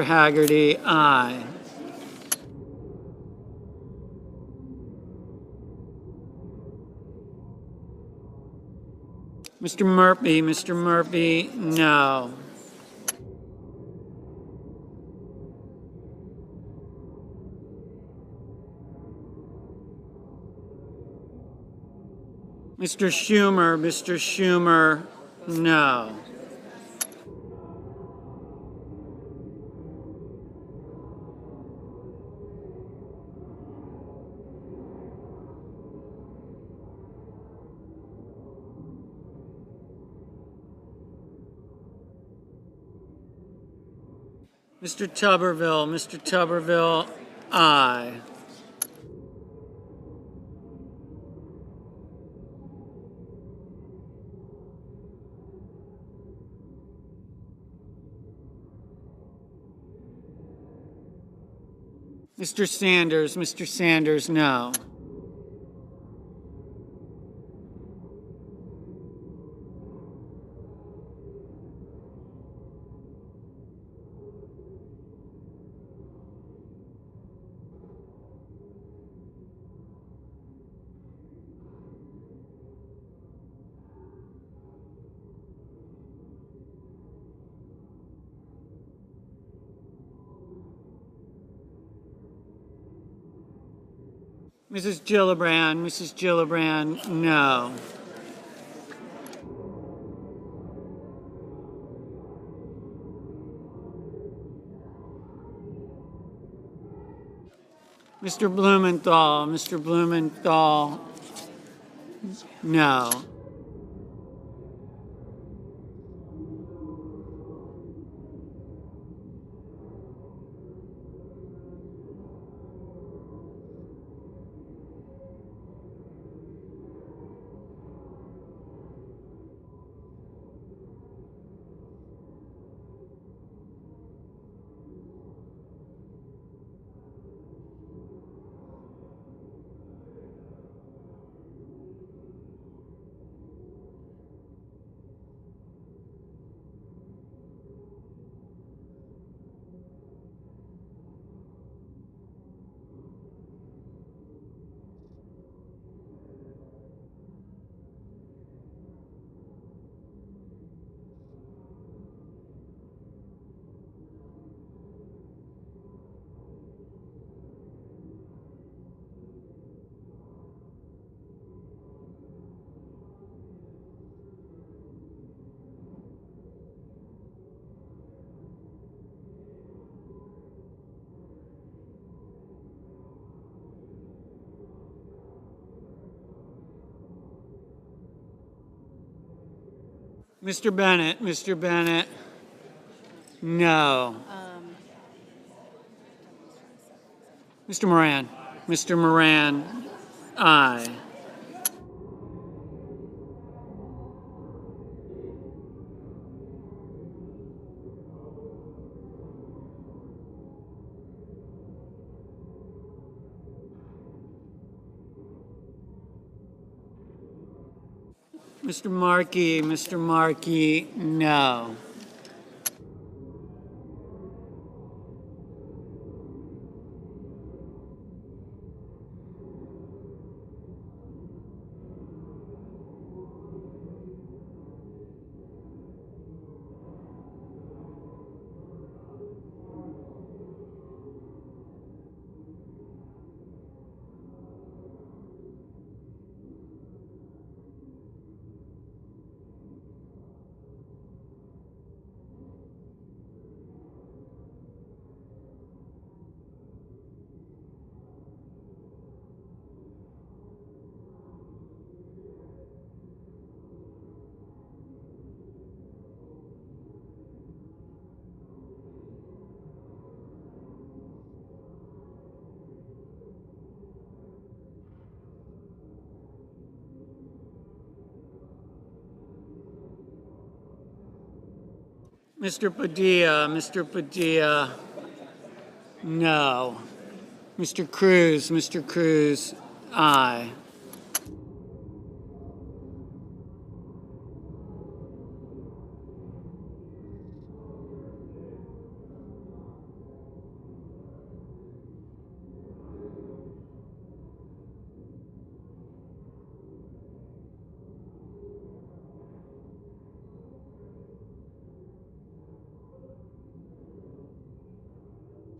Haggerty, aye. Mr. Murphy, no. Mr. Schumer, no. Mr. Tuberville, aye. Mr. Sanders, no. Mrs. Gillibrand, no. Mr. Blumenthal, no. Mr. Bennett, no. Mr. Moran, aye. Mr. Markey, no. Mr. Padilla, no. Mr. Cruz, aye.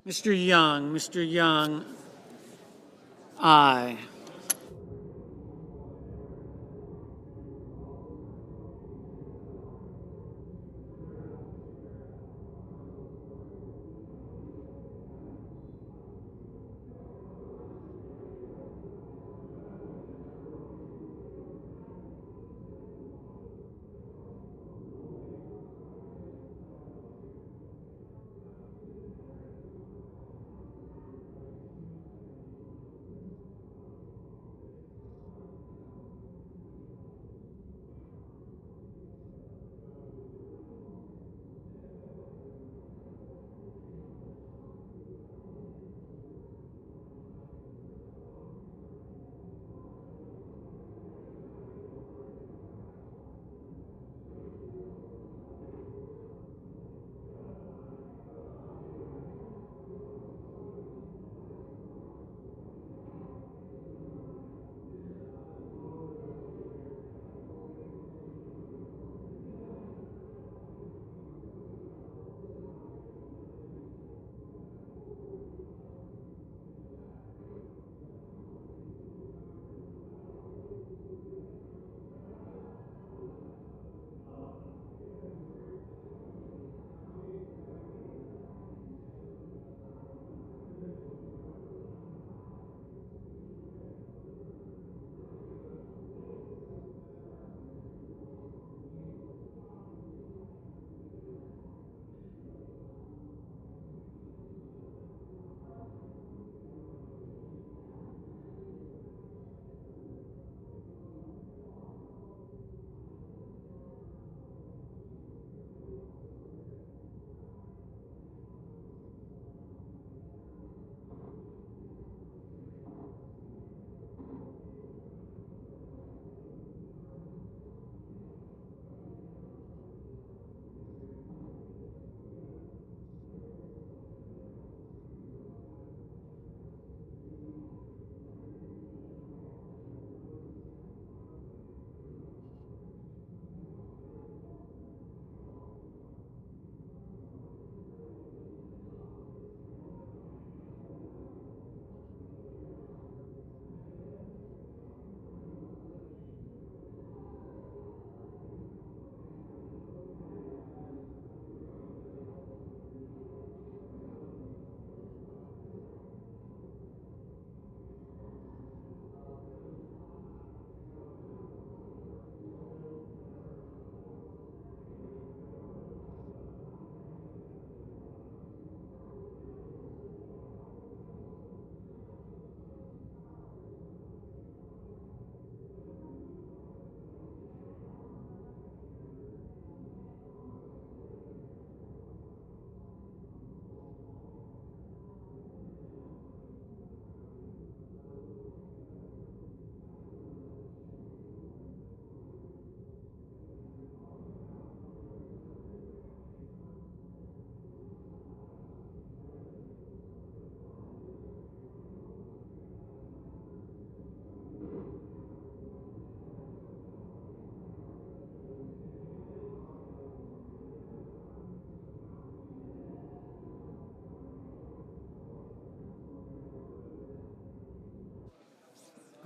Mr. Young, aye.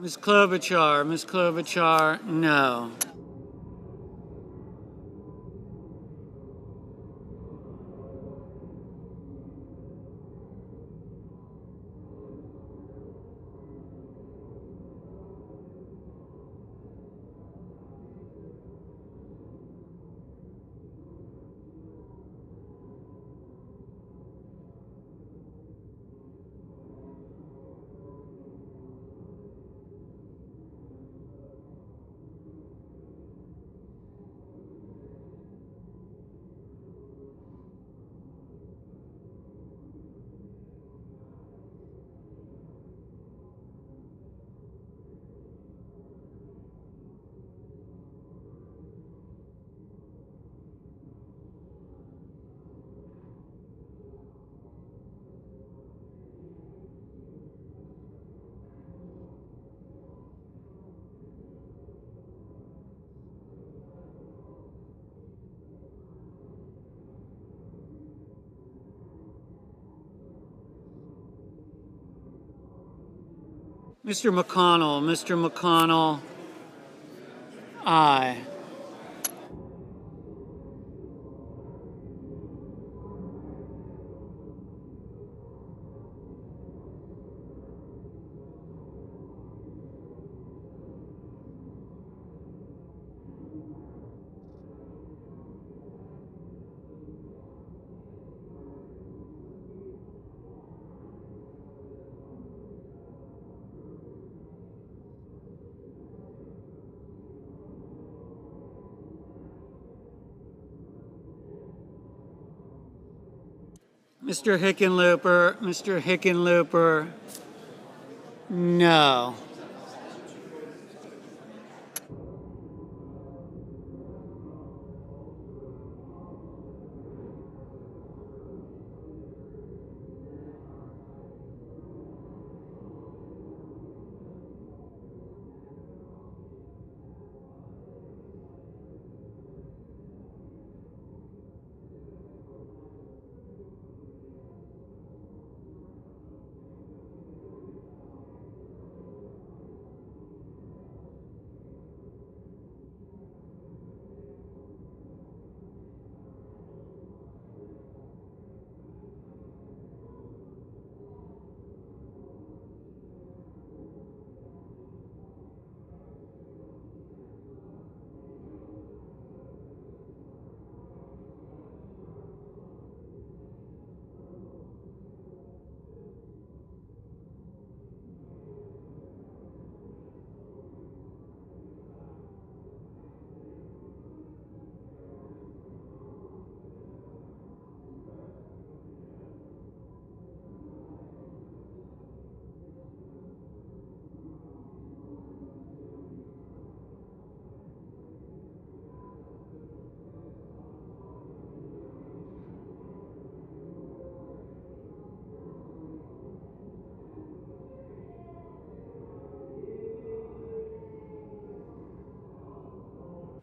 Ms. Klobuchar, no. Mr. McConnell, aye. Mr. Hickenlooper, no.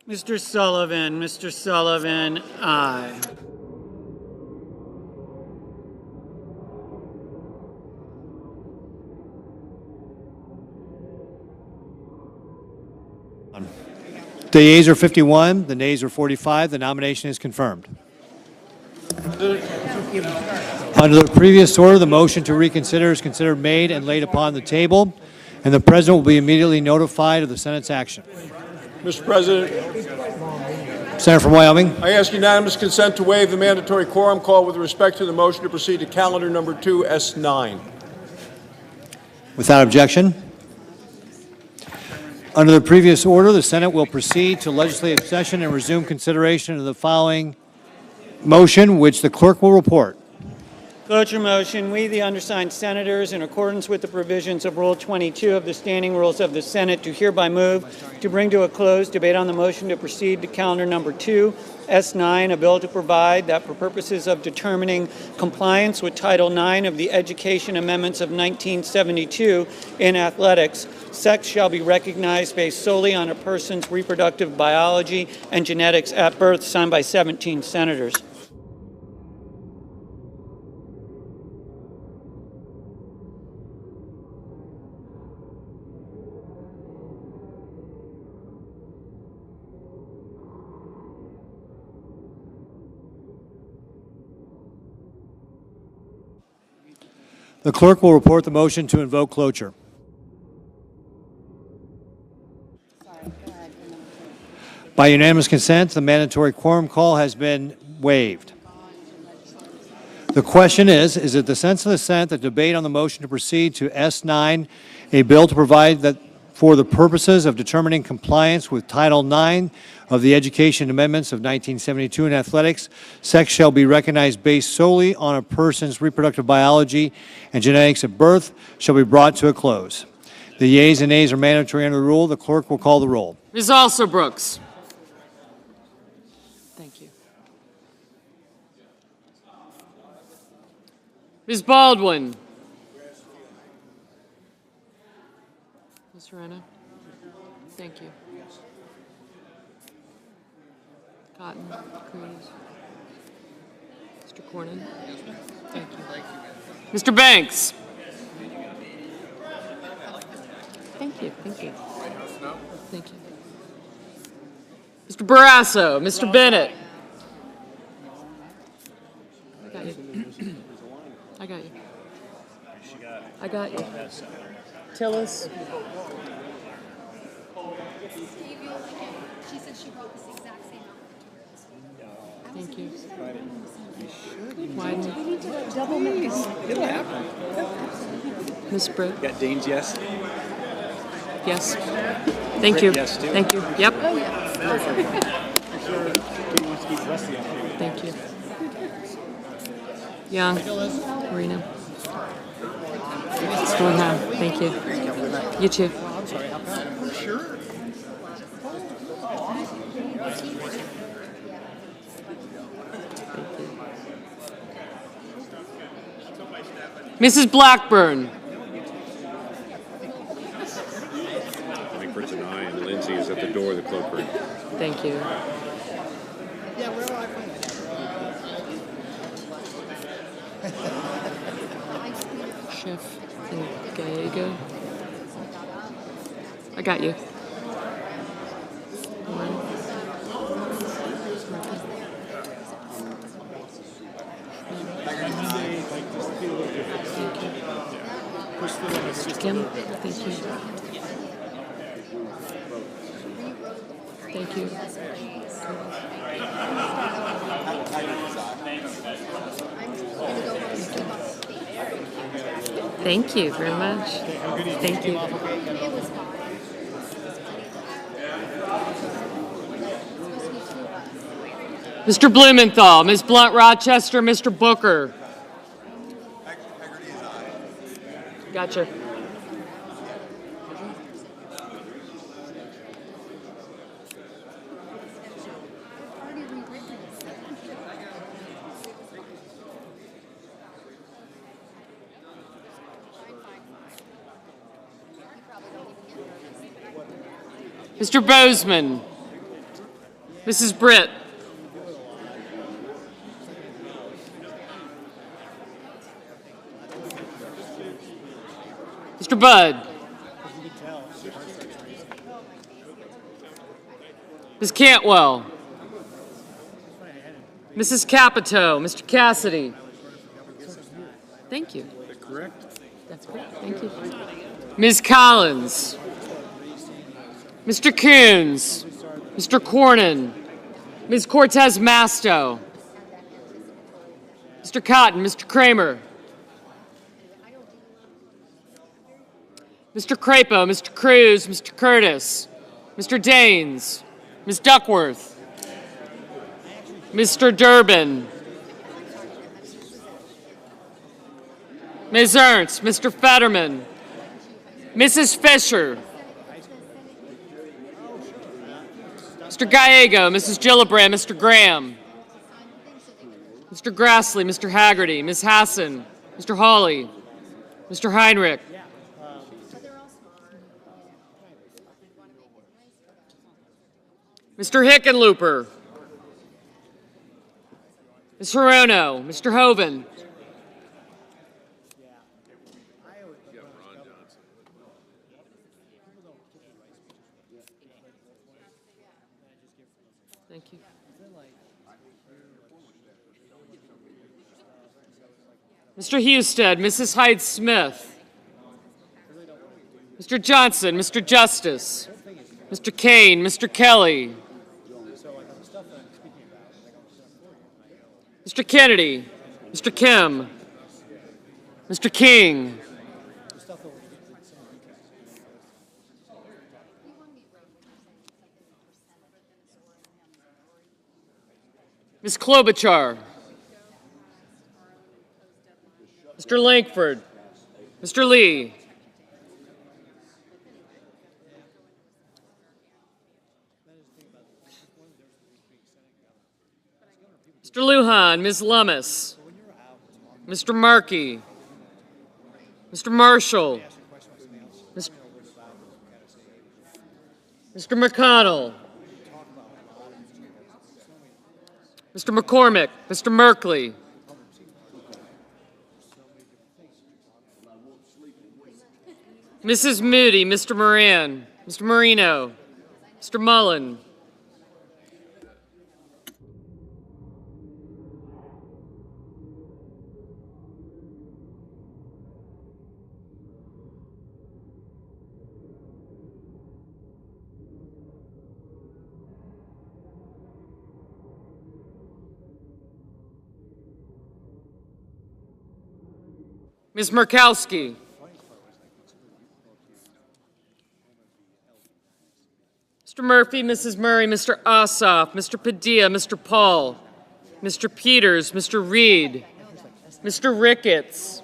Mr. Sullivan, aye. The yeas are 51, the nays are 45. The nomination is confirmed. Under the previous order, the motion to reconsider is considered made and laid upon the table, and the President will be immediately notified of the Senate's action. Mr. President, Senator from Wyoming. I ask unanimous consent to waive the mandatory quorum call with respect to the motion to proceed to calendar number 2, S9. Without objection. Under the previous order, the Senate will proceed to legislative session and resume consideration of the following motion, which the clerk will report. Cloture motion, we, the undersigned senators, in accordance with the provisions of Rule 22 of the Standing Rules of the Senate, do hereby move to bring to a close debate on the motion to proceed to calendar number 2, S9, a bill to provide that for purposes of determining compliance with Title IX of the Education Amendments of 1972 in athletics, sex shall be recognized based solely on a person's reproductive biology and genetics at birth, signed by 17 senators. The clerk will report the motion to invoke cloture. By unanimous consent, the mandatory quorum call has been waived. The question is it the sense of the Senate that debate on the motion to proceed to S9, a bill to provide that for the purposes of determining compliance with Title IX of the Education Amendments of 1972 in athletics, sex shall be recognized based solely on a person's reproductive biology and genetics at birth, shall be brought to a close. The yeas and nays are mandatory under the rule. The clerk will call the roll. Ms. Alsobrooks. Thank you. Ms. Baldwin. Ms. Renna. Thank you. Cotton, Cruz. Mr. Cornyn. Thank you. Mr. Banks. Thank you. Thank you. Thank you. Mr. Barrasso, Mr. Bennett. I got you. I got you. I got you. Tillis. She said she wrote this exact same out. Thank you. We need to double make this. It'll happen. Ms. Britt. Got Dane's yes. Yes. Thank you. Yes, too. Thank you. Yep. Oh, yeah. Thank you. Young. Marina. Stonehound. Thank you. You too. Mrs. Blackburn. Frankfurt's an aye, and Lindsay is at the door of the cloakroom. Thank you. Schiff and Gallego. I got you. Kim, thank you. Thank you. Thank you very much. Thank you. Mr. Blumenthal, Ms. Blunt Rochester, Mr. Booker. Gotcha. Mr. Bozeman, Mrs. Britt. Mr. Budd. Ms. Cantwell. Mrs. Capito, Mr. Cassidy. Thank you. Correct? That's correct. Thank you. Ms. Collins. Mr. Coons. Mr. Cornyn. Ms. Cortez Masto. Mr. Cotton, Mr. Kramer. Mr. Crapo, Mr. Cruz, Mr. Curtis, Mr. Daines, Ms. Duckworth, Mr. Durbin, Ms. Ernst, Mr. Fetterman, Mrs. Fisher, Mr. Gallego, Mrs. Gillibrand, Mr. Graham, Mr. Grassley, Mr. Haggerty, Ms. Hassan, Mr. Hawley, Mr. Heinrich, Mr. Hickenlooper, Ms. Hirono, Mr. Hoven, thank you. Mr. Husted, Mrs. Hyde-Smith, Mr. Johnson, Mr. Justice, Mr. Kane, Mr. Kelly, Mr. Kennedy, Mr. Kim, Mr. King, Ms. Klobuchar, Mr. Lankford, Mr. Lee, Mr. Lujan, Ms. Lummis, Mr. Markey, Mr. Marshall, Mr. McConnell, Mr. McCormick, Mr. Merkley, Mrs. Moody, Mr. Moran, Mr. Marino, Mr. Mullen, Ms. Murkowski, Mr. Murphy, Mrs. Murray, Mr. Ossoff, Mr. Padilla, Mr. Paul, Mr. Peters, Mr. Reed, Mr. Ricketts,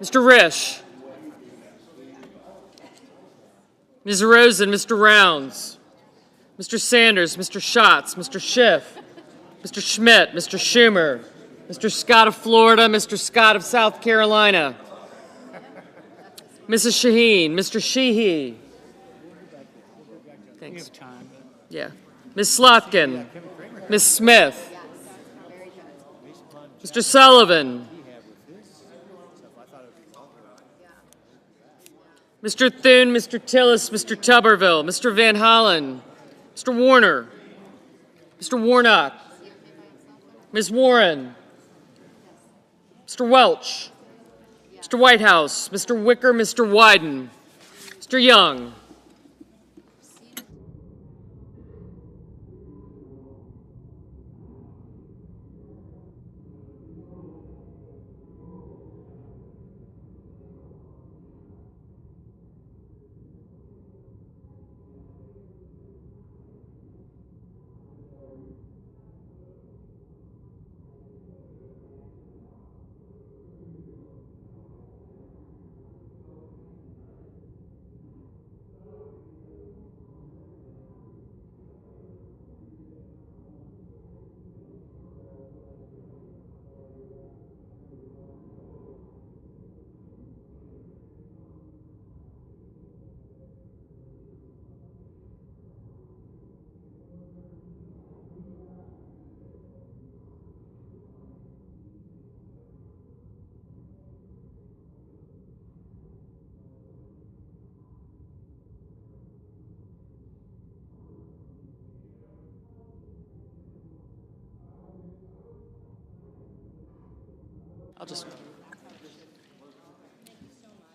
Mr. Risch, Ms. Rosen, Mr. Rounds, Mr. Sanders, Mr. Schatz, Mr. Schiff, Mr. Schmidt, Mr. Schumer, Mr. Scott of Florida, Mr. Scott of South Carolina, Mrs. Shaheen, Mr. Sheehy. Thanks. Yeah. Ms. Slotkin, Ms. Smith, Mr. Sullivan, Mr. Thune, Mr. Tillis, Mr. Tuberville, Mr. Van Hollen, Mr. Warner, Mr. Warnock, Ms. Warren, Mr. Welch, Mr. Whitehouse, Mr. Wicker, Mr. Wyden, Mr. Young.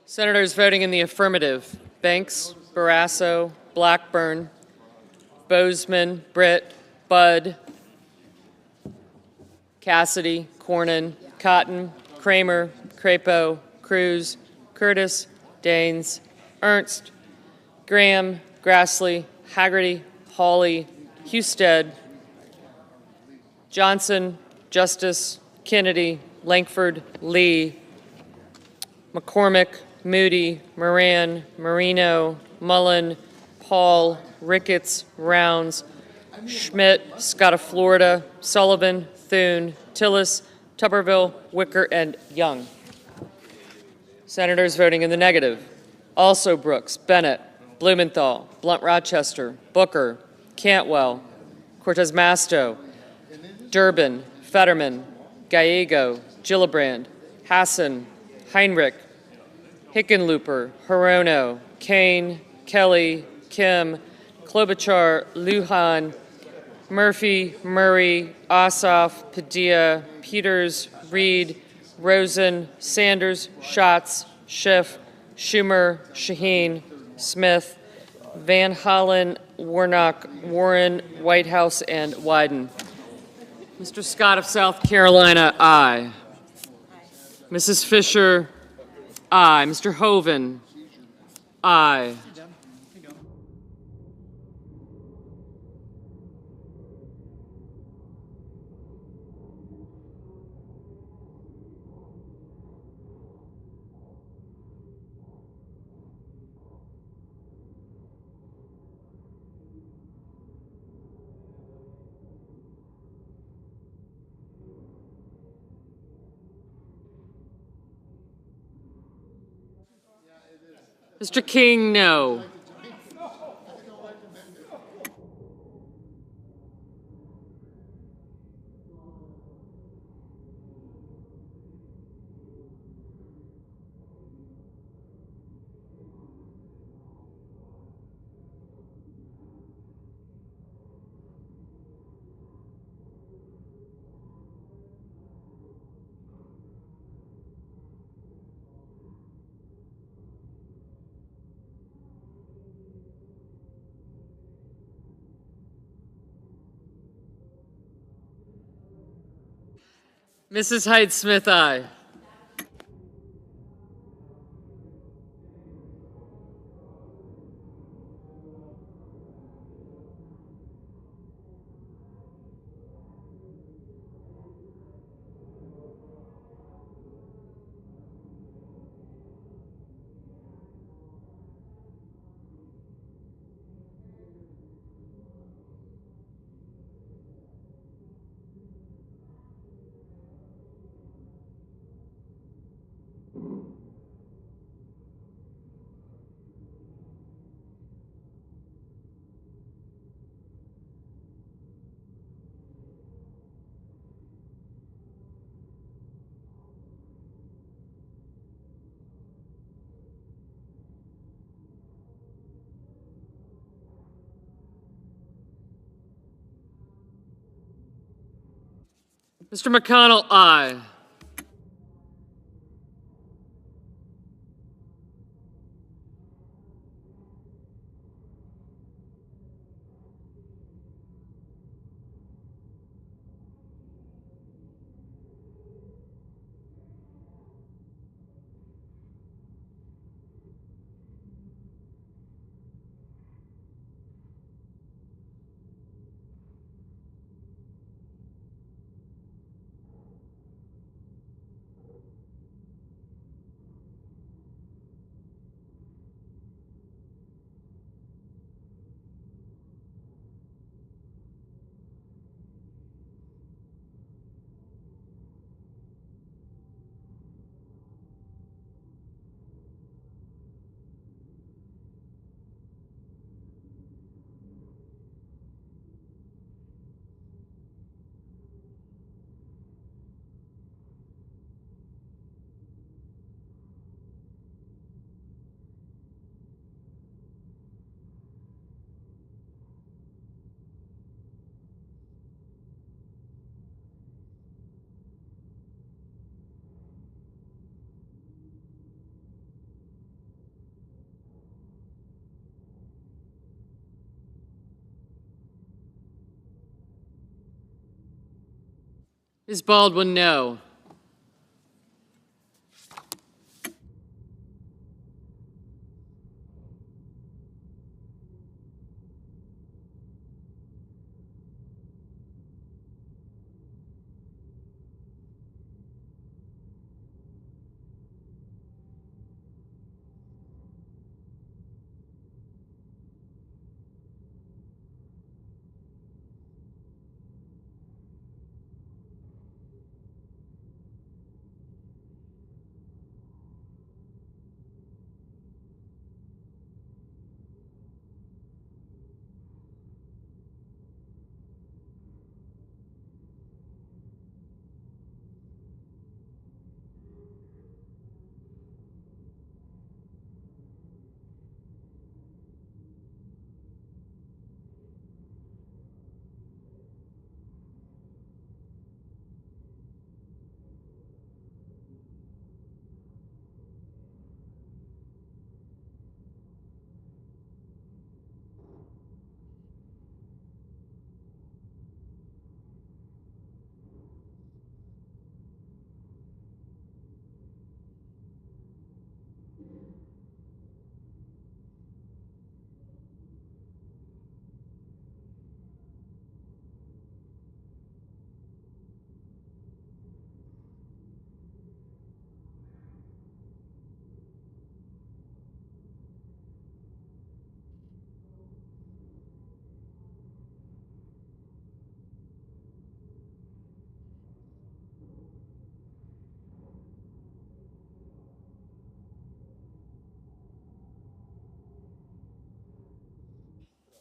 Senators voting in the affirmative: Banks, Barrasso, Blackburn, Bozeman, Britt, Budd, Cassidy, Cornyn, Cotton, Kramer, Crapo, Cruz, Curtis, Daines, Ernst, Graham, Grassley, Haggerty, Hawley, Husted, Johnson, Justice, Kennedy, Lankford, Lee, McCormick, Moody, Moran, Marino, Mullen, Paul, Ricketts, Rounds, Schmidt, Scott of Florida, Sullivan, Thune, Tillis, Tuberville, Wicker, and Young. Senators voting in the negative: also Brooks, Bennett, Blumenthal, Blunt Rochester, Booker, Cantwell, Cortez Masto, Durbin, Fetterman, Gallego, Gillibrand, Hassan, Heinrich, Hickenlooper, Hirono, Kane, Kelly, Kim, Klobuchar, Lujan, Murphy, Murray, Ossoff, Padilla, Peters, Reed, Rosen, Sanders, Schatz, Schiff, Schumer, Shaheen, Smith, Van Hollen, Warnock, Warren, Whitehouse, and Wyden. Mr. Scott of South Carolina, aye. Mrs. Fisher, aye. Mr. Hoven, aye. Mr. King, no. Mrs. Height-Smith, aye. Mr. McConnell, aye. Ms. Baldwin, no.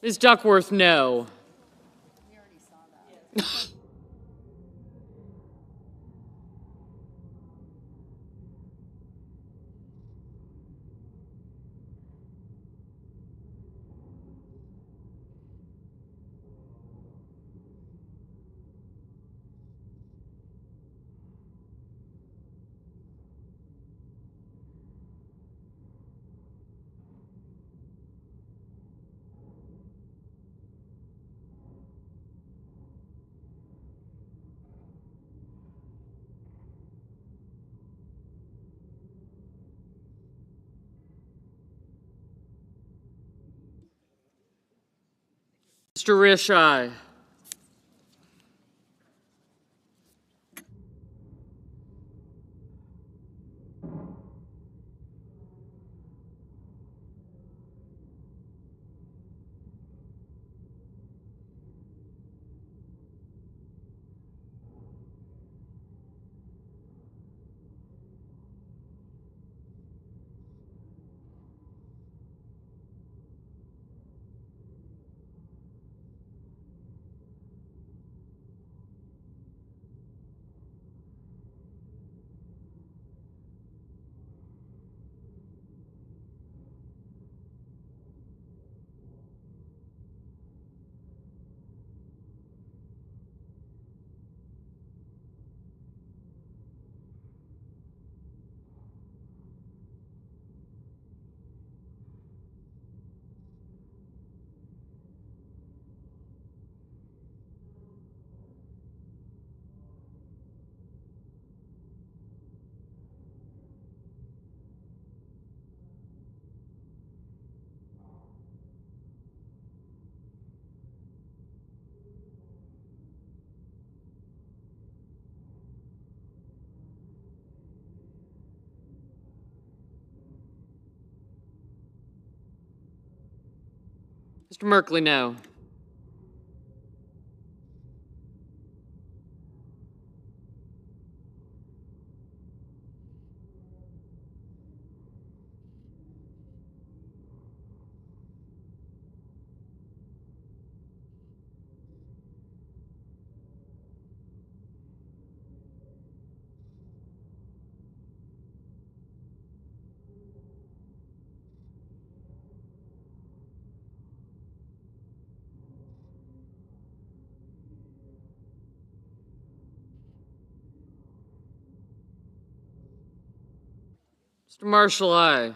Ms. Duckworth, no. Mr. Risch, aye. Mr. Merkley, no. Mr. Marshall, aye.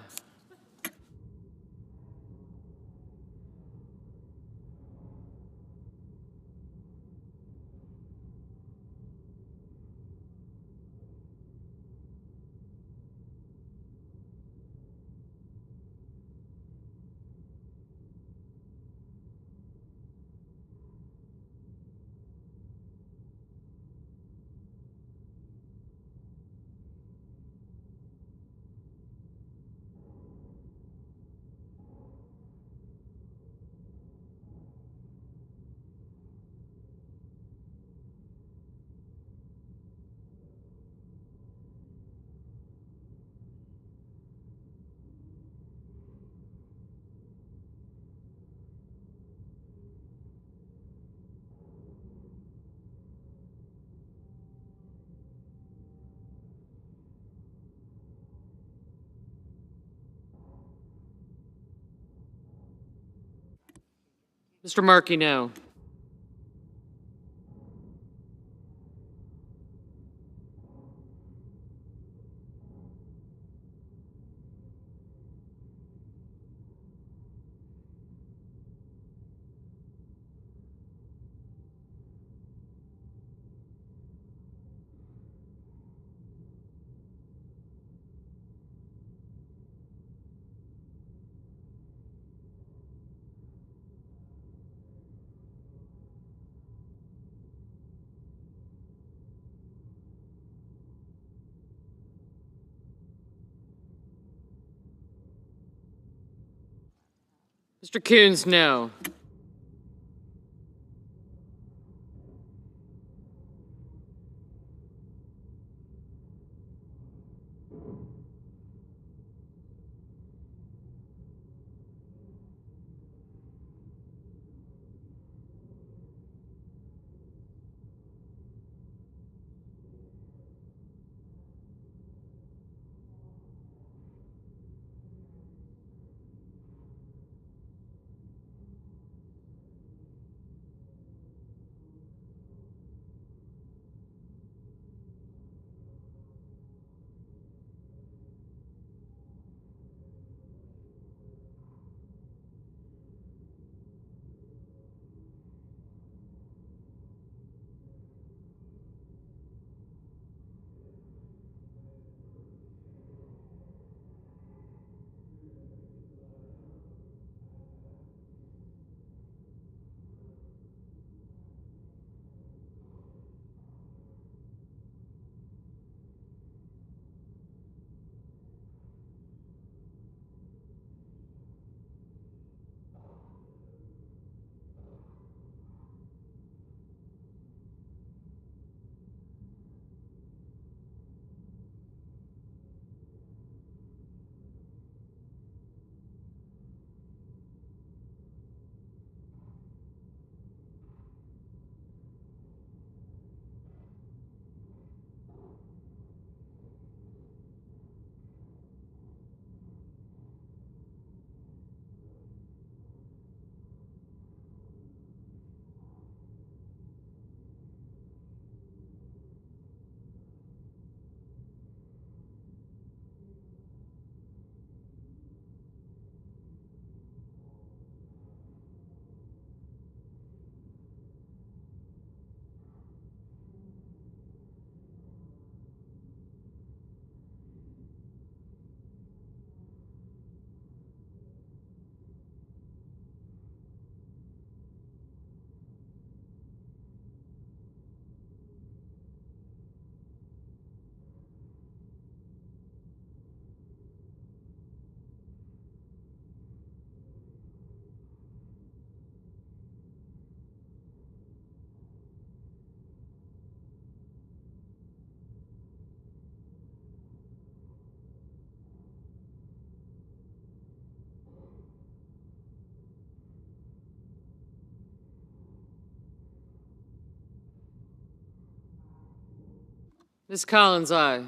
Mr. Markey, no. Mr. Coons, no. Ms. Collins, aye.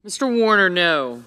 Mr. Warner, no.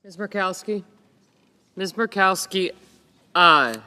Ms. Murkowski? Ms. Murkowski, aye.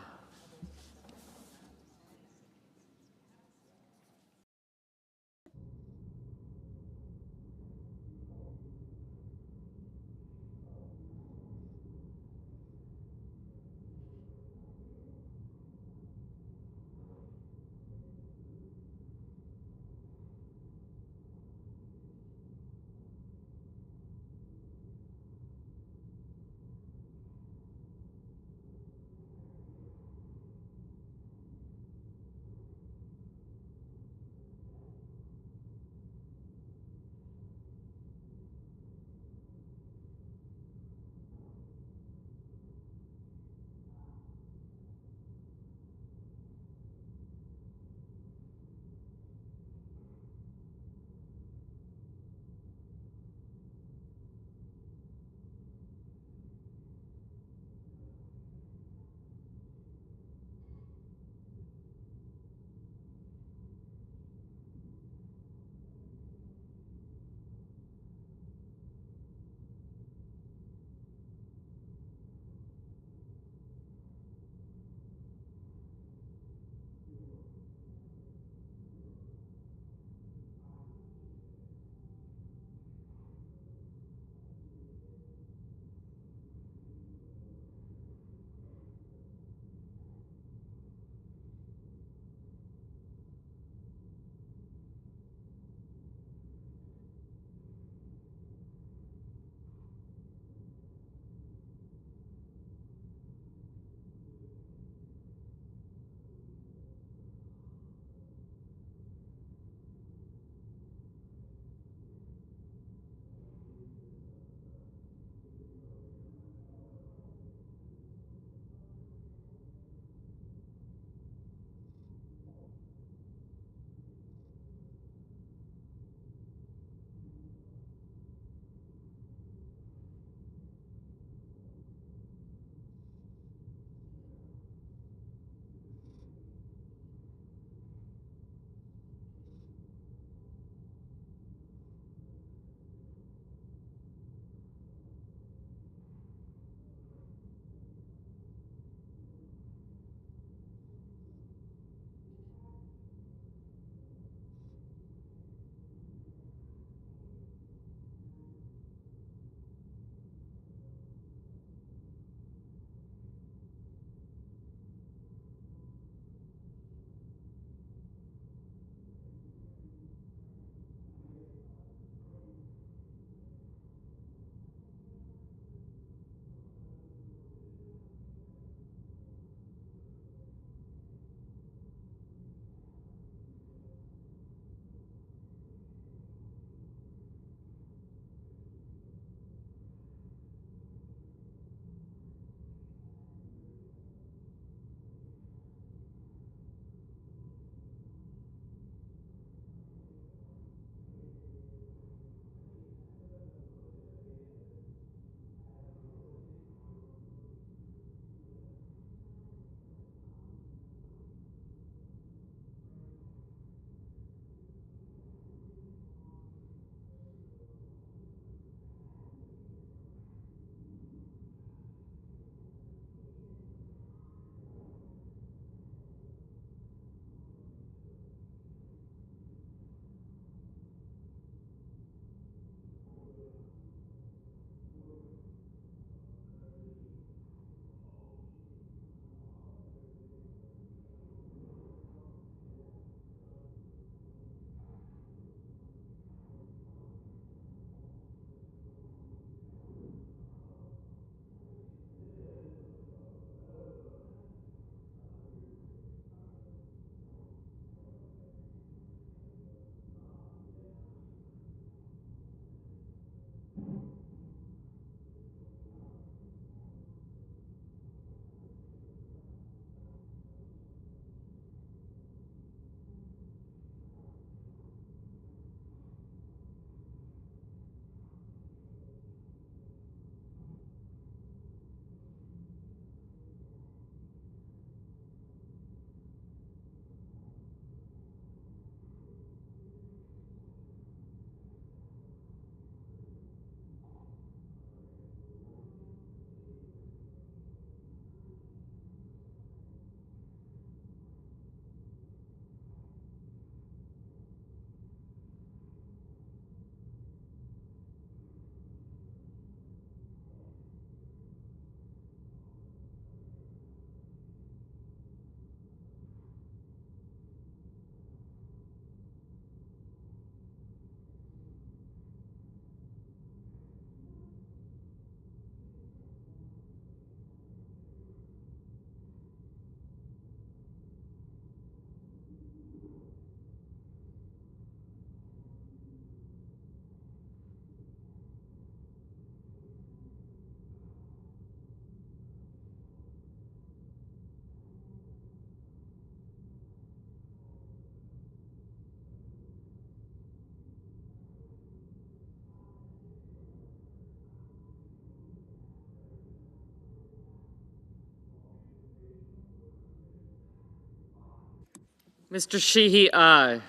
Mr. Sheehy, aye.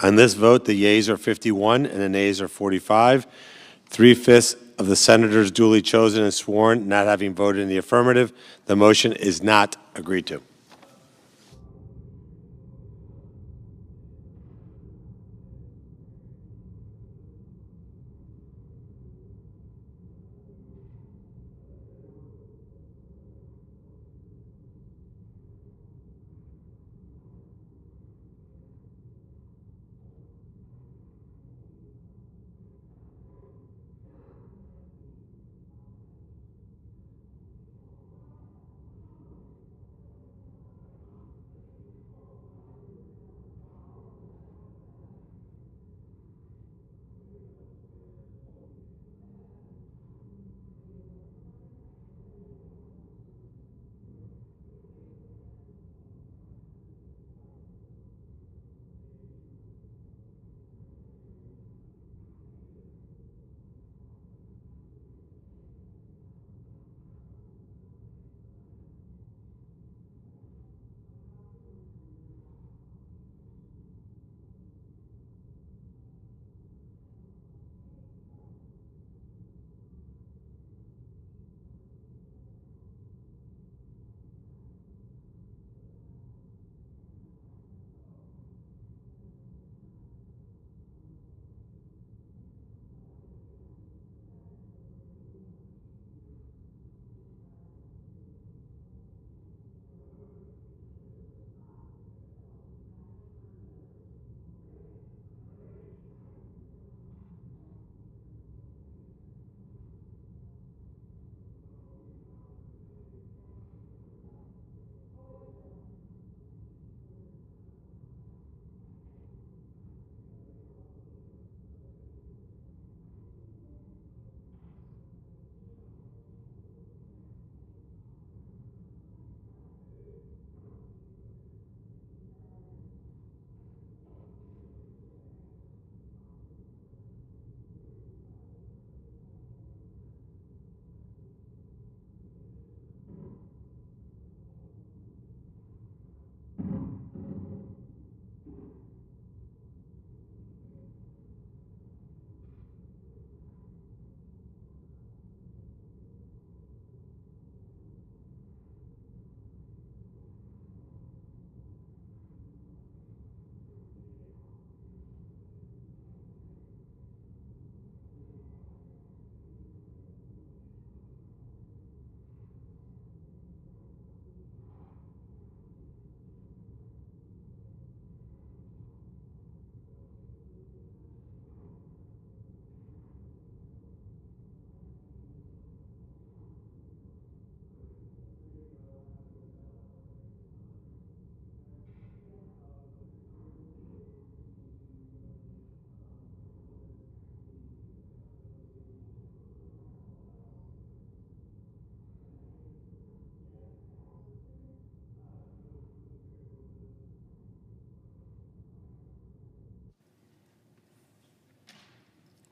On this vote, the yeas are 51 and the nays are 45. 3/5 of the senators duly chosen and sworn not having voted in the affirmative, the motion is not agreed to.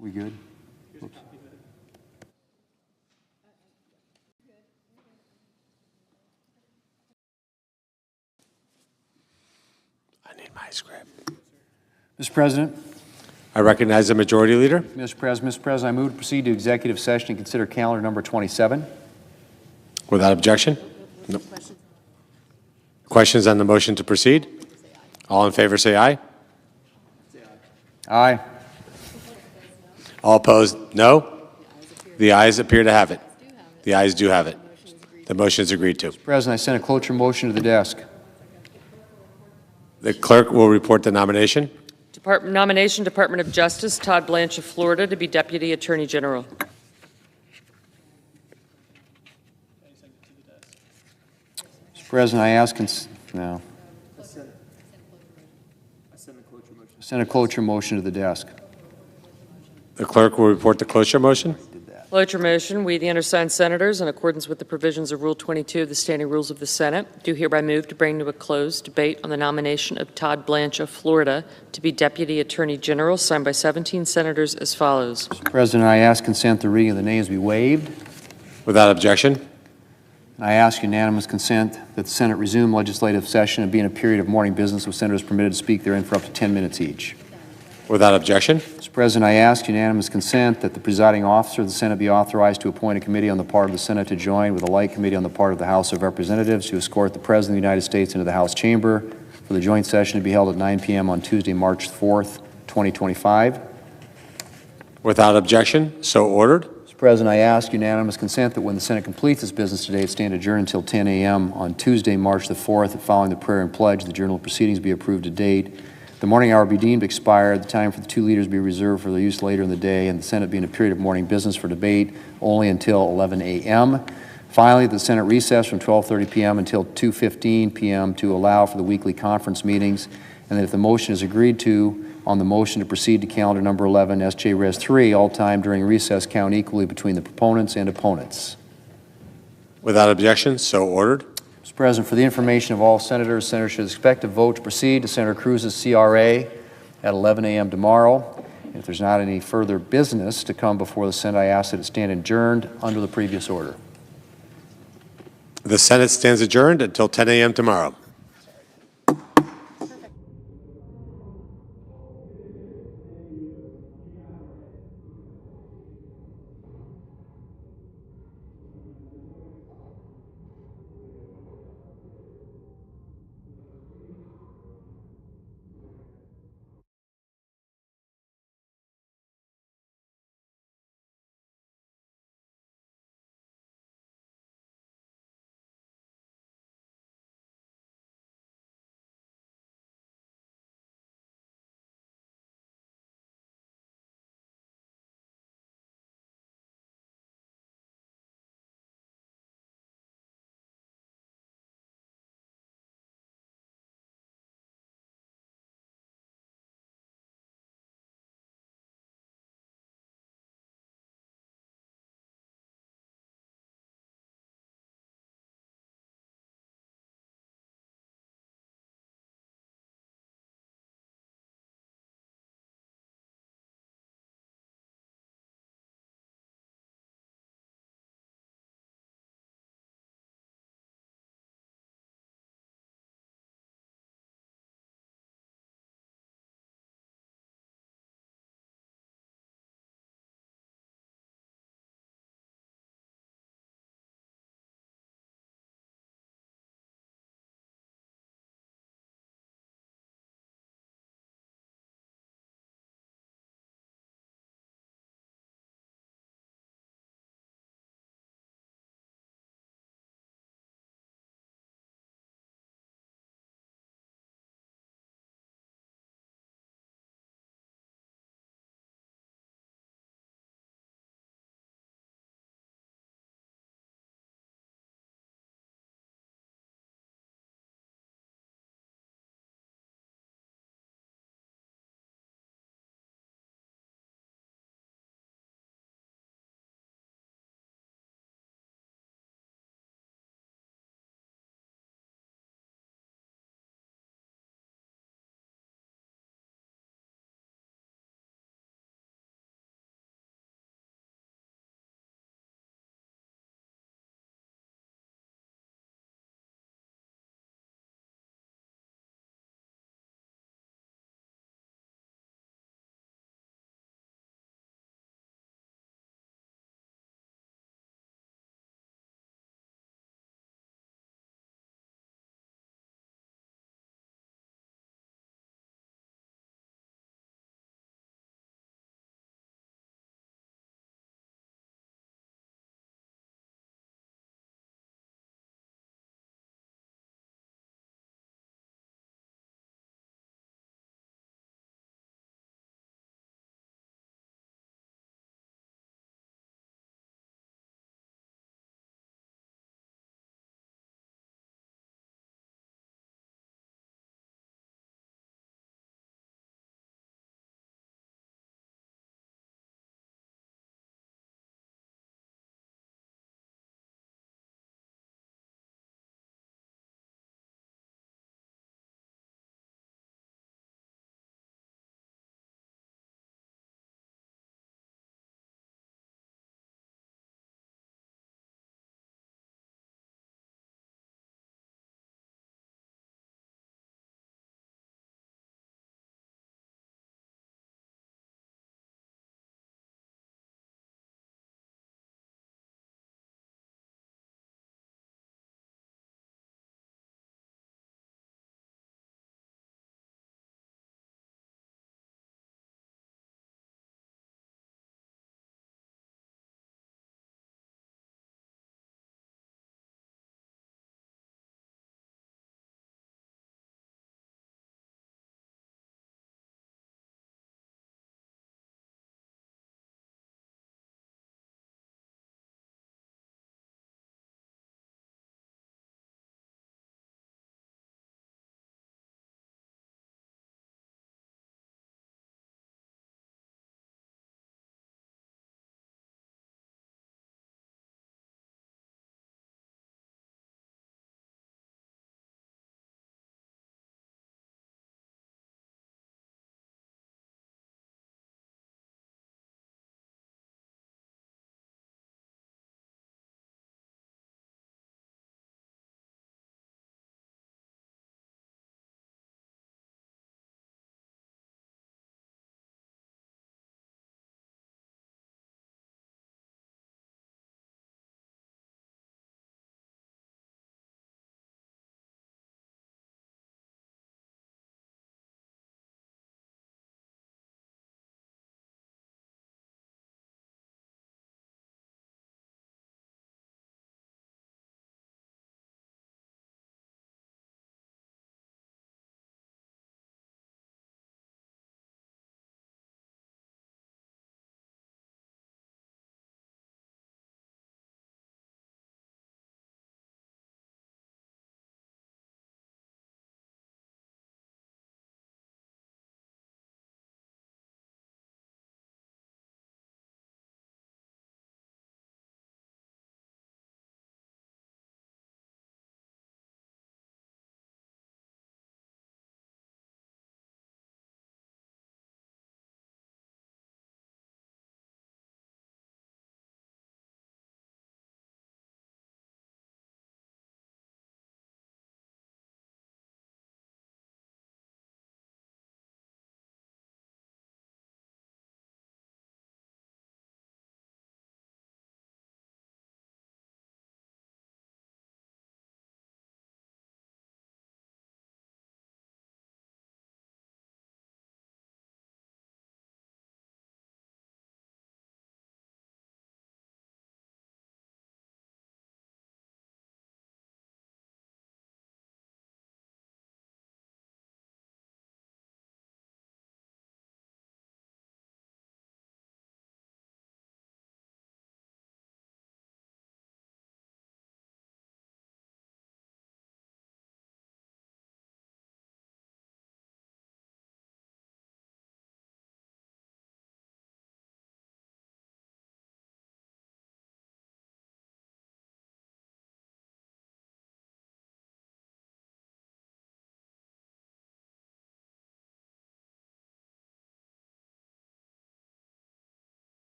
We good? Oops. I need my script. Mr. President. I recognize the Majority Leader. Mr. President, I move to proceed to executive session and consider calendar number 27. Without objection? No. Questions on the motion to proceed? All in favor say aye. Aye. All opposed, no. The ayes appear to have it. The ayes do have it. The motion is agreed to. Mr. President, I send a cloture motion to the desk. The clerk will report the nomination. Nomination, Department of Justice, Todd Blanche of Florida, to be Deputy Attorney General. Mr. President, I ask, no. Send a cloture motion to the desk. The clerk will report the cloture motion. Cloture motion, we, the undersigned senators, in accordance with the provisions of Rule 22 of the Standing Rules of the Senate, do hereby move to bring to a close debate on the nomination of Todd Blanche of Florida to be Deputy Attorney General, signed by 17 senators as follows. Mr. President, I ask consent the reading of the names be waived. Without objection. And I ask unanimous consent that the Senate resume legislative session and be in a period of morning business with senators permitted to speak therein for up to 10 minutes each. Without objection. Mr. President, I ask unanimous consent that the presiding officer of the Senate be authorized to appoint a committee on the part of the Senate to join with a like committee on the part of the House of Representatives to escort the President of the United States into the House chamber for the joint session to be held at 9 p.m. on Tuesday, March 4th, 2025. Without objection, so ordered. Mr. President, I ask unanimous consent that when the Senate completes its business today, it stand adjourned until 10 a.m. on Tuesday, March the 4th, and following the prayer and pledge, the journal of proceedings be approved to date. The morning hour be deemed expired, the time for the two leaders be reserved for their use later in the day, and the Senate be in a period of morning business for debate only until 11 a.m. Finally, the Senate recess from 12:30 p.m. until 2:15 p.m. to allow for the weekly conference meetings, and that if the motion is agreed to on the motion to proceed to calendar number 11, S.J. Res. 3, all time during recess count equally between the proponents and opponents. Without objection, so ordered. Mr. President, for the information of all senators, senators should expect a vote to proceed to Senator Cruz's CRA at 11 a.m. tomorrow. And if there's not any further business to come before the Senate, I ask that it stand adjourned under the previous order. The Senate stands adjourned until 10 a.m. tomorrow.